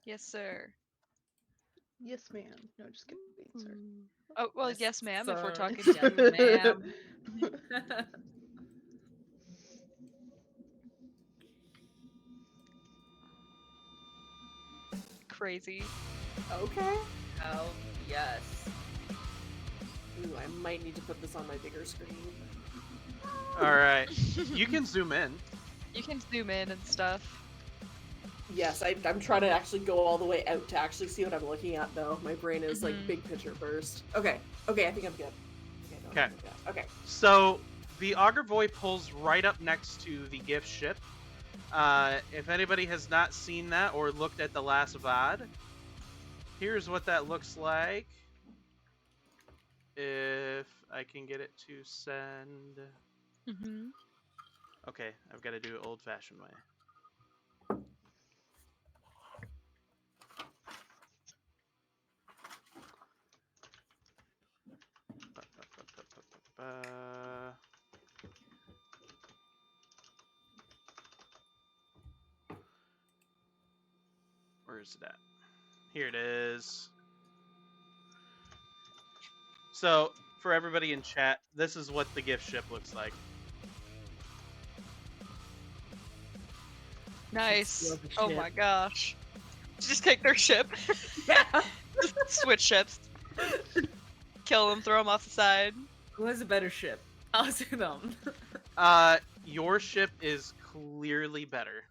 Yes, sir. Yes, ma'am. No, just kidding, sir. Oh, well, yes, ma'am, if we're sir. talking Yes, to ma'am. crazy. Okay. Oh, yes. Ooh, I might need to put this on my bigger screen. All right. You can zoom in. You can zoom in and stuff. Yes, I'm trying to actually go all the way out to actually see what I'm looking at, though. My brain is like big picture first. Okay, I think I'm good. Okay. Okay. So the Augur Voy pulls right up next to the gift ship. If anybody has not seen that or looked at the last VOD, here's what that looks like. If I can get it to send. Okay, I've got to do it old-fashioned way. Where is it at? Here it is. So, for everybody in chat, this is what the gift ship looks like. Nice. Love the Oh ship. my gosh. Just take their ship. Yeah. Switch ships. Kill them, throw them off the side. Who has a better ship? I'll do them. Your ship is clearly better.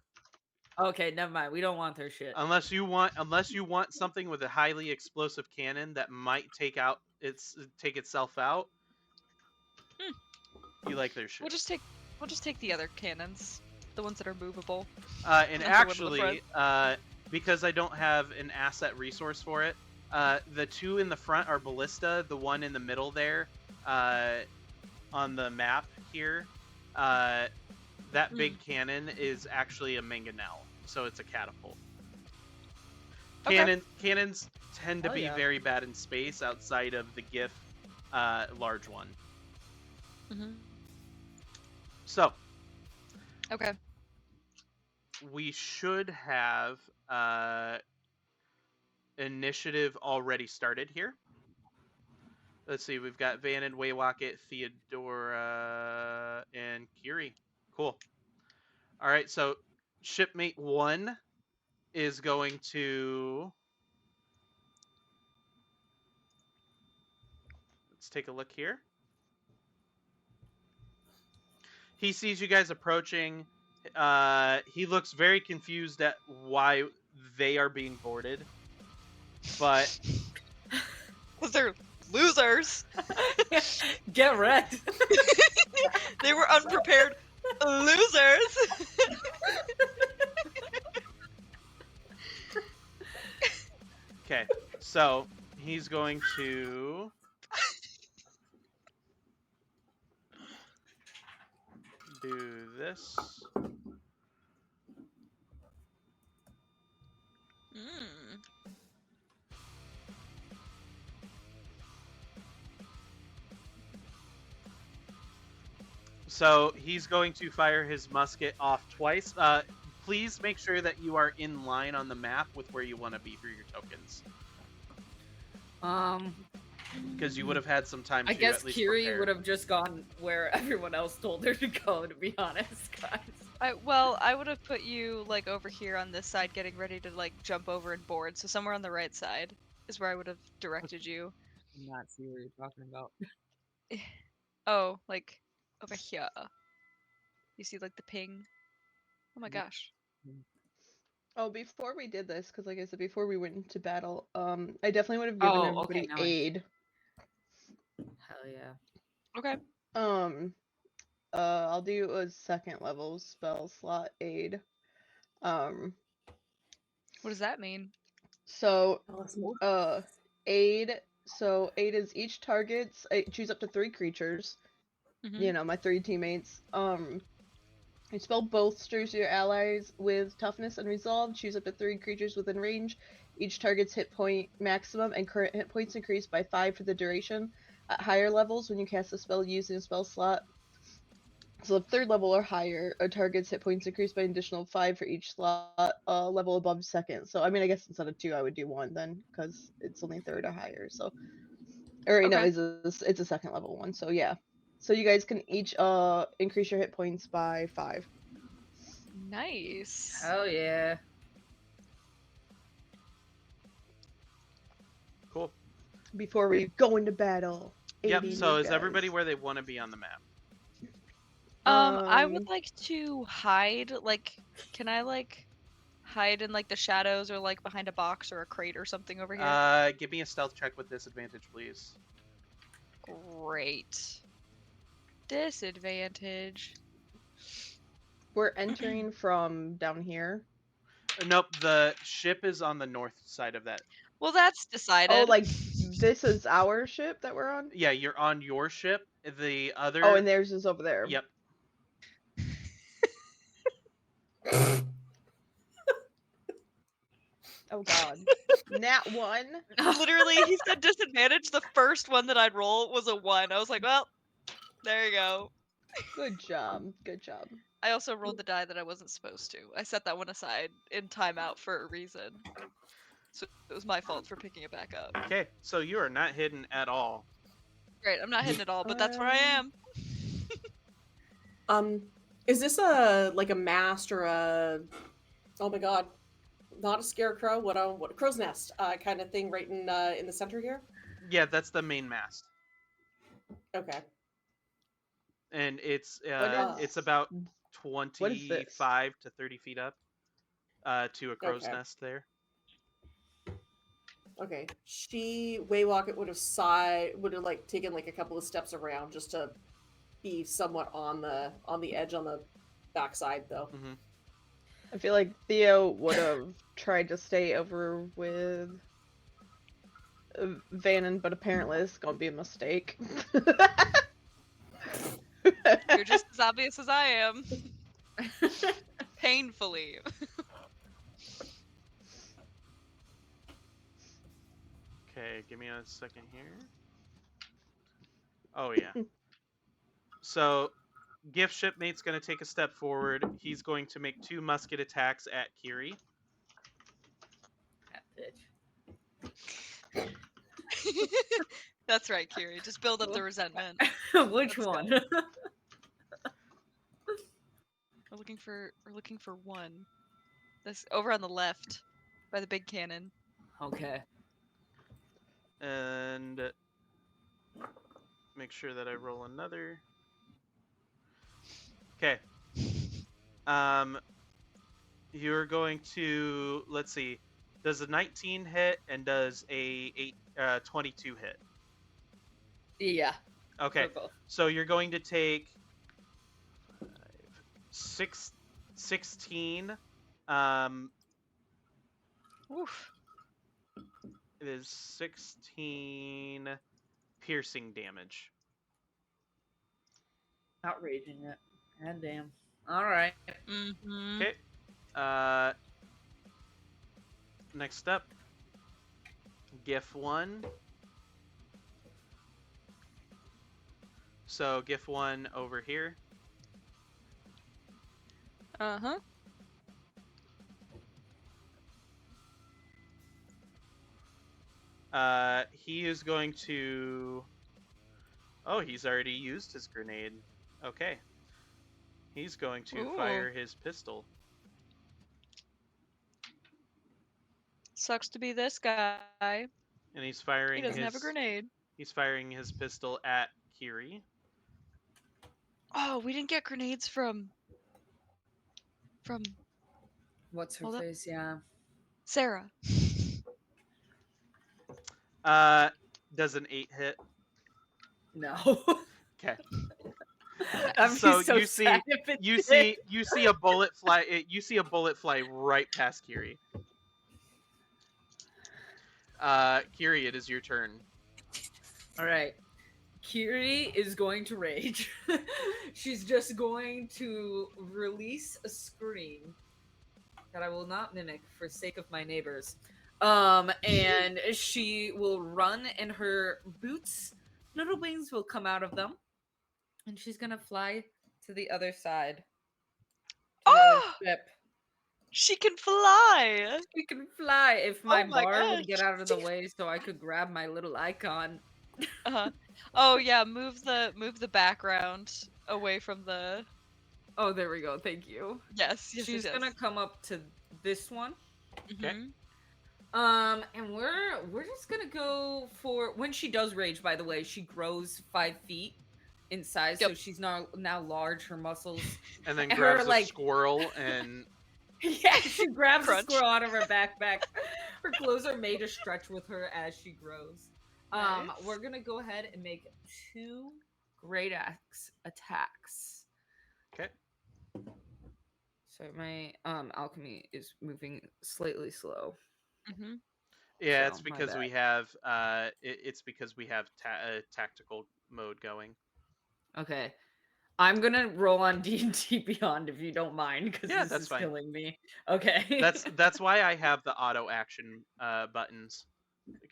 Okay, never mind. We don't want their shit. Unless you want something with a highly explosive cannon that might take itself out. You like their ship. We'll just take the other cannons. The ones that are movable. And Not the one in the actually, front. because I don't have an asset resource for it, the two in the front are ballista. The one in the middle there, on the map here, that big cannon is actually a mangonel, so it's a catapult. Okay. Cannons tend to Oh, be yeah. very bad in space outside of the GIF large one. So Okay. we should have initiative already started here. Let's see, we've got Van and Waywocket, Theodora, and Kiri. Cool. All right, so shipmate 1 is going to... Let's take a look here. He sees you guys approaching. He looks very confused at why they are being boarded. But Because they're losers. Get wrecked. They were unprepared losers. okay, so he's going to do this. So he's going to fire his musket off twice. Please make sure that you are in line on the map with where you want to be for your tokens, because you would have had some time. I to guess at least Kiri prepare. would have just gone where everyone else told her to go, to be honest, guys. I would have put you like over here on this side, getting ready to like jump over and board. So somewhere on the right side is where I would have directed you. Not see what you're talking about. Oh, like over here. You see like the ping. Oh my gosh. Oh, before we did this, because like I said, before we went into battle, I definitely would have given Oh, okay, everybody now I- aid. Hell yeah. Okay. I'll do a second level spell slot aid. What does that mean? So, Tell us more. aid. So aid is each target's. I choose up to 3 creatures. You know, my 3 teammates. You spell bolsters your allies with toughness and resolve. Choose up to 3 creatures within range. Each target's hit point maximum and current hit points increase by 5 for the duration. At higher levels, when you cast a spell using a spell slot, so if 3rd level or higher, a target's hit points increase by an additional 5 for each slot level above 2nd. So I mean, I guess instead of 2, I would do 1 then, because it's only 3rd or higher. So, or no, Okay. it's a 2nd level one. So yeah, so you guys can each increase your hit points by 5. Nice. Hell yeah. Cool. Before we go into battle. Yep. aiding So you is everybody guys. where they want to be on the map? I would like to hide. Like, can I like hide in like the shadows or like behind a box or a crate or something over here? Give me a stealth check with disadvantage, please. Great. Disadvantage. We're entering from down here. Nope. The ship is on the north side of that. Well, that's decided. Oh, like this is our ship that we're on? Yeah, you're on your ship. The other. Oh, and theirs is over there. Yep. Oh god. Nat 1. Literally, he said disadvantage. The first one that I'd roll was a 1. I was like, well, there you go. Good job. Good job. I also rolled the die that I wasn't supposed to. I set that one aside in timeout for a reason. So it was my fault for picking it back up. Okay, so you are not hidden at all. Great, I'm not hitting it all, but that's where I am. Is this a like a mast or a, oh my god, not a scarecrow, what a crow's nest kind of thing right in the center here? Yeah, that's the main mast, Okay. and it's is- about what is this? 25 to 30 feet up to a crow's Okay. nest there. Okay. Waywalk would have like taken like a couple of steps around just to be somewhat on the edge on the backside though. Mm-hmm. I feel like Theo would have tried to stay over with Vannon, but apparently it's gonna be a mistake. You're just as obvious as I am. Painfully. Okay, give me a second here. Oh yeah. So, Gift Shipmate's going to take a step forward. He's going to make 2 musket attacks at Kiri. That bitch. That's right, Kiri. Just build up the resentment. Which Let's one? go. We're looking for one. This over on the left, by the big cannon. Okay. And make sure that I roll another. Okay. You're going to, let's see, does a 19 hit and does a 22 hit? Yeah. Okay. for both. So you're going to take 16. Oof. It is 16 piercing damage. Outraging it. God damn. Alright. Mm-hmm. Okay. Next up, GIF 1. So GIF 1 over here. Uh-huh. He is going to... Oh, he's already used his grenade. Okay. He's going to Ooh. fire his pistol. Sucks to be this guy. And he's firing He doesn't have a grenade. He's firing his pistol at Kiri. Oh, we didn't get grenades from What's her Hold up. face? Yeah. Sarah. Does an 8 hit? No. Okay. I'm So so you see- sad if it You did. see a bullet fly. You see a bullet fly right past Kiri. Kiri, it is your turn. All right. Kiri is going to rage. She's just going to release a scream that I will not mimic for sake of my neighbors. And she will run, and her boots, little wings will come out of them, and she's gonna fly to the other side, to the other Oh, ship. she can fly. She can fly. If my Oh my bar would gosh. get out of the way so I could grab my little icon. Uh-huh. Oh yeah, move the background away from the. Oh, there we go. Thank you. Yes, yes, She's yes. gonna come up to this one. Okay. Mhm. And we're just gonna go for when she does rage. By the way, she grows 5 feet in size, so Yep. she's now large. Her muscles, And then her, grabs a like- squirrel and yeah, she grabs a Crunch. squirrel out of her backpack. Her clothes are made to stretch with her as she grows. Nice. We're gonna go ahead and make 2 great axe attacks. okay. So my alchemy is moving slightly slow. Mhm. Yeah, So, it's my because we bad. have it's because we have tactical mode going. Okay. I'm gonna roll on D&D Beyond if you don't mind, because Yeah, this that's is fine. killing me. Okay. That's why I have the auto action buttons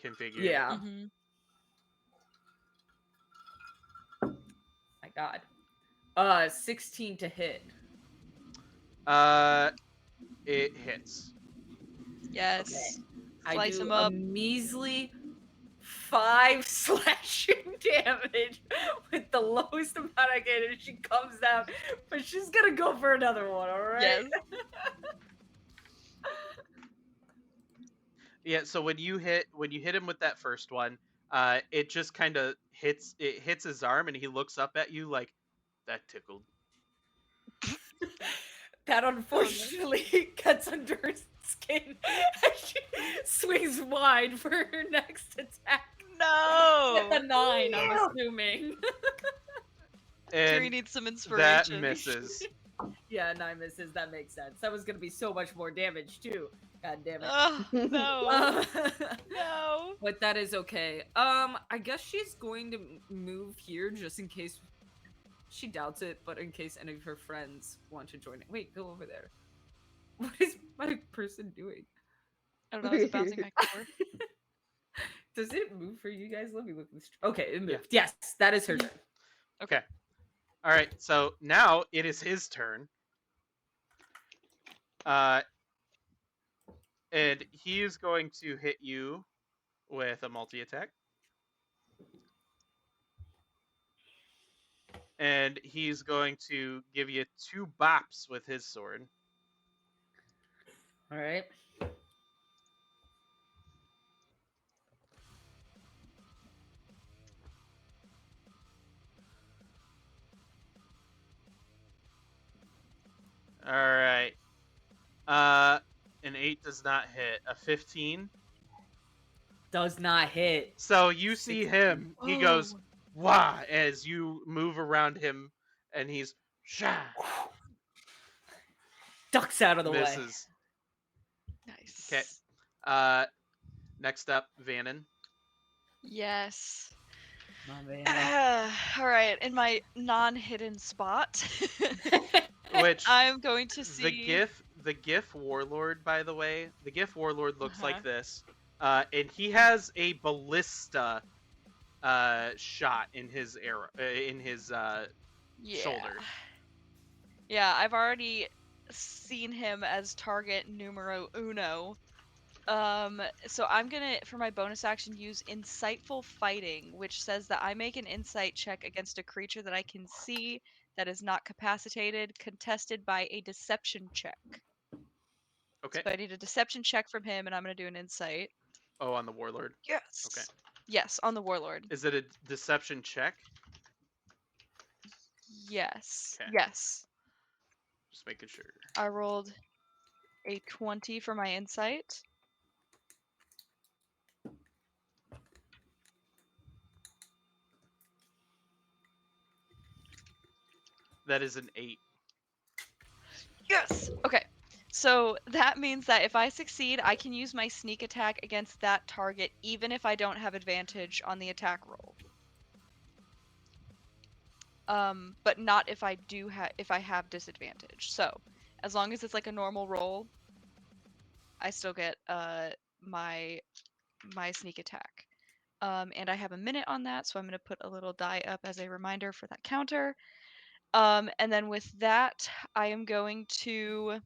configured. yeah. Mhm. My God. 16 to hit. It hits. Yes. I Slice do him a up. measly 5 slashing damage with the lowest amount I get, and she comes down, but she's gonna go for another one. All right. Yes. Yeah, so when you hit him with that first one, it just kind of hits his arm, and he looks up at you like, that tickled. That unfortunately gets under her skin as she swings wide for her next attack. No. With a 9, I'm assuming. Kiri And needs some that inspiration. misses. Yeah, 9 misses. That makes sense. That was gonna be so much more damage too. God damn it. Oh no. Uh, No. but that is okay. I guess she's going to move here just in case. She doubts it, but in case any of her friends want to join it. Wait, go over there. What is my person doing? I don't know. Is it bouncing back and forth? Does it move for you guys? Let me look this. Okay, it moved. Yeah. Yes, that is her turn. Okay. All right. So now it is his turn. And he is going to hit you with a multi-attack. And he's going to give you 2 bops with his sword. All right. All right. An 8 does not hit. A 15. Does not hit. So you see him. He goes, Oh. "Wah!" as you move around him, and he's sha Ducks out of the way. misses. Nice. Okay. Next up, Vannon. Yes. My man. All right, in my non-hidden spot, Which I'm going to see the GIF Warlord, by the way, the GIF Warlord looks Uh-huh. like this, and he has a ballista shot in his arrow in his Yeah. shoulder. Yeah, I've already seen him as target numero uno. So I'm gonna, for my bonus action, use Insightful Fighting, which says that I make an insight check against a creature that I can see that is not capacitated, contested by a deception check. Okay. So I need a deception check from him, and I'm gonna do an insight. Oh, on the Warlord. Yes. Okay. Yes, on the warlord. Is it a deception check? Yes. Okay. Yes. Just making sure. I rolled a 20 for my insight. That is an 8. Yes. Okay. So that means that if I succeed, I can use my sneak attack against that target, even if I don't have advantage on the attack roll. But not if I do if I have disadvantage. So, as long as it's like a normal roll, I still get my sneak attack. And I have a minute on that, so I'm going to put a little die up as a reminder for that counter. And then with that, I am going to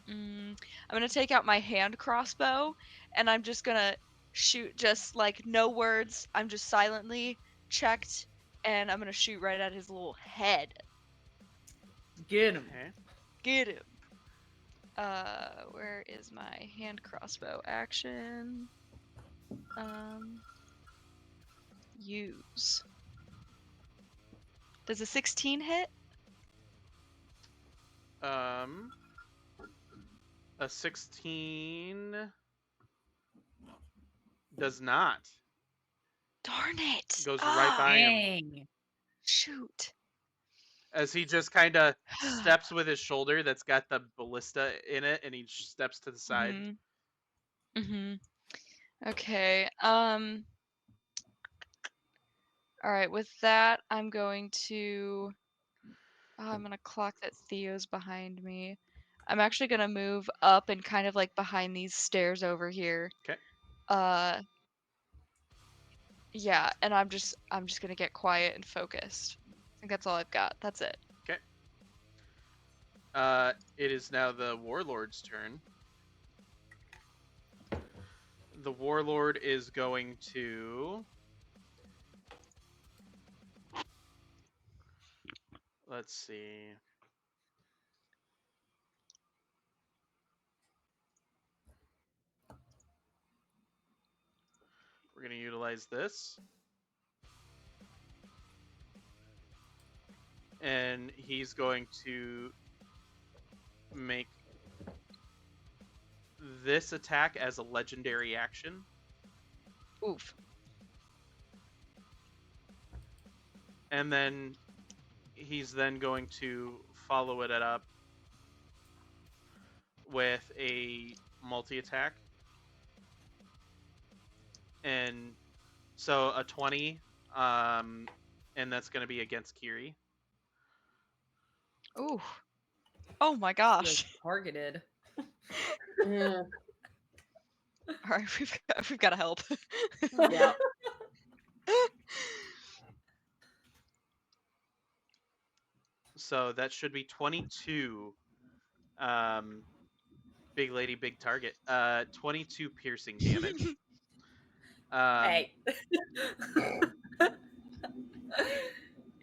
I'm going to take out my hand crossbow, and I'm just going to shoot, just like no words. I'm just silently checked, and I'm going to shoot right at his little head. Get him. Okay. Get him. Where is my hand crossbow action? Use. Does a 16 hit? A 16 does not. Darn it! Goes right by him. Dang. Shoot. As he just kind of steps with his shoulder that's got the ballista in it, and he steps to the side. Okay. All right. With that, I'm going to. Oh, I'm gonna clock that Theo's behind me. I'm actually gonna move up and kind of like behind these stairs over here. Okay. Yeah, and I'm just gonna get quiet and focused. I think that's all I've got. That's it. Okay. It is now the Warlord's turn. The Warlord is going to... Let's see. We're going to utilize this. And he's going to make this attack as a legendary action. Oof. And then he's then going to follow it up with a multi-attack. And so a 20, and that's going to be against Kiri. Ooh. Oh my gosh. Targeted. Yeah. All right, we've got to help. Yeah. So that should be 22. Big lady, big target. 22 piercing damage. Hey.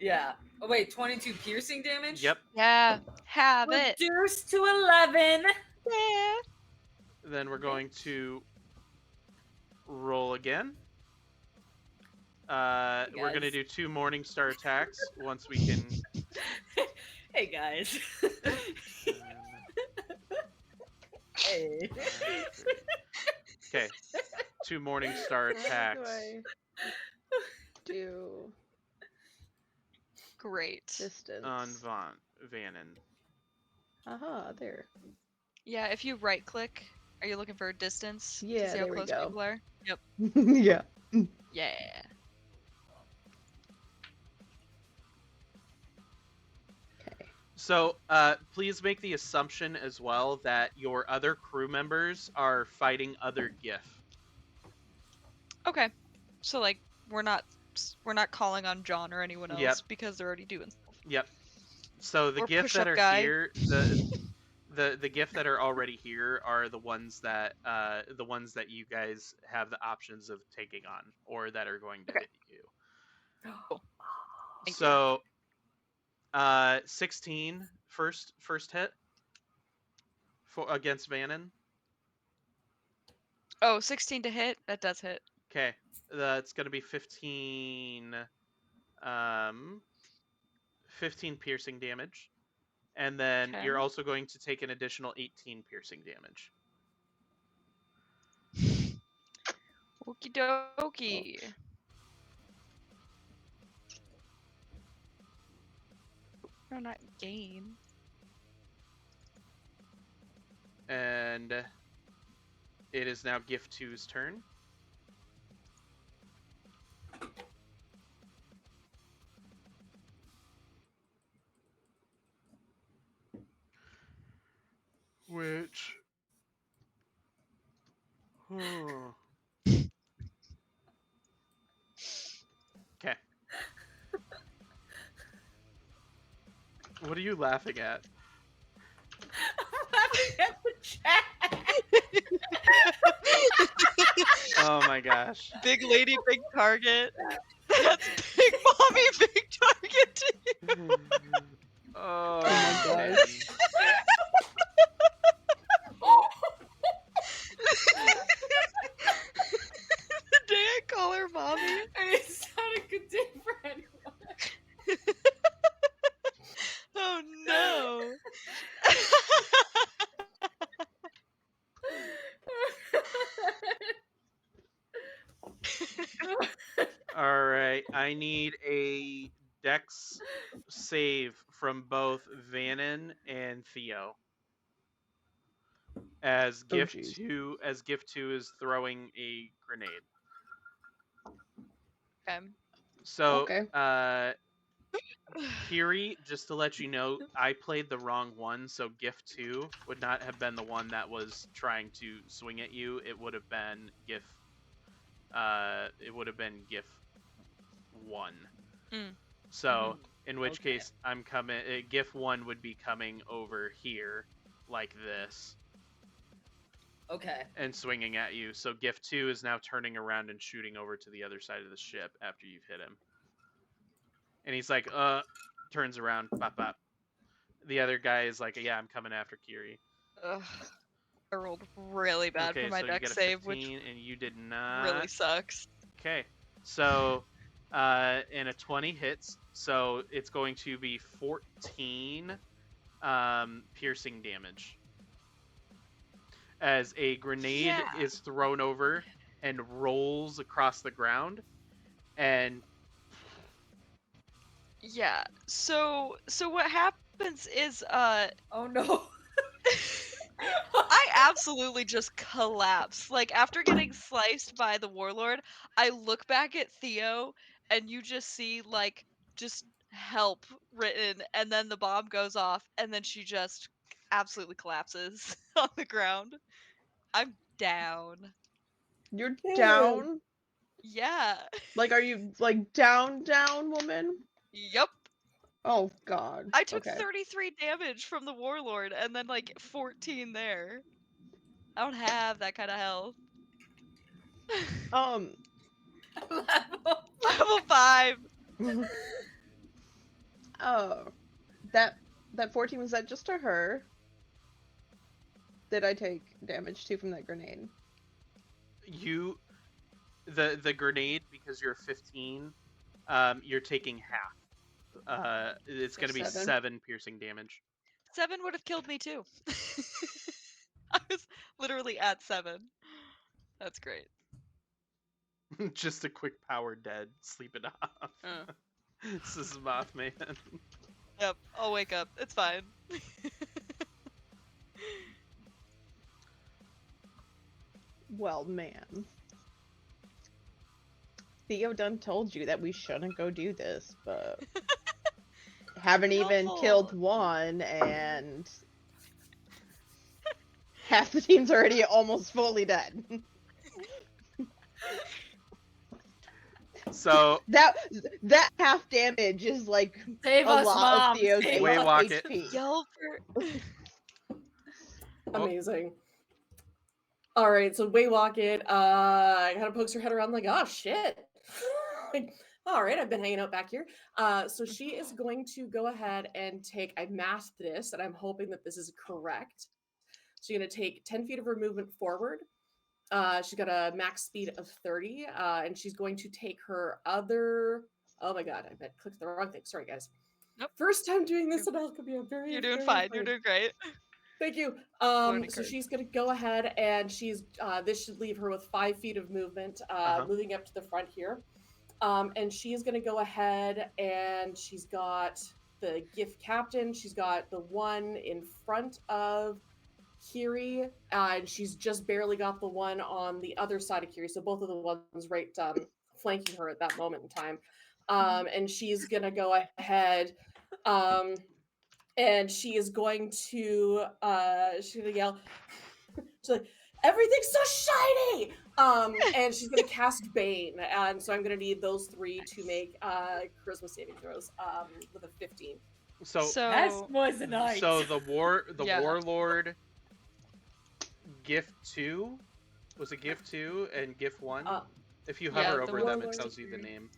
Yeah. Oh wait, 22 piercing damage? Yep. Yeah, have it. Reduced to 11. Yeah. Then we're going to roll again. We're going to guys. do 2 Morningstar attacks once we can. Hey guys. Hey. Okay. 2 Morningstar attacks. What do I do? Great. Distance. On Vannon. Aha, there. Yeah, if you right click, are you looking for a distance? To Yeah, see how there we close go. people are? Yep. Yeah. Yeah. Okay. So, please make the assumption as well that your other crew members are fighting other GIF. Okay. So like we're not calling on John or anyone else Yep. because they're already doing stuff. Yep. So the Or GIF that push-up are guy. here, the GIF that are already here are the ones that you guys have the options of taking on or that are going to Okay. hit you. Cool. Thank So, 16 first hit for against Vannon. Oh, 16 to hit. That does hit. Okay, that's gonna be 15. 15 piercing damage, and then Okay. you're also going to take an additional 18 piercing damage. Okie dokie. No, not gain. And it is now GIF 2's turn. Which... What are you laughing at? I'm laughing at the chat. Oh my gosh. Big lady, big target. That's big mommy, big target. Oh, my gosh. man. The day I call her mommy. It's not a good day for anyone. Oh no. All right, I need a dex save from both Vannon and Theo. As Oh, gift jeez. 2 is throwing a grenade. Okay. So, Okay. Kiri, just to let you know, I played the wrong one, so gift 2 would not have been the one that was trying to swing at you. It would have been gift gift 1. Mm. So, in which Okay. case I'm coming gift 1 would be coming over here like this Okay. and swinging at you. So gift 2 is now turning around and shooting over to the other side of the ship after you've hit him. And he's like, turns around, bop bop. The other guy is like, yeah, I'm coming after Kiri. Ugh. I rolled really bad Okay, for my so you deck got a save, 15 which and you did not. really sucks. Okay. So and a 20 hits, so it's going to be 14 piercing damage. As a grenade Yeah. is thrown over and rolls across the ground, and Yeah. So what happens is Oh no. I absolutely just collapse. Like after getting sliced by the warlord, I look back at Theo and you just see like just help written and then the bomb goes off and then she just absolutely collapses on the ground. I'm down. You're Damn. down? Yeah. Like, are you, like, down, woman? Yup. Oh, God. I took Okay. 33 damage from the warlord and then like 14 there. I don't have that kind of health. Um, Level 5. oh, that 14, was that just to her? Did I take damage too from that grenade? you the grenade, because you're 15, you're taking half. It's So going to be 7? 7 piercing damage. 7 would have killed me too. I was literally at 7. That's great. Just a quick power dead, sleep it off. Uh. This is Mothman. Yep, I'll wake up. It's fine. Well, man. Theo done told you that we shouldn't go do this, but haven't even killed one, and half the team's already almost fully dead. So that half damage is like Save a us, lot Mom. of Theo's Save Way us. walk it. HP. Yell for Oh. Amazing. All right, so Waywalk kind of pokes her head around like, oh shit. Like, all right, I've been hanging out back here. So she is going to go ahead and take, I masked this, and I'm hoping that this is correct. She's going to take 10 feet of her movement forward. She's got a max speed of 30, and she's going to take her other. Oh my god, I clicked the wrong thing. Sorry, guys. Nope. First time doing this at Alchemy. I'm very. You're doing very fine. You're afraid. doing great. Thank you. Learning So curve. she's gonna go ahead and she's. This should leave her with 5 feet of movement, moving up to the front here. And she is gonna go ahead and she's got the gift captain. She's got the one in front of Kiri, and she's just barely got the one on the other side of Kiri. So both of the ones right flanking her at that moment in time. And she's gonna go ahead, and she is going to she's gonna yell. She's like, everything's so shiny. And she's gonna cast Bane, and so I'm gonna need those 3 to make charisma saving throws with a 15. So So was a night. so the Yeah. warlord gift 2 was it gift 2 and gift 1? If you yeah, hover the over them, it warlord tells you the name.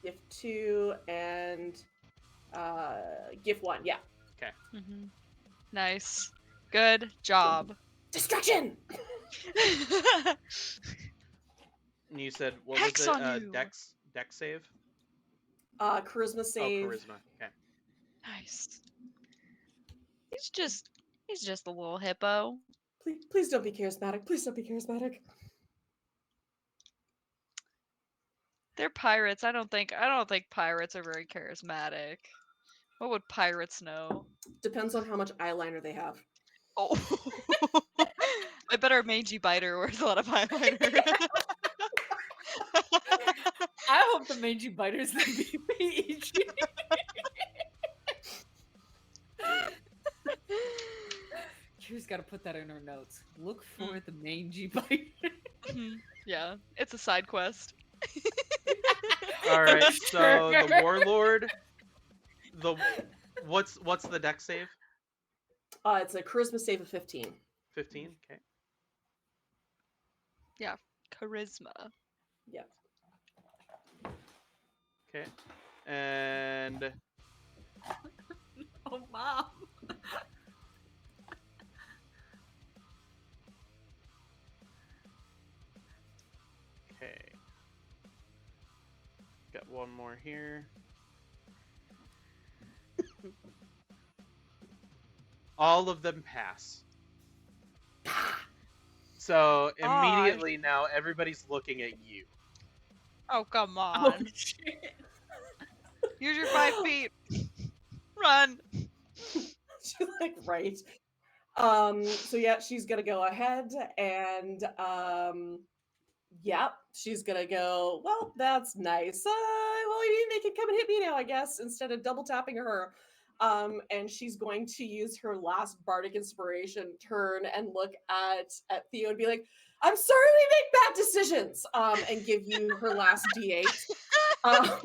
Gift 2 and gift 1. Yeah. Mhm. Nice. Good job. Distraction. And you said what Hex was it? on you. Dex save? Charisma Oh, save. charisma. Okay. Nice. He's just a little hippo. Please don't be charismatic. Please don't be charismatic. They're pirates. I don't think pirates are very charismatic. What would pirates know? Depends on how much eyeliner they have. Oh. I bet our mangy biter wears a lot of eyeliner. I hope the mangy biters the beach. Kira's got to put that in her notes. Look for the mangy biter. Mhm. Yeah, it's a side quest. All right. So the Sure. warlord. What's the dex save? It's a charisma save of 15. 15. Okay. Charisma. Yeah. Okay. And Oh, mom. okay. Got one more here. All of them pass. So immediately now everybody's looking at you. Oh, come Oh, on. shit. Use your 5 feet. Run. She's like, right. So yeah, she's gonna go ahead and yep, she's gonna go, well, that's nice. Well, they can come and hit me now, I guess, instead of double tapping her. And she's going to use her last bardic inspiration turn and look at Theo and be like, I'm sorry we make bad decisions. And give you her last D8. Oh,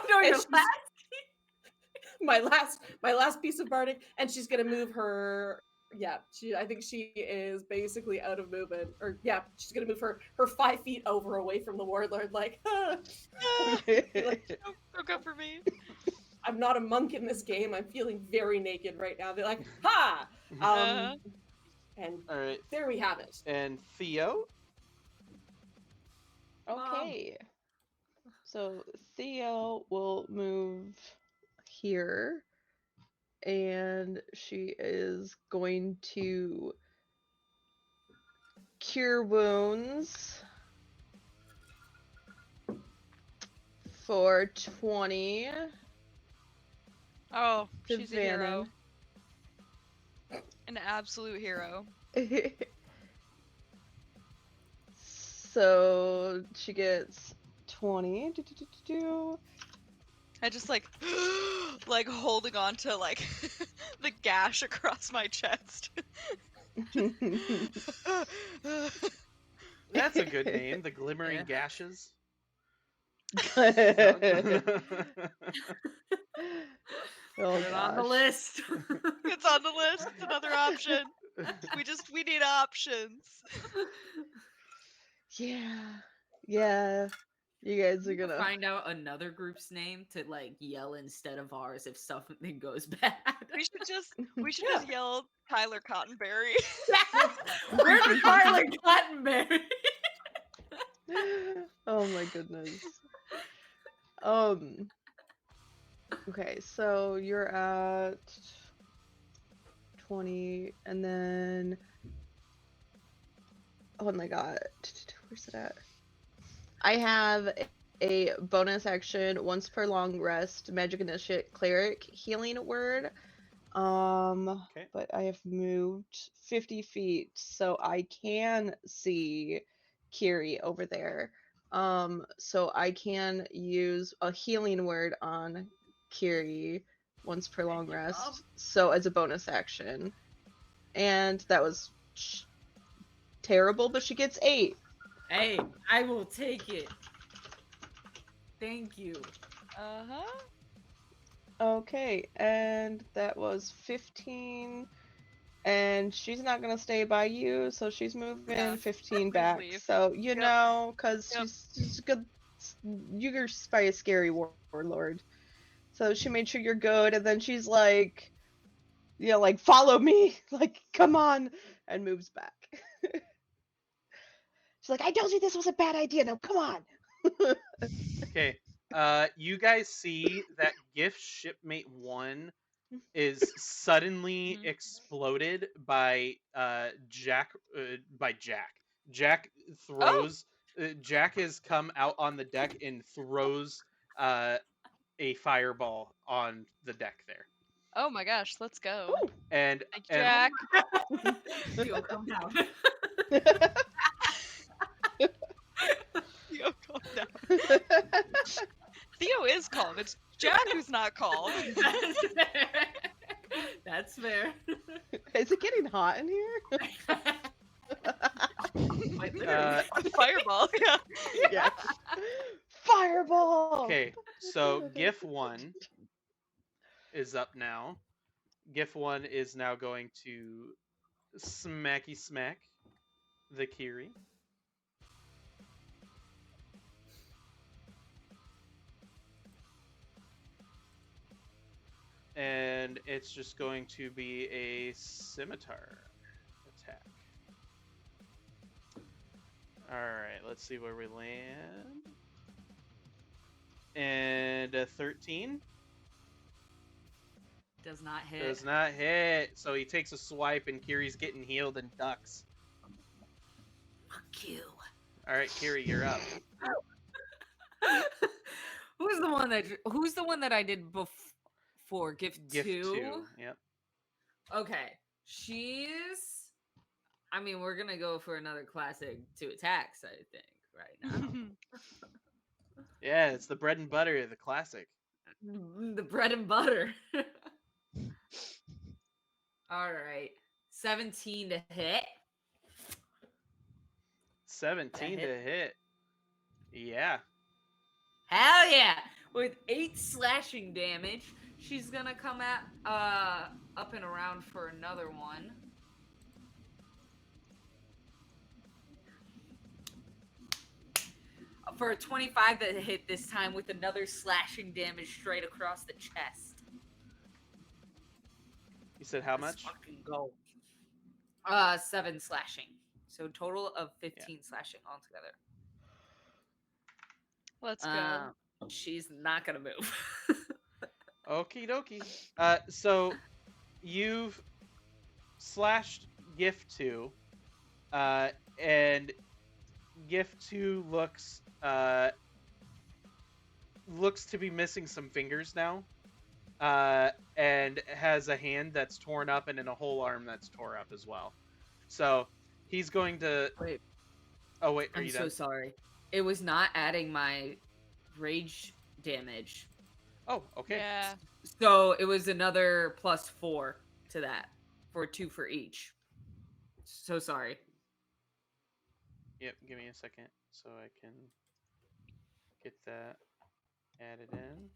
no, and your she's- last. my last piece of bardic, and she's gonna move her. Yeah, I think she is basically out of movement, or yeah, she's gonna move her 5 feet over away from the warlord. Like, Don't go for me. I'm not a monk in this game. I'm feeling very naked right now. They're like, ha! And All right. there we have it. And Theo. Okay. So Theo will move here, and she is going to cure wounds for 20. Oh, To she's a hero. An absolute hero. So she gets 20. I just like holding on to like the gash across my chest. That's a good name. The Glimmering Yeah. Gashes. Oh Put it on the gosh. list. It's on the list. It's another option. We need options. Yeah. You guys are gonna. Find out another group's name to like yell instead of ours if something goes bad. We should just yell Tyler Cottonberry. We're the Tyler Cottonberry. Oh my goodness. Okay, so you're at 20, and then oh my god, where's it at? I have a bonus action once per long rest magic initiate cleric healing word. Okay. But I have moved 50 feet, so I can see Kiri over there. So I can use a healing word on Kiri once per long rest, so as a bonus action. And that was terrible, but she gets 8. Hey, I will take it. Thank you. Okay, and that was 15. And she's not gonna stay by you, so she's moving Yeah. 15 Please back. leave. So you Yep. know, cause Yep. she's a good. You're by a scary warlord. So she made sure you're good, and then she's like, like follow me, like come on, and moves back. She's like, I told you this was a bad idea. Now come on. Okay. You guys see that gift shipmate 1 is suddenly Mhm. exploded by Jack. Jack Oh. throws. Jack has come out on the deck and throws a fireball on the deck there. Oh my gosh, let's go. Ooh. And Thank you, and Jack. Theo, calm down. Theo, calm down. Theo is calm. It's Jack who's not calm. That's fair. Is it getting hot in here? Quite literally. A fireball. Yeah. Yes. Fireball. okay, so GIF 1 is up now. GIF 1 is now going to smacky smack the Kiri. And it's just going to be a scimitar attack. Alright, let's see where we land. And a 13 Does not hit. does not hit. So he takes a swipe and Kiri's getting healed and ducks. Fuck you. Alright, Kiri, you're up. Who's the one that I did before? Gift Gift 2? 2. Yep. Okay. I mean, we're gonna go for another classic 2 attacks, I think, right now. Yeah, it's the bread and butter of the classic. The bread and butter. Alright. 17 to hit. 17 to hit. Yeah. Hell yeah! With 8 slashing damage, she's gonna come at up and around for another one. For a 25 that hit this time with another slashing damage straight across the chest. You said how Let's much? fucking go. 7 slashing. So total of 15 slashing altogether. Let's go. She's not gonna move. Okie dokie. So you've slashed Gift 2, and Gift 2 looks to be missing some fingers now, and has a hand that's torn up and then a whole arm that's tore up as well. So he's going to. Wait. Oh wait, are I'm you so done? sorry. It was not adding my rage damage. Oh, okay. Yeah. So it was another +4 to that. For 2 for each. So sorry. Yep, give me a second so I can get that added in.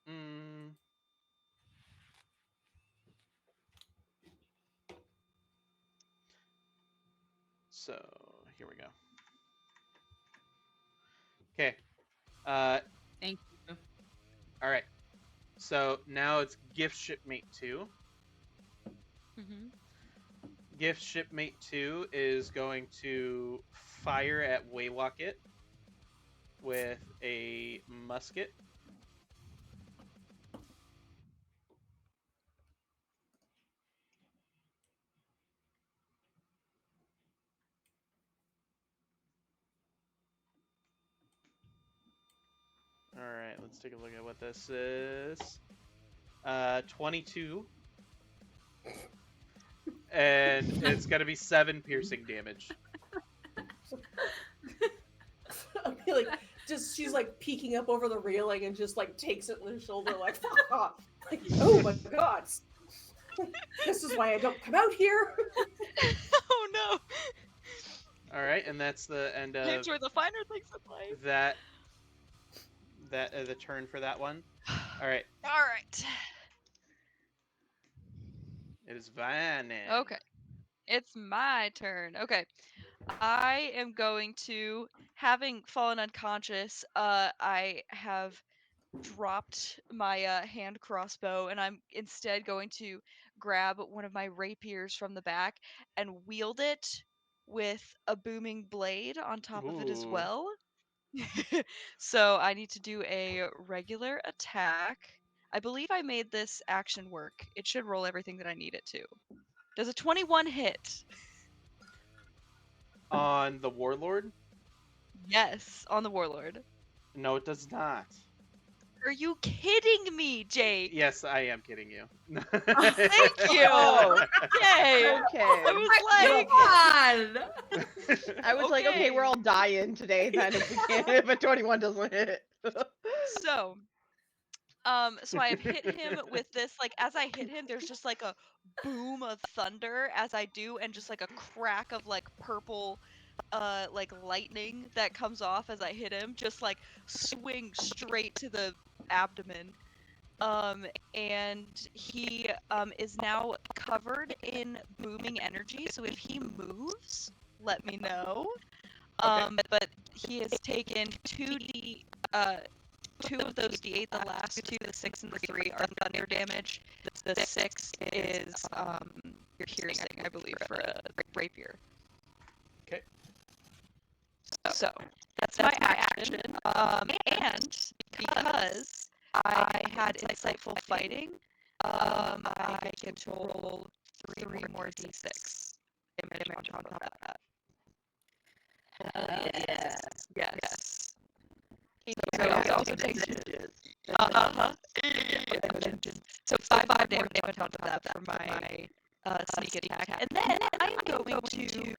Mm-mm-mm-mm. So here we go. Okay. Thank you. All right. So now it's Gift Shipmate 2. Mm-hmm. Gift Shipmate 2 is going to fire at Waylocket with a musket. All right, let's take a look at what this is. 22. And it's going to be 7 piercing damage. I'll be like, she's like peeking up over the railing and just like takes it in the shoulder, like, fuck off. Like, oh my god. This is why I don't come out here. Oh no! All right, and that's the end I of enjoy the finer things in life. the turn for that one. All right, All right. it is Vanen. Okay. It's my turn. Okay. I am going to, having fallen unconscious, I have dropped my hand crossbow, and I'm instead going to grab one of my rapiers from the back and wield it with a booming blade on top of it as Ooh. well. So I need to do a regular attack. I believe I made this action work. It should roll everything that I need it to. Does a 21 hit? On the Warlord? Yes, on the Warlord. No, it does not. Are you kidding me, Jake? Yes, I am kidding you. Thank you. Oh, Yay! okay. I was like, I was like, okay, we're Okay. all dying today then if we can't, if a 21 doesn't hit. so I have hit him with this, like, as I hit him, there's just like a boom of thunder as I do, and just like a crack of like purple like lightning that comes off as I hit him, just like swing straight to the abdomen. And he is now covered in booming energy, so if he moves, let me know. But he has taken 2 of those d8. The last two, the 6 and the 3, are thunder damage. The 6 is your piercing, I believe, for a rapier. Okay. So that's my action. And because I had insightful fighting, I get to roll 3 more d6 damage on top of that. Hell yes. Yes. So he also takes So 5 more damage on top of that for my sneak attack. And then I am going to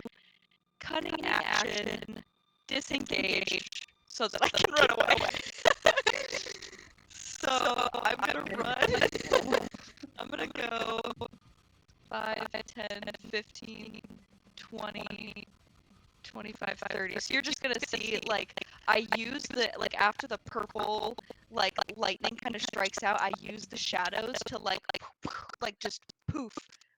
cunning action disengage so that I can run away. So I'm gonna run. I'm gonna go 5, 10, 15, 20, 25, 30. So you're just gonna see, like, I use the, like, after the purple, like, lightning kind of strikes out, I use the shadows to, like, just poof.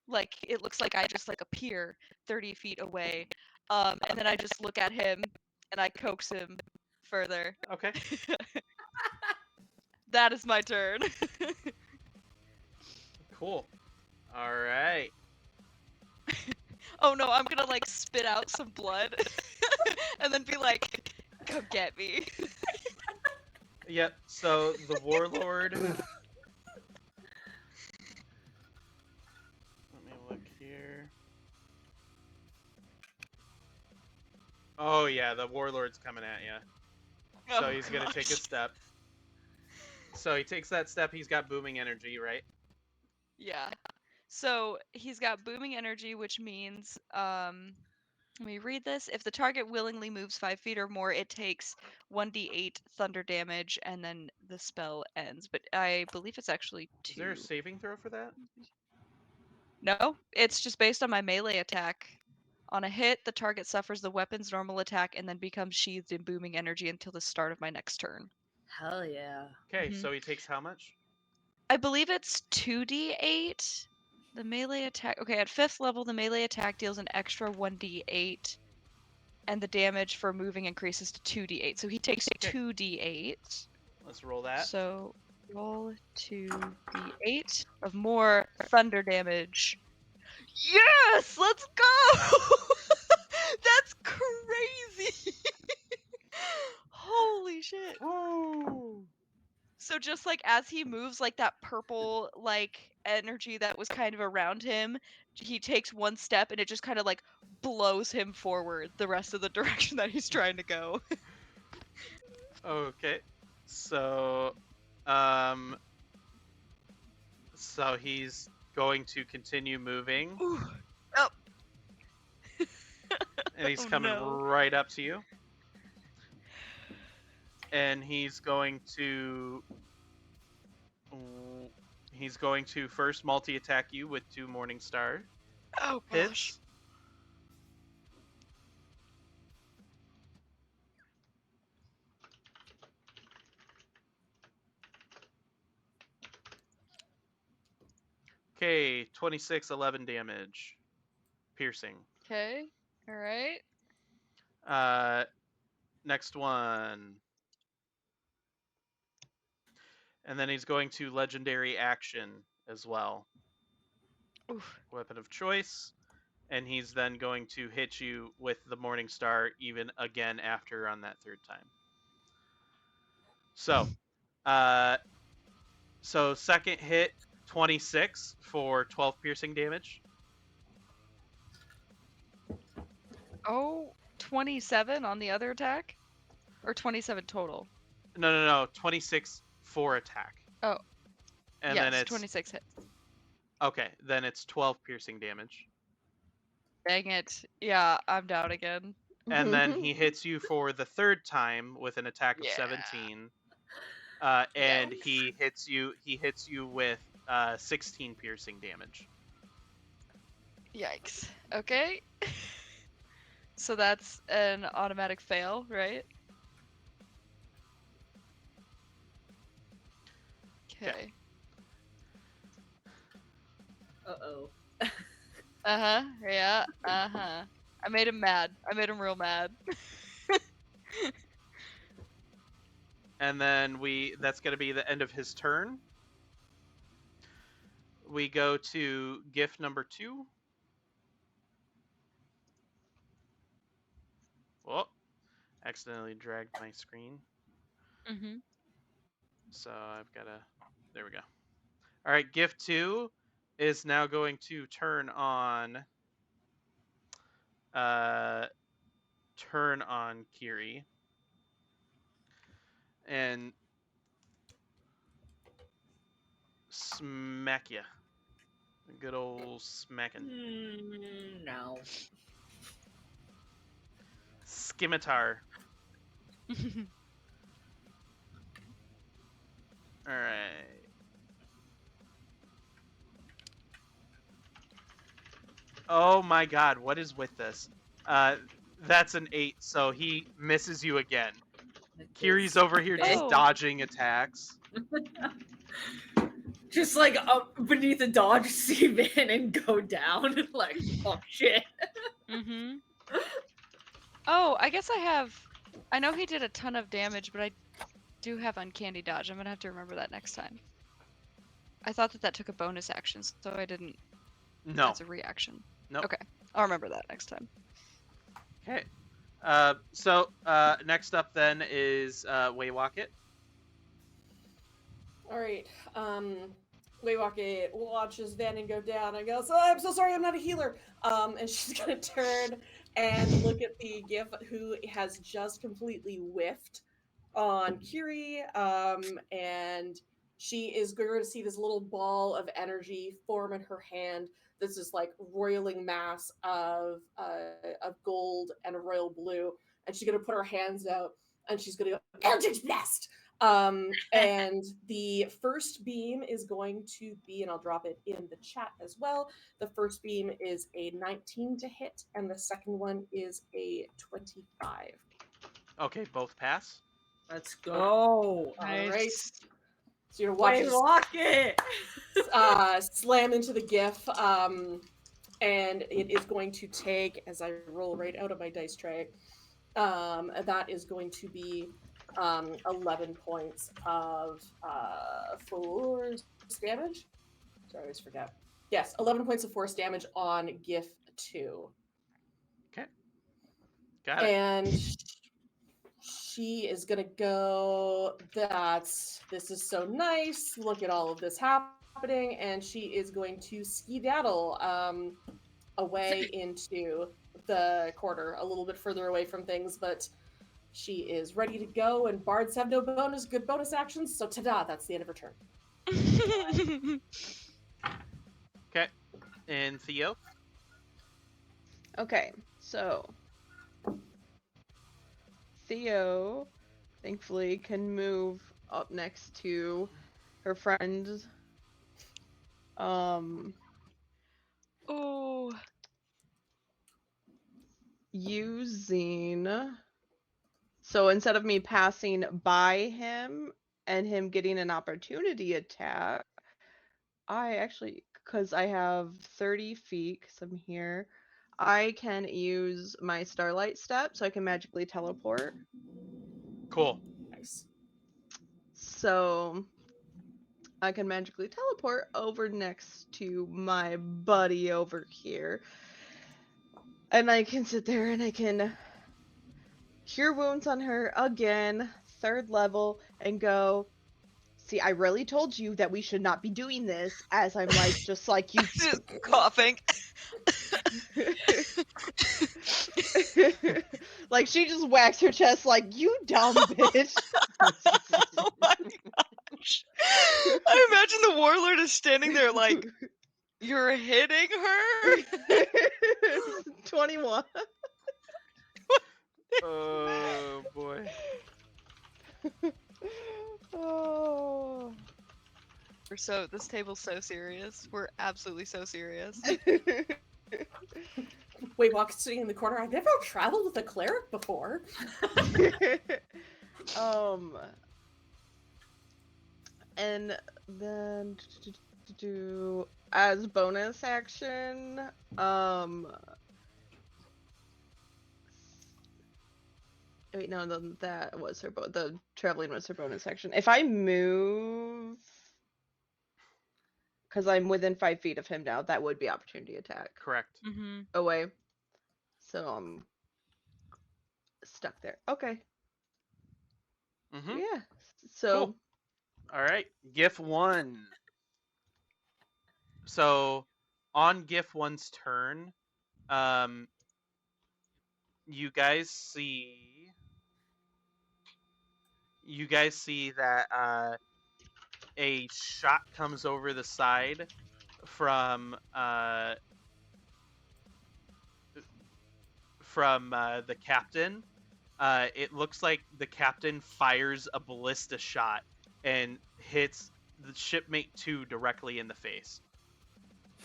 Like, it looks like I just, like, appear 30 feet away. And then I just look at him, and I coax him further. Okay. That is my turn. Cool. All right. Oh no, I'm gonna, like, spit out some blood, and then be like, come get me. Yep. So the Warlord. Let me look here. Oh yeah, the Warlord's coming at you. So Oh, he's gonna take a gosh. step. So he takes that step. He's got booming energy, right? Yeah. So he's got booming energy, which means, let me read this. If the target willingly moves 5 feet or more, it takes 1d8 thunder damage, and then the spell ends. But I believe it's actually Is there a 2. saving throw for that? No, it's just based on my melee attack. On a hit, the target suffers the weapon's normal attack and then becomes sheathed in booming energy until the start of my next turn. Hell yeah. Okay, Mhm. so he takes how much? I believe it's 2d8. The melee attack. Okay, at 5th level, the melee attack deals an extra 1d8, and the damage for moving increases to 2d8. So he takes Okay. 2d8. Let's roll that. So roll 2d8 of more thunder damage. Yes! Let's go! That's crazy! Holy shit. Woo! So just like as he moves, like that purple like energy that was kind of around him, he takes one step and it just kind of like blows him forward the rest of the direction that he's trying to go. Okay. So, so he's going to continue moving, Ooh. Oh. and he's Oh, coming no. right up to you. And he's going to He's going to first multi-attack you with 2 Morning Star Oh gosh. hits. Okay, 26, 11 damage. Piercing. Okay. All right. Next one. And then he's going to legendary action as well. Oof. Weapon of choice. And he's then going to hit you with the Morning Star even again after on that 3rd time. So second hit, 26 for 12 piercing damage. Oh, 27 on the other attack? Or 27 total? No, 26 for attack. Oh. And yes, then it's 26 hits. Okay, then it's 12 piercing damage. Dang it. Yeah, I'm down again. And then he hits you for the 3rd time with an attack of Yeah. 17. And he hits you with 16 piercing damage. Yikes. Okay. So that's an automatic fail, right? Okay. Uh-oh. Uh-huh. Yeah. Uh-huh. I made him mad. I made him real mad. And then that's going to be the end of his turn. We go to gift number 2. Whoa. Accidentally dragged my screen. Mm-hmm. So I've got to... There we go. All right, gift 2 is now going to turn on Kiri. And smack ya. Good old smacking. No. Scimitar. Alright. Oh my god, what is with this? That's an 8, so he misses you again. Kiri's over here just Oh. dodging attacks. Just like up beneath a dodge, see in and go down. Like, oh shit. Mm-hmm. Oh, I guess I know he did a ton of damage, but I do have uncanny dodge. I'm gonna have to remember that next time. I thought that took a bonus action, so I didn't. No. That's a reaction. Nope. Okay, I'll remember that next time. Okay. So next up then is Waywocket. All right. Waywocket watches Vannon go down and goes, "Oh, I'm so sorry, I'm not a healer." And she's gonna turn and look at the GIF who has just completely whiffed on Kiri. And she is going to see this little ball of energy form in her hand. This is like roiling mass of gold and royal blue, and she's gonna put her hands out and she's gonna go, "Eldritch Blast!" And the first beam is going to be, and I'll drop it in the chat as well. The first beam is a 19 to hit, and the second one is a 25. Okay, both pass. Let's go. All right. So you're watching Waywocket! slam into the GIF, and it is going to take, as I roll right out of my dice tray, that is going to be 11 points of force damage. Sorry, I always forget. Yes, 11 points of force damage on GIF 2. Okay. Got it. And she is gonna go, this is so nice. Look at all of this happening. And she is going to skedaddle away into the quarter, a little bit further away from things, but she is ready to go, and bards have no good bonus actions, so ta-da, that's the end of her turn. Okay. And Theo? Okay, so Theo, thankfully, can move up next to her friend Oh. Using. So instead of me passing by him and him getting an opportunity attack, I actually, because I have 30 feet, because I'm here, I can use my Starlight Step so I can magically teleport. Cool. Nice. So I can magically teleport over next to my buddy over here. And I can sit there and I can cure wounds on her again, 3rd level, and go, see, I really told you that we should not be doing this, as I'm like, just like you. Just coughing. Like, she just whacks her chest like, you dumb bitch. Oh my gosh. I imagine the warlord is standing there like, you're hitting her? 21. Oh boy. Oh. This table's so serious. We're absolutely so serious. Wait, while sitting in the corner, I've never traveled with a cleric before. And then as bonus action, wait, no, that was her the traveling was her bonus action. If I move, because I'm within 5 feet of him now, that would be opportunity attack Correct. Mm-hmm. away. So I'm stuck there. Okay. Mm-hmm. Yeah. So. Cool. All right. GIF 1. So, on GIF 1's turn, you guys see that a shot comes over the side from the captain. It looks like the captain fires a ballista shot and hits the shipmate 2 directly in the face.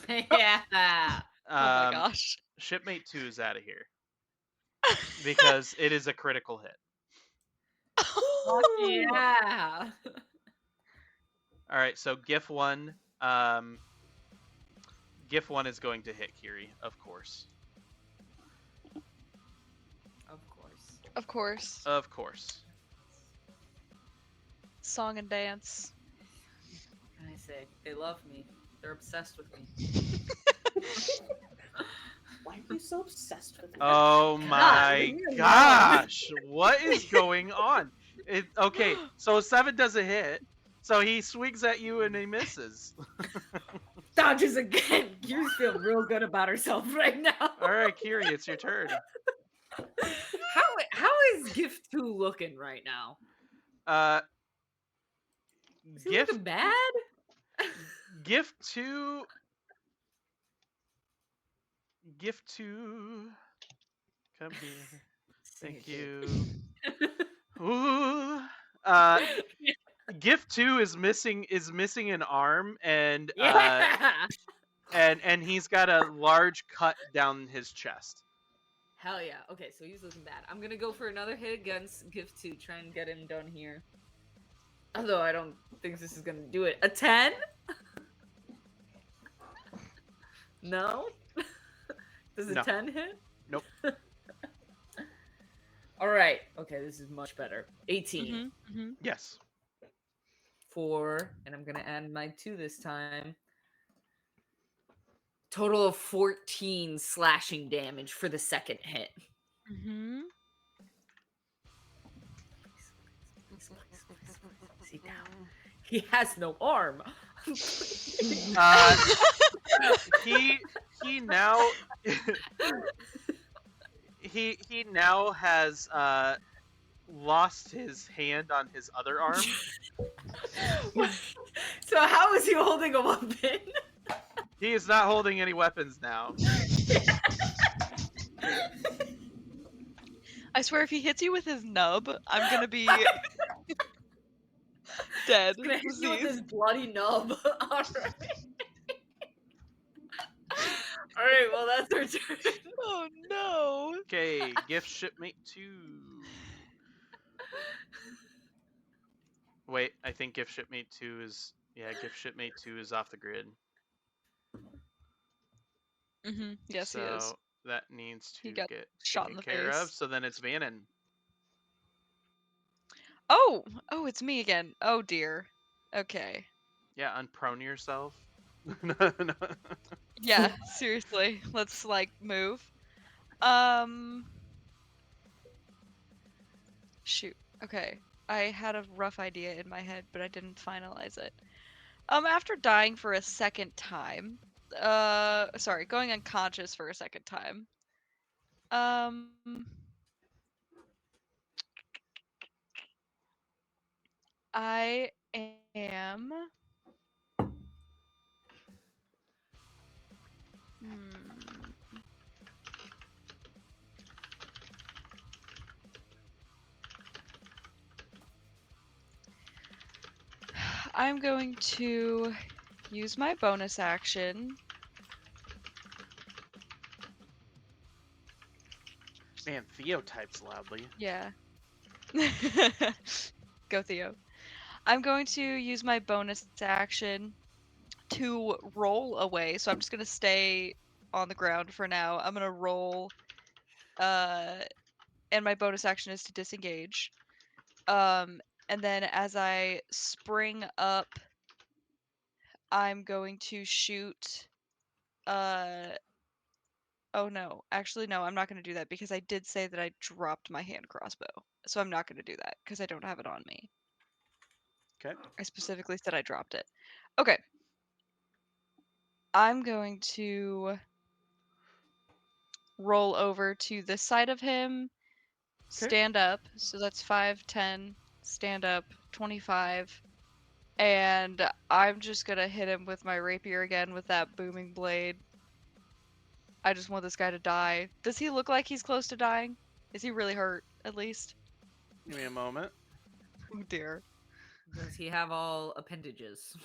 Yeah. Oh my gosh. Shipmate 2 is out of here because it is a critical hit. Fuck yeah. All right, so GIF 1 is going to hit Kiri, of course. Of course. Of course. Of course. Song and dance. What can I say? They love me. They're obsessed with me. Why are you so obsessed with me? Oh my gosh! What is going on? Okay, so 7 doesn't hit, so he swings at you and he misses. Dodges again. Kiri's feeling real good about herself right now. All right, Kiri, it's your turn. How is Gift 2 looking right now? Is he looking bad? Gift 2. Come here. Thank you. Ooh. Gift 2 is missing an arm and and he's got a large cut down his chest. Hell yeah. Okay, so he's looking bad. I'm gonna go for another hit against Gift 2, try and get him done here. Although I don't think this is gonna do it. A 10? No? Does a 10 hit? Nope. Alright. Okay, this is much better. 18. Mm-hmm. Mm-hmm. Yes. 4, and I'm gonna add my 2 this time. Total of 14 slashing damage for the second hit. Mm-hmm. Sit down. He has no arm. He now he now has lost his hand on his other arm. So how is he holding a weapon? He is not holding any weapons now. I swear, if he hits you with his nub, I'm gonna be dead. He's gonna hit you with his bloody nub. Alright. All right, well that's our turn. Oh no. Okay, gift shipmate 2. Wait, I think gift shipmate 2 is gift shipmate 2 is off the grid. Yes, he is. So that needs He to got get shot in taken the care of. face. So then it's Vannon. Oh, it's me again. Oh dear. Okay. Yeah, unprone yourself. Yeah, seriously. Let's like move. Um Shoot. Okay. I had a rough idea in my head, but I didn't finalize it. After dying for a second time, sorry, going unconscious for a second time. Um I am hmm, I'm going to use my bonus action. Man, Theo types loudly. Yeah. Go Theo. I'm going to use my bonus action to roll away. So I'm just gonna stay on the ground for now. I'm gonna roll, and my bonus action is to disengage. And then as I spring up, I'm going to shoot. Oh no, actually no, I'm not gonna do that because I did say that I dropped my hand crossbow. So I'm not gonna do that because I don't have it on me. Okay. I specifically said I dropped it. Okay. I'm going to roll over to this side of him, stand up. So that's 5, 10, stand up, 25. And I'm just gonna hit him with my rapier again with that booming blade. I just want this guy to die. Does he look like he's close to dying? Is he really hurt, at least? Give me a moment. Oh dear. Does he have all appendages?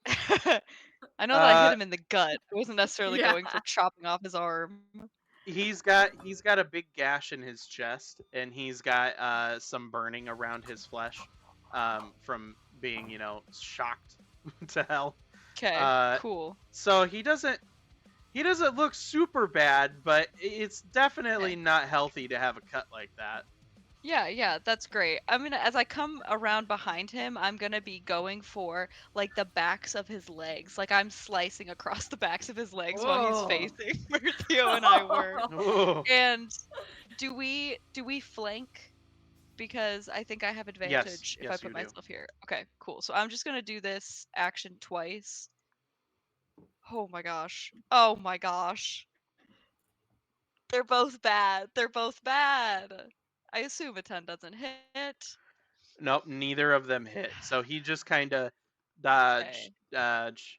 I know that I hit Uh, him in the gut. I wasn't necessarily Yeah. going for chopping off his arm. he's got a big gash in his chest, and he's got some burning around his flesh, from being shocked to hell. Okay, Uh, cool. so he doesn't look super bad, but it's definitely Okay. not healthy to have a cut like that. Yeah, that's great. I'm gonna, as I come around behind him, I'm gonna be going for like the backs of his legs. Like I'm slicing across the backs of his legs while he's Oh. facing where Theo and I were. Ooh. And do we flank? Because I think I have advantage if I yes, put you do. myself here. Okay, cool. So I'm just gonna do this action twice. Oh my gosh. Oh my gosh. They're both bad. They're both bad. I assume a 10 doesn't hit. Nope, neither of them hit. So he just kind of Okay. dodge.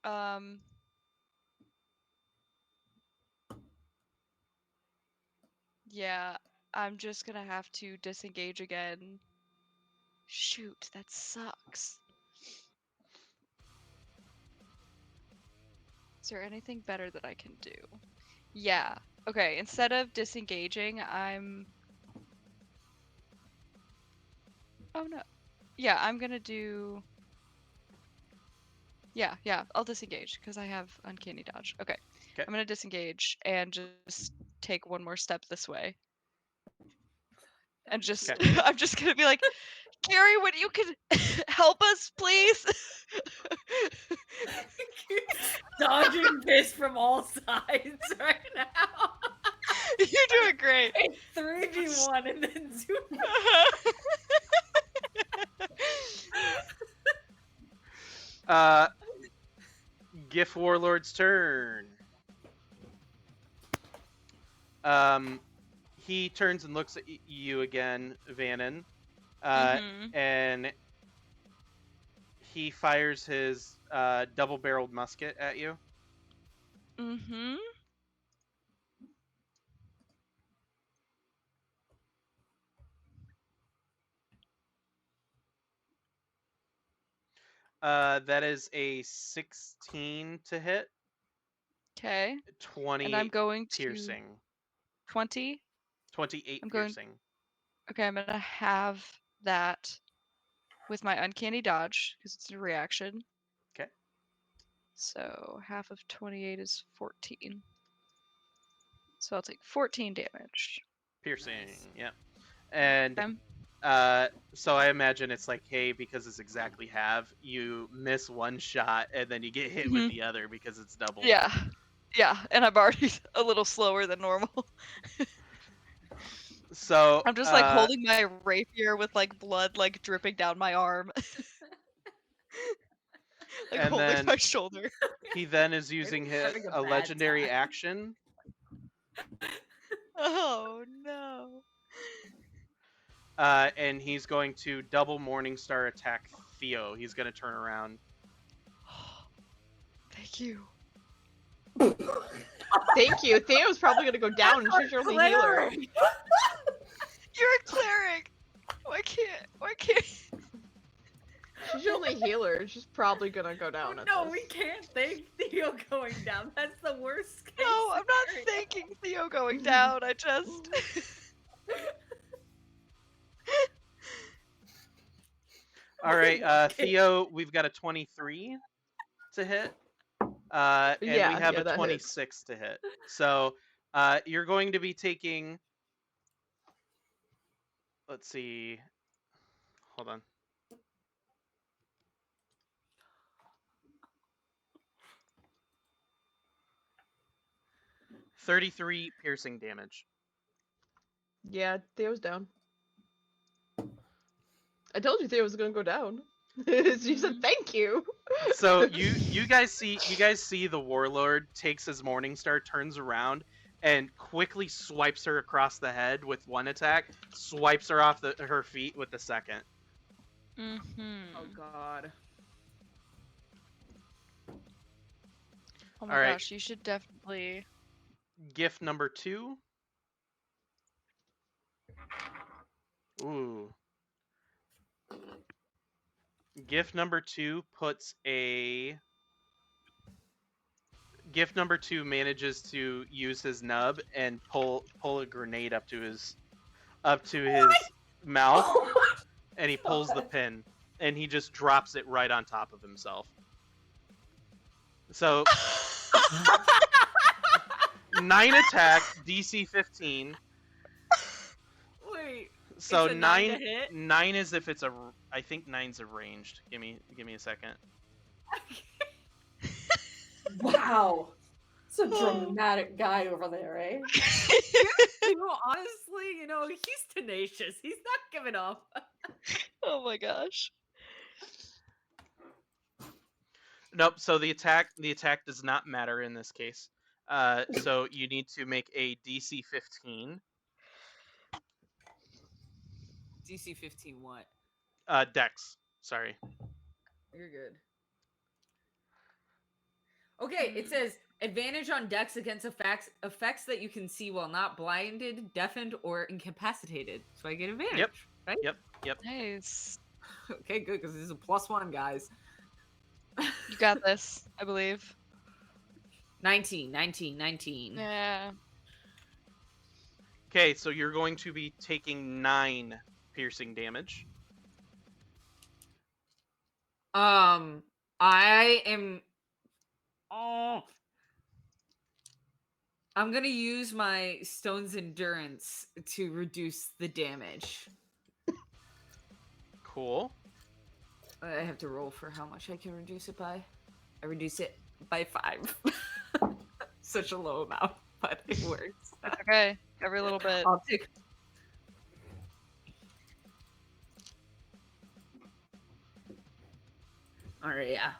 Um. Yeah, I'm just gonna have to disengage again. Shoot, that sucks. Is there anything better that I can do? Yeah. Okay, instead of disengaging, I'm... Oh no. Yeah, I'm gonna do... Yeah, I'll disengage, because I have Uncanny Dodge. Okay. 'Kay. I'm gonna disengage and just take one more step this way. And just... 'Kay. I'm just gonna be like, Gary, when you can help us, please? Dodging this from all sides right now. You're doing great. It's 3v1 and then 2. Gif Warlord's turn. He turns and looks at you again, Vannon, and he fires his double-barreled musket at you. Mm-hmm. That is a 16 to hit. Okay. 28 And I'm going to piercing. 20. 28 I'm going- piercing. Okay, I'm gonna have that with my uncanny dodge because it's a reaction. Okay. So half of 28 is 14. So I'll take 14 damage. Piercing. Nice. Yep. And Okay. so I imagine it's like, hey, because it's exactly half, you miss one shot and then you get hit with Mhm. the other because it's double. Yeah. Yeah, and I'm already a little slower than normal. So I'm just like holding my rapier with like blood like dripping down my arm. Like And holding then my shoulder. he then is using having a a bad legendary time. action. Oh no. And he's going to double Morningstar attack Theo. He's going to turn around. Thank you. Thank you. Theo's probably gonna go down, and she's your only healer. You're a cleric. Why can't She's your only healer. She's probably gonna go down. At No, this. we can't thank Theo going down. That's the worst case. No, I'm not scenario. thanking Theo going down. I just All right, Okay. Theo, we've got a 23 to hit. And we Yeah, have yeah, a that hits. 26 to hit. So you're going to be taking. Let's see. Hold on. $33 piercing damage. Yeah, Theo's down. I told you Theo was gonna go down. She said thank you. So you guys see the warlord takes his Morningstar, turns around, and quickly swipes her across the head with one attack, swipes her off her feet with the second. Mm-hmm. Oh god. Oh my All right. gosh, you should definitely Gift number 2. Ooh. Gift number 2 puts a. Gift number 2 manages to use his nub and pull a grenade up to his mouth, and he pulls the pin, and he just drops it right on top of himself. So 9 attack, DC 15. Wait. So It's a 9 to hit? 9 is if it's I think 9's a ranged. Give me a second. Wow. It's a dramatic guy over there, eh? Honestly, he's tenacious. He's not giving up. Oh my gosh. Nope. So the attack does not matter in this case. So you need to make a DC 15. DC 15 what? Dex. Sorry. You're good. Okay, it says advantage on dex against effects that you can see while not blinded, deafened, or incapacitated. So I get advantage. Yep. Right? Yep. Nice. Okay, good, because this is a +1, guys. You got this, I believe. 19. Yeah. Okay, so you're going to be taking 9 piercing damage. I am. Oh. I'm gonna use my Stone's Endurance to reduce the damage. Cool. I have to roll for how much I can reduce it by. I reduce it by 5. Such a low amount, but it works. That's okay. Every little bit. I'll take. Alright, yeah.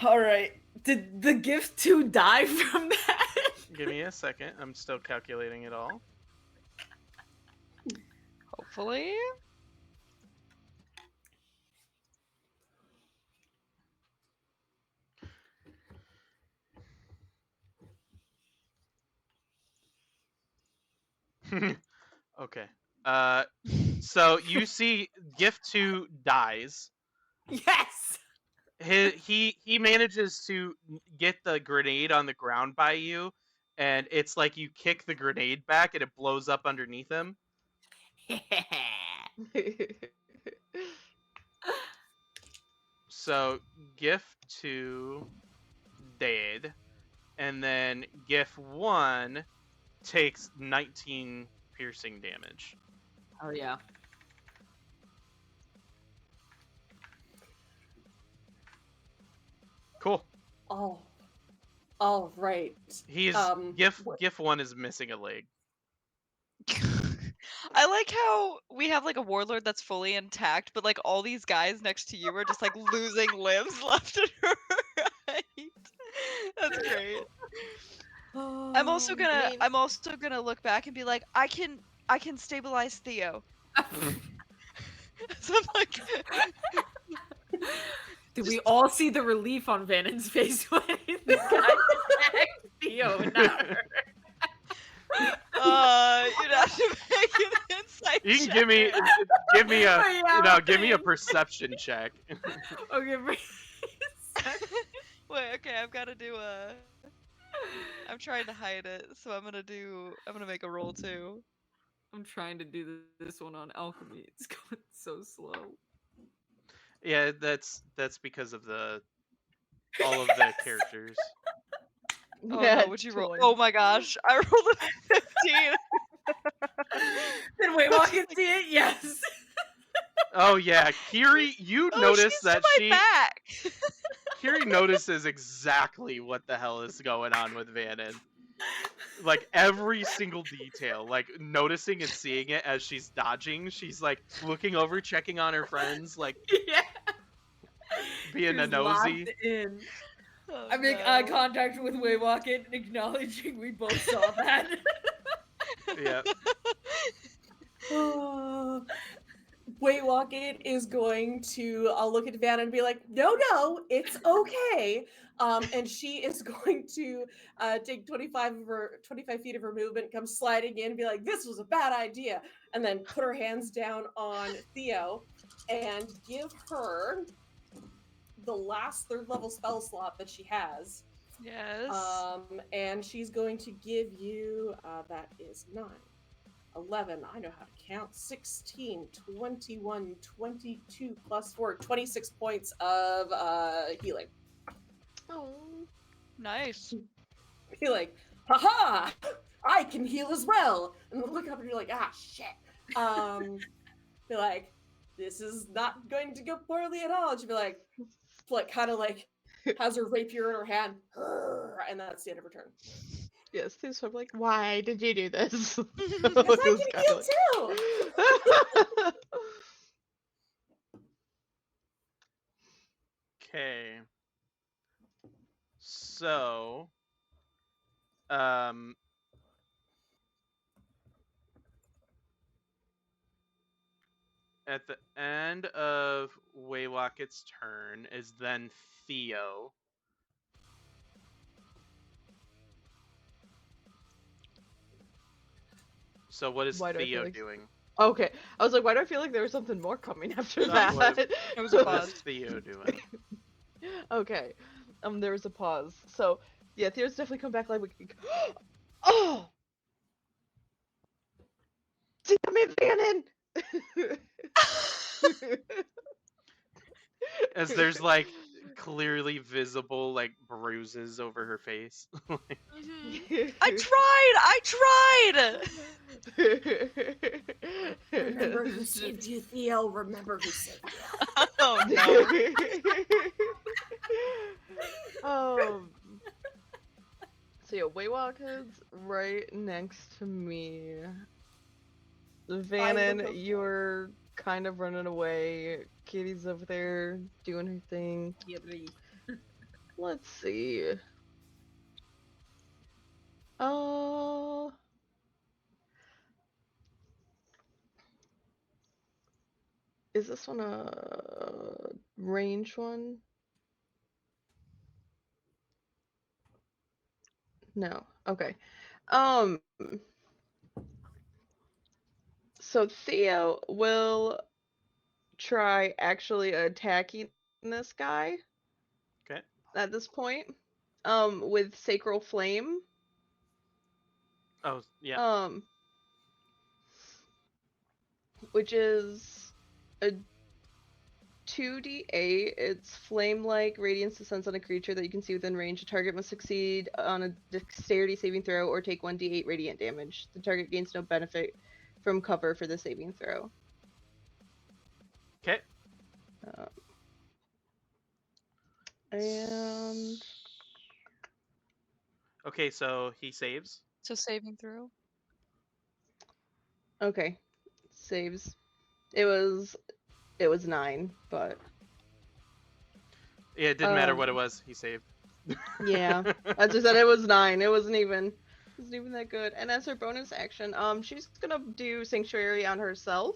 Alright. Did the gift 2 die from that? Give me a second. I'm still calculating it all. Hopefully. Okay. So you see Gift 2 dies. Yes! He manages to get the grenade on the ground by you, and it's like you kick the grenade back and it blows up underneath him. So gift 2 dead, and then gift 1 takes 19 piercing damage. Oh yeah. Cool. Oh, all right. He's gift 1 is missing a leg. I like how we have like a warlord that's fully intact, but like all these guys next to you are just like losing limbs left and right. That's great. I'm also gonna look back and be like, I can stabilize Theo. So I'm like, Did we all see the relief on Vannon's face when the guy attacked Theo and not her? you'd have to make an insight You can check. give me a Yeah, give me a please. perception check. Okay, Wait, okay, I've got to do a. I'm trying to hide it, so I'm gonna make a roll too. I'm trying to do this one on alchemy. It's going so slow. Yeah, that's because of all of the characters. Oh Yeah, no, would you roll? 20. Oh my gosh, I rolled a 15. Did Waywalk see it? Yes. Oh yeah, Kiri, you Oh, notice she's that to my back. Kiri notices exactly what the hell is going on with Vannon. Like every single detail, like noticing and seeing it as she's dodging. She's like looking over, checking on her friends, like Yeah. being a She's nosy. locked in. Oh, I make eye no. contact with Waywalk, acknowledging we both saw that. Yeah. Waywalkit is going to look at Vanna and be like, no, it's okay. And she is going to take 25 feet of her movement, come sliding in and be like, this was a bad idea. And then put her hands down on Theo and give her the last 3rd level spell slot that she has. Yes. And she's going to give you, that is 9. 11, I know how to count, 16, 21, 22 plus 4, 26 points of healing. Oh. Nice. Be like, haha, I can heal as well. And then look up and you're like, ah, shit. Be like, this is not going to go poorly at all. And she'd be like kind of like, has her rapier in her hand, and that's the end of her turn. Yes, please. I'm like, why did you do this? Because I can heal too. Okay. So, at the end of Waywalkit's turn is then Theo. So what is Why do I feel Theo like- doing? Okay, I was like, why do I feel like there was something more coming after No, that? what- It was a What pause. is Theo doing? Okay, there was a pause. So yeah, Theo's definitely come back like, oh, damn it, Vannon! As there's like clearly visible like bruises over her face. I tried. Remember who saved you, Theo. Remember who saved you. Oh no. So yeah, Waywalkit's right next to me. Vannon, you're kind of running away. Kitty's over there doing her thing. Let's see. Oh. Is this one a range one? No. Okay. So Theo will try actually attacking this guy. at this point. With Sacral Flame. Oh, yeah. Which is a 2d8. It's flame-like radiance descends on a creature that you can see within range. The target must succeed on a dexterity saving throw or take 1d8 radiant damage. The target gains no benefit from cover for the saving throw. Okay. And Okay, so he saves. So saving throw. okay, saves. It was 9, but Yeah, it didn't matter what it was. He saved. yeah, as I said, it was 9. It wasn't even that good. And as her bonus action, she's gonna do Sanctuary on herself.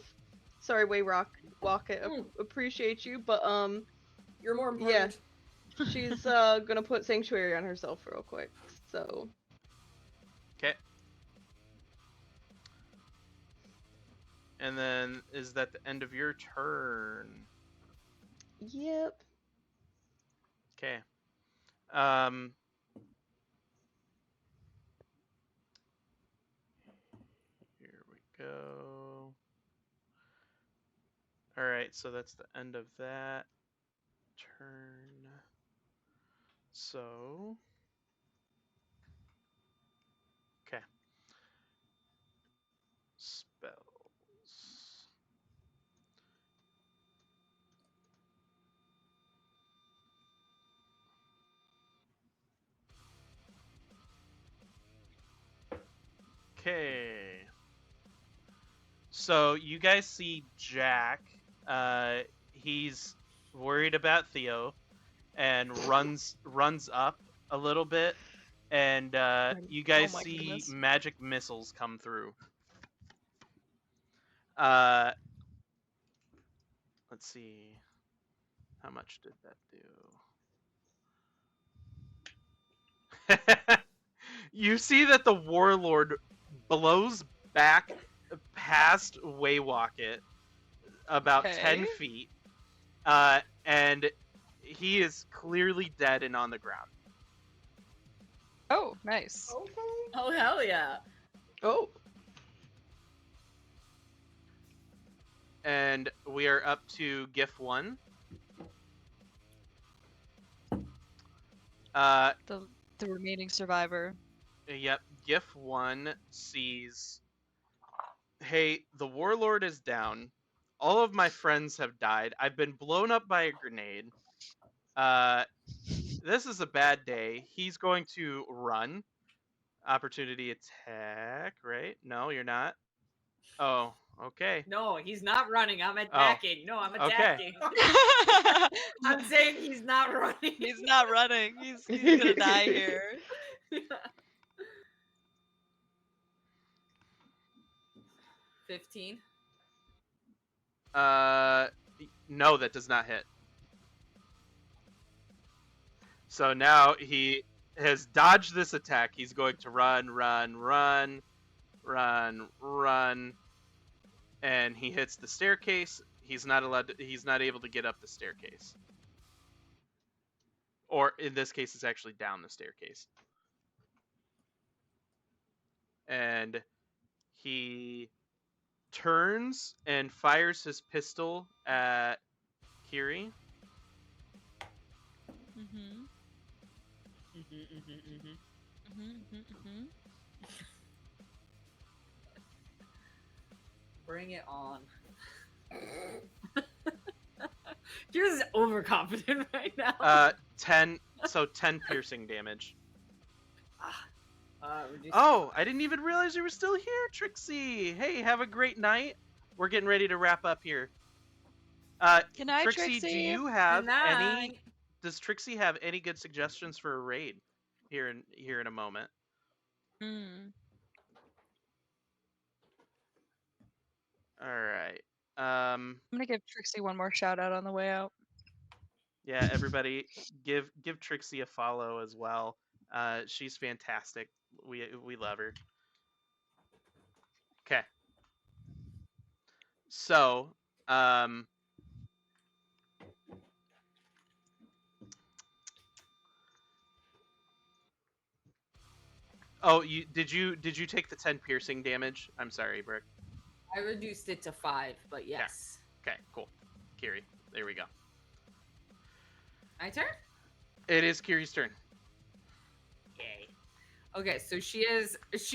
Sorry, Walk it. Appreciate you, but You're more yeah, important. she's gonna put Sanctuary on herself real quick. So Okay. And then is that the end of your turn? yep. Okay. Here we go. All right, so that's the end of that turn. So, okay. Spells. Okay. So you guys see Jack. He's worried about Theo and runs up a little bit, and you guys my see goodness. magic missiles come through. Let's see. How much did that do? You see that the warlord blows back past Waywocket about 10 Okay. feet, and he is clearly dead and on the ground. Oh, nice. Okay. Oh, hell yeah. Oh, And we are up to GIF 1. The remaining survivor. Yep, GIF 1 sees, hey, the warlord is down. All of my friends have died. I've been blown up by a grenade. This is a bad day. He's going to run. Opportunity attack, right? No, you're not. Oh, okay. No, he's not running. I'm attacking. No, I'm Okay. attacking. I'm saying he's not running. He's not running. He's gonna die here. 15. No, that does not hit. So now he has dodged this attack. He's going to run, and he hits the staircase. He's not able to get up the staircase. Or in this case, it's actually down the staircase. And he turns and fires his pistol at Kiri. Mm-hmm. Bring it on. You're just overconfident right now. 10 piercing damage. Reduce- Oh, I didn't even realize you were still here, Trixie. Hey, have a great night. We're getting ready to wrap up here. Good night, Trixie, do Trixie. you have Good any? night. Does Trixie have any good suggestions for a raid here in a moment? All right. I'm gonna give Trixie one more shout out on the way out. Yeah, everybody, give Trixie a follow as well. She's fantastic. We love her. Okay. So, Oh, did you take the 10 piercing damage? I'm sorry, Brick. I reduced it to 5, but yes. Okay, cool. Kiri, there we go. My turn? It is Kiri's turn. Yay. Okay, so she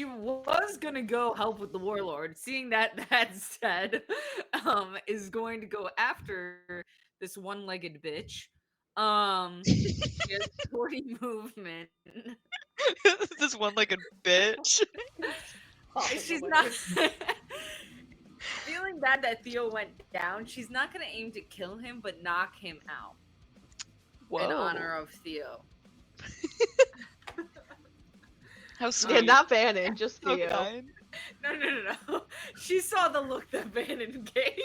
was gonna go help with the warlord. Seeing that said, is going to go after this one-legged bitch. She has 40 movement. This one-legged bitch. She's not feeling bad that Theo went down. She's not gonna aim to kill him, but knock him out in honor of Theo. How Yeah, sweet. not Bannon, just So Theo. kind. No. She saw the look that Bannon gave.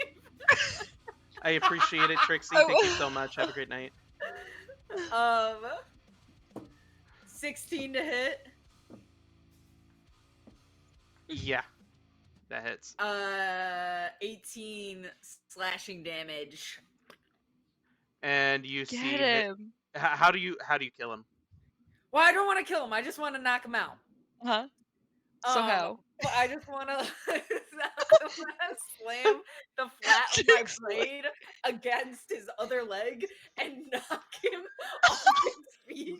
I appreciate it, Trixie. Thank you so much. Have a great night. 16 to hit. Yeah, that hits. 18 slashing damage. And you Get see him. how do you kill him? Well, I don't want to kill him. I just want to knock him out. Huh? So how? But I just want to slam the flat of my blade against his other leg and knock him off his feet.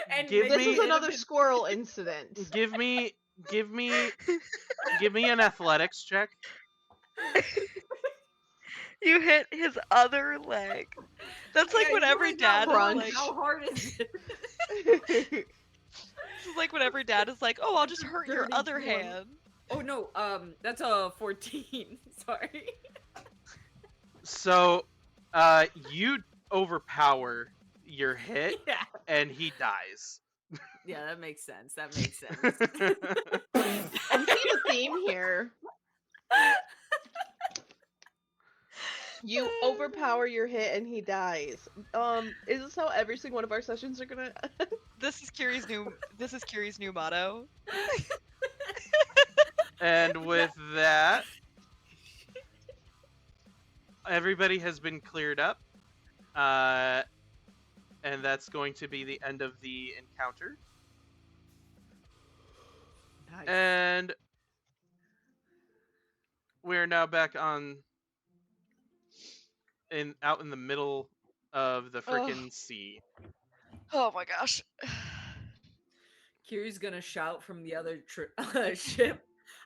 And Give This me- is another squirrel incident. Give me an athletics check. You hit his other leg. That's like Yeah, when you every might not dad is crunch. like, How hard is it? this is like when every dad is like, oh, I'll just hurt your other 31. hand. Oh no, that's a 14. Sorry. So, you overpower your hit, Yeah. and he dies. Yeah, that makes sense. That makes sense. I'm seeing a theme here. You overpower your hit and he dies. Is this how every single one of our sessions are gonna? This is Kiri's new motto. And with that, everybody has been cleared up. And that's going to be the end of the encounter. Nice. And we're now back out in the middle of the frickin' sea. Oh my gosh. Kiri's gonna shout from the other ship.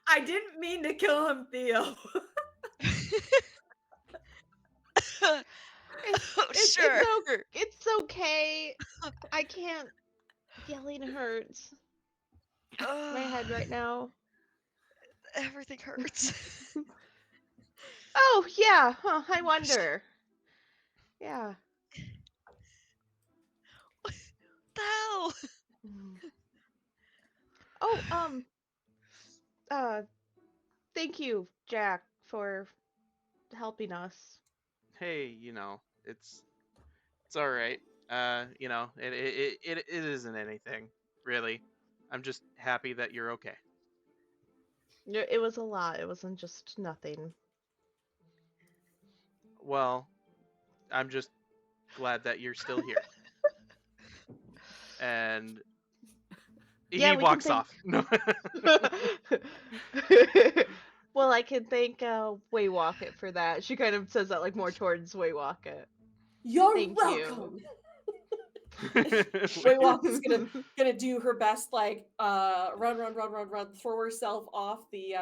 I didn't mean to kill him, Theo. Sure. It's okay. I can't. Yelling hurts. My head right now. Everything hurts. Oh yeah. Huh. I wonder. Yeah. What the hell? Oh, thank you, Jack, for helping us. Hey, it's all right. It isn't anything, really. I'm just happy that you're okay. It was a lot. It wasn't just nothing. Well, I'm just glad that you're still here. And Yeah, he we can walks off. No. Well, I can thank Waywocket for that. She kind of says that like more towards Waywocket. You're Thank welcome. you. Waywalk is gonna do her best, like run, throw herself off the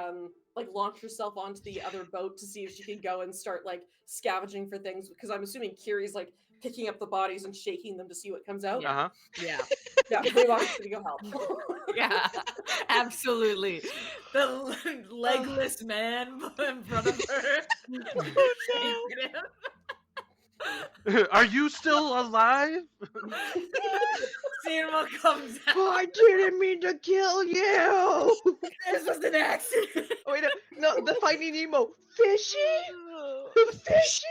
like launch herself onto the other boat to see if she can go and start like scavenging for things, because I'm assuming Kiri's like picking up the bodies and shaking them to see what comes out. Yeah. Uh-huh. Yeah. Yeah, Waywalk's gonna go help. Yeah. Absolutely. The legless man in front of her. Shaking him. Are you still alive? Seeing what comes out. I didn't mean to kill you. This was an accident. Wait, no, the Finding Nemo. Fishy? Fishy?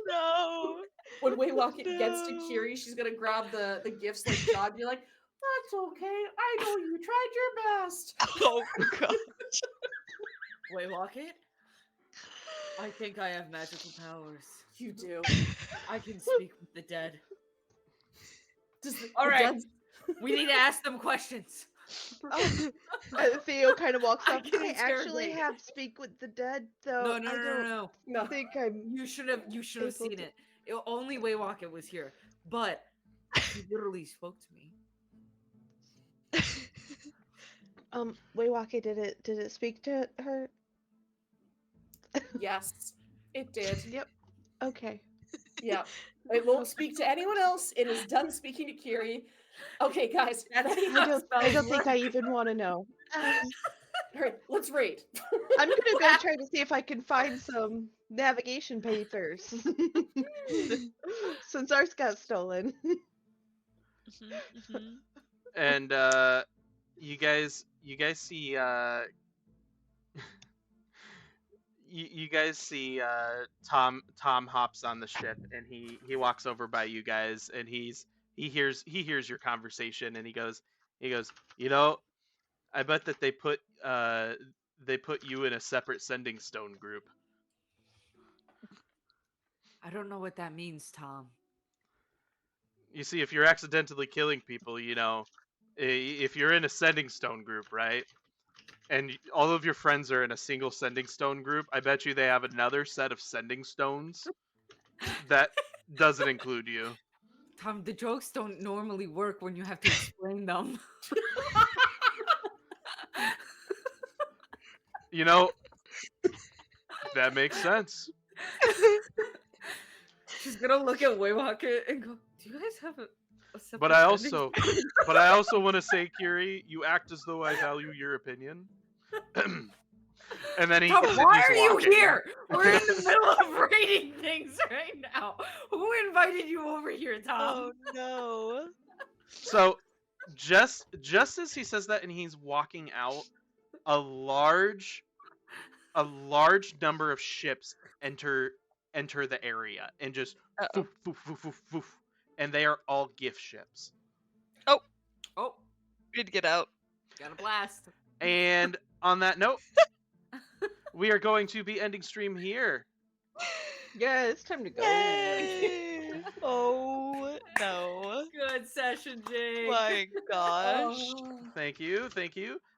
No. When Waywalk gets to Kiri, she's gonna grab the gifts like God and be like, "That's okay. I know you tried your best." Oh god. Wait, walk it? I think I have magical powers. You do. I can speak with the dead. Does All right. dead- We need to ask them questions. Theo kind of walks I up. can I actually interrogate. have Speak with the Dead, though. No, I no, no, don't no, No. think I'm. no. You should have able seen to- it. Only Waywalker was here, but he literally spoke to me. Waywalker, did it speak to her? Yes, it did. Yep. Okay. Yeah. It won't speak to anyone else. It is done speaking to Kiri. Okay, guys, That's ready? I don't think I even want to know. All right, let's raid. I'm gonna go try to see if I can find some navigation papers. Since ours got stolen. And you guys see you guys see Tom hops on the ship, and he walks over by you guys, and he hears your conversation, and he goes, you know, I bet that they put you in a separate sending stone group. I don't know what that means, Tom. You see, if you're accidentally killing people, if you're in a sending stone group, right? And all of your friends are in a single sending stone group, I bet you they have another set of sending stones that doesn't include you. Tom, the jokes don't normally work when you have to explain them. You know, that makes sense. She's gonna look at Waywalker and go, "Do you guys have a separate But I sending also want to say, Kiri, you act as though I value your opinion. And then he Tom, continues why are you walking. here? We're in the middle of rating things right now. Who invited you over here, Oh Tom? no. So, just as he says that, and he's walking out, a large number of ships enter the area, and just Uh-oh. foof, foof, foof, foof, foof, and they are all gift ships. Oh, We need to get out. got a blast. And on that note, we are going to be ending stream here. Yeah, it's time to go. Yay! Oh no. Good session, Jake. My gosh. Oh. Thank you.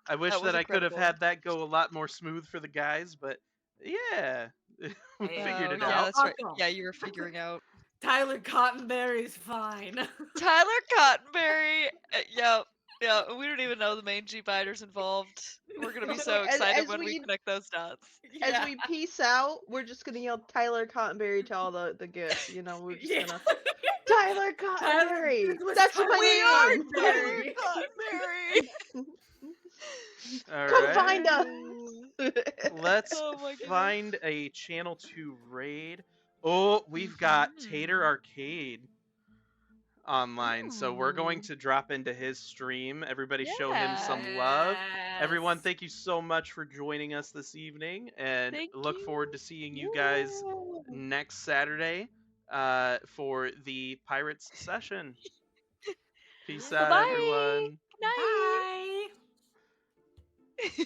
I wish That was that I could have incredible. had that go a lot more smooth for the guys, but yeah, we Hey, figured Oh, it no, yeah, out. that's right. awesome. Yeah, you were figuring out. Tyler Cottonberry's fine. Tyler Cottonberry. Yeah, we don't even know the mangy biters involved. We're gonna be so As- excited as when we we- connect those dots. As we peace out, we're just gonna yell Tyler Cottonberry to all the gifts. You know, we're just Yeah. gonna Tyler Cottonberry. this was That's Tyler my name. Cottonberry. Cottonberry. All Come right. find us. Let's Oh my goodness. find a channel 2 raid. Oh, we've got Tater Arcade online, so we're going Ooh. to drop into his stream. Everybody show him some love. Everyone, Yes. thank you so much for joining us this evening, and Thank look you. forward to seeing you guys next Saturday for the Pirates session. Peace out, Bye-bye. everyone. Night. Bye.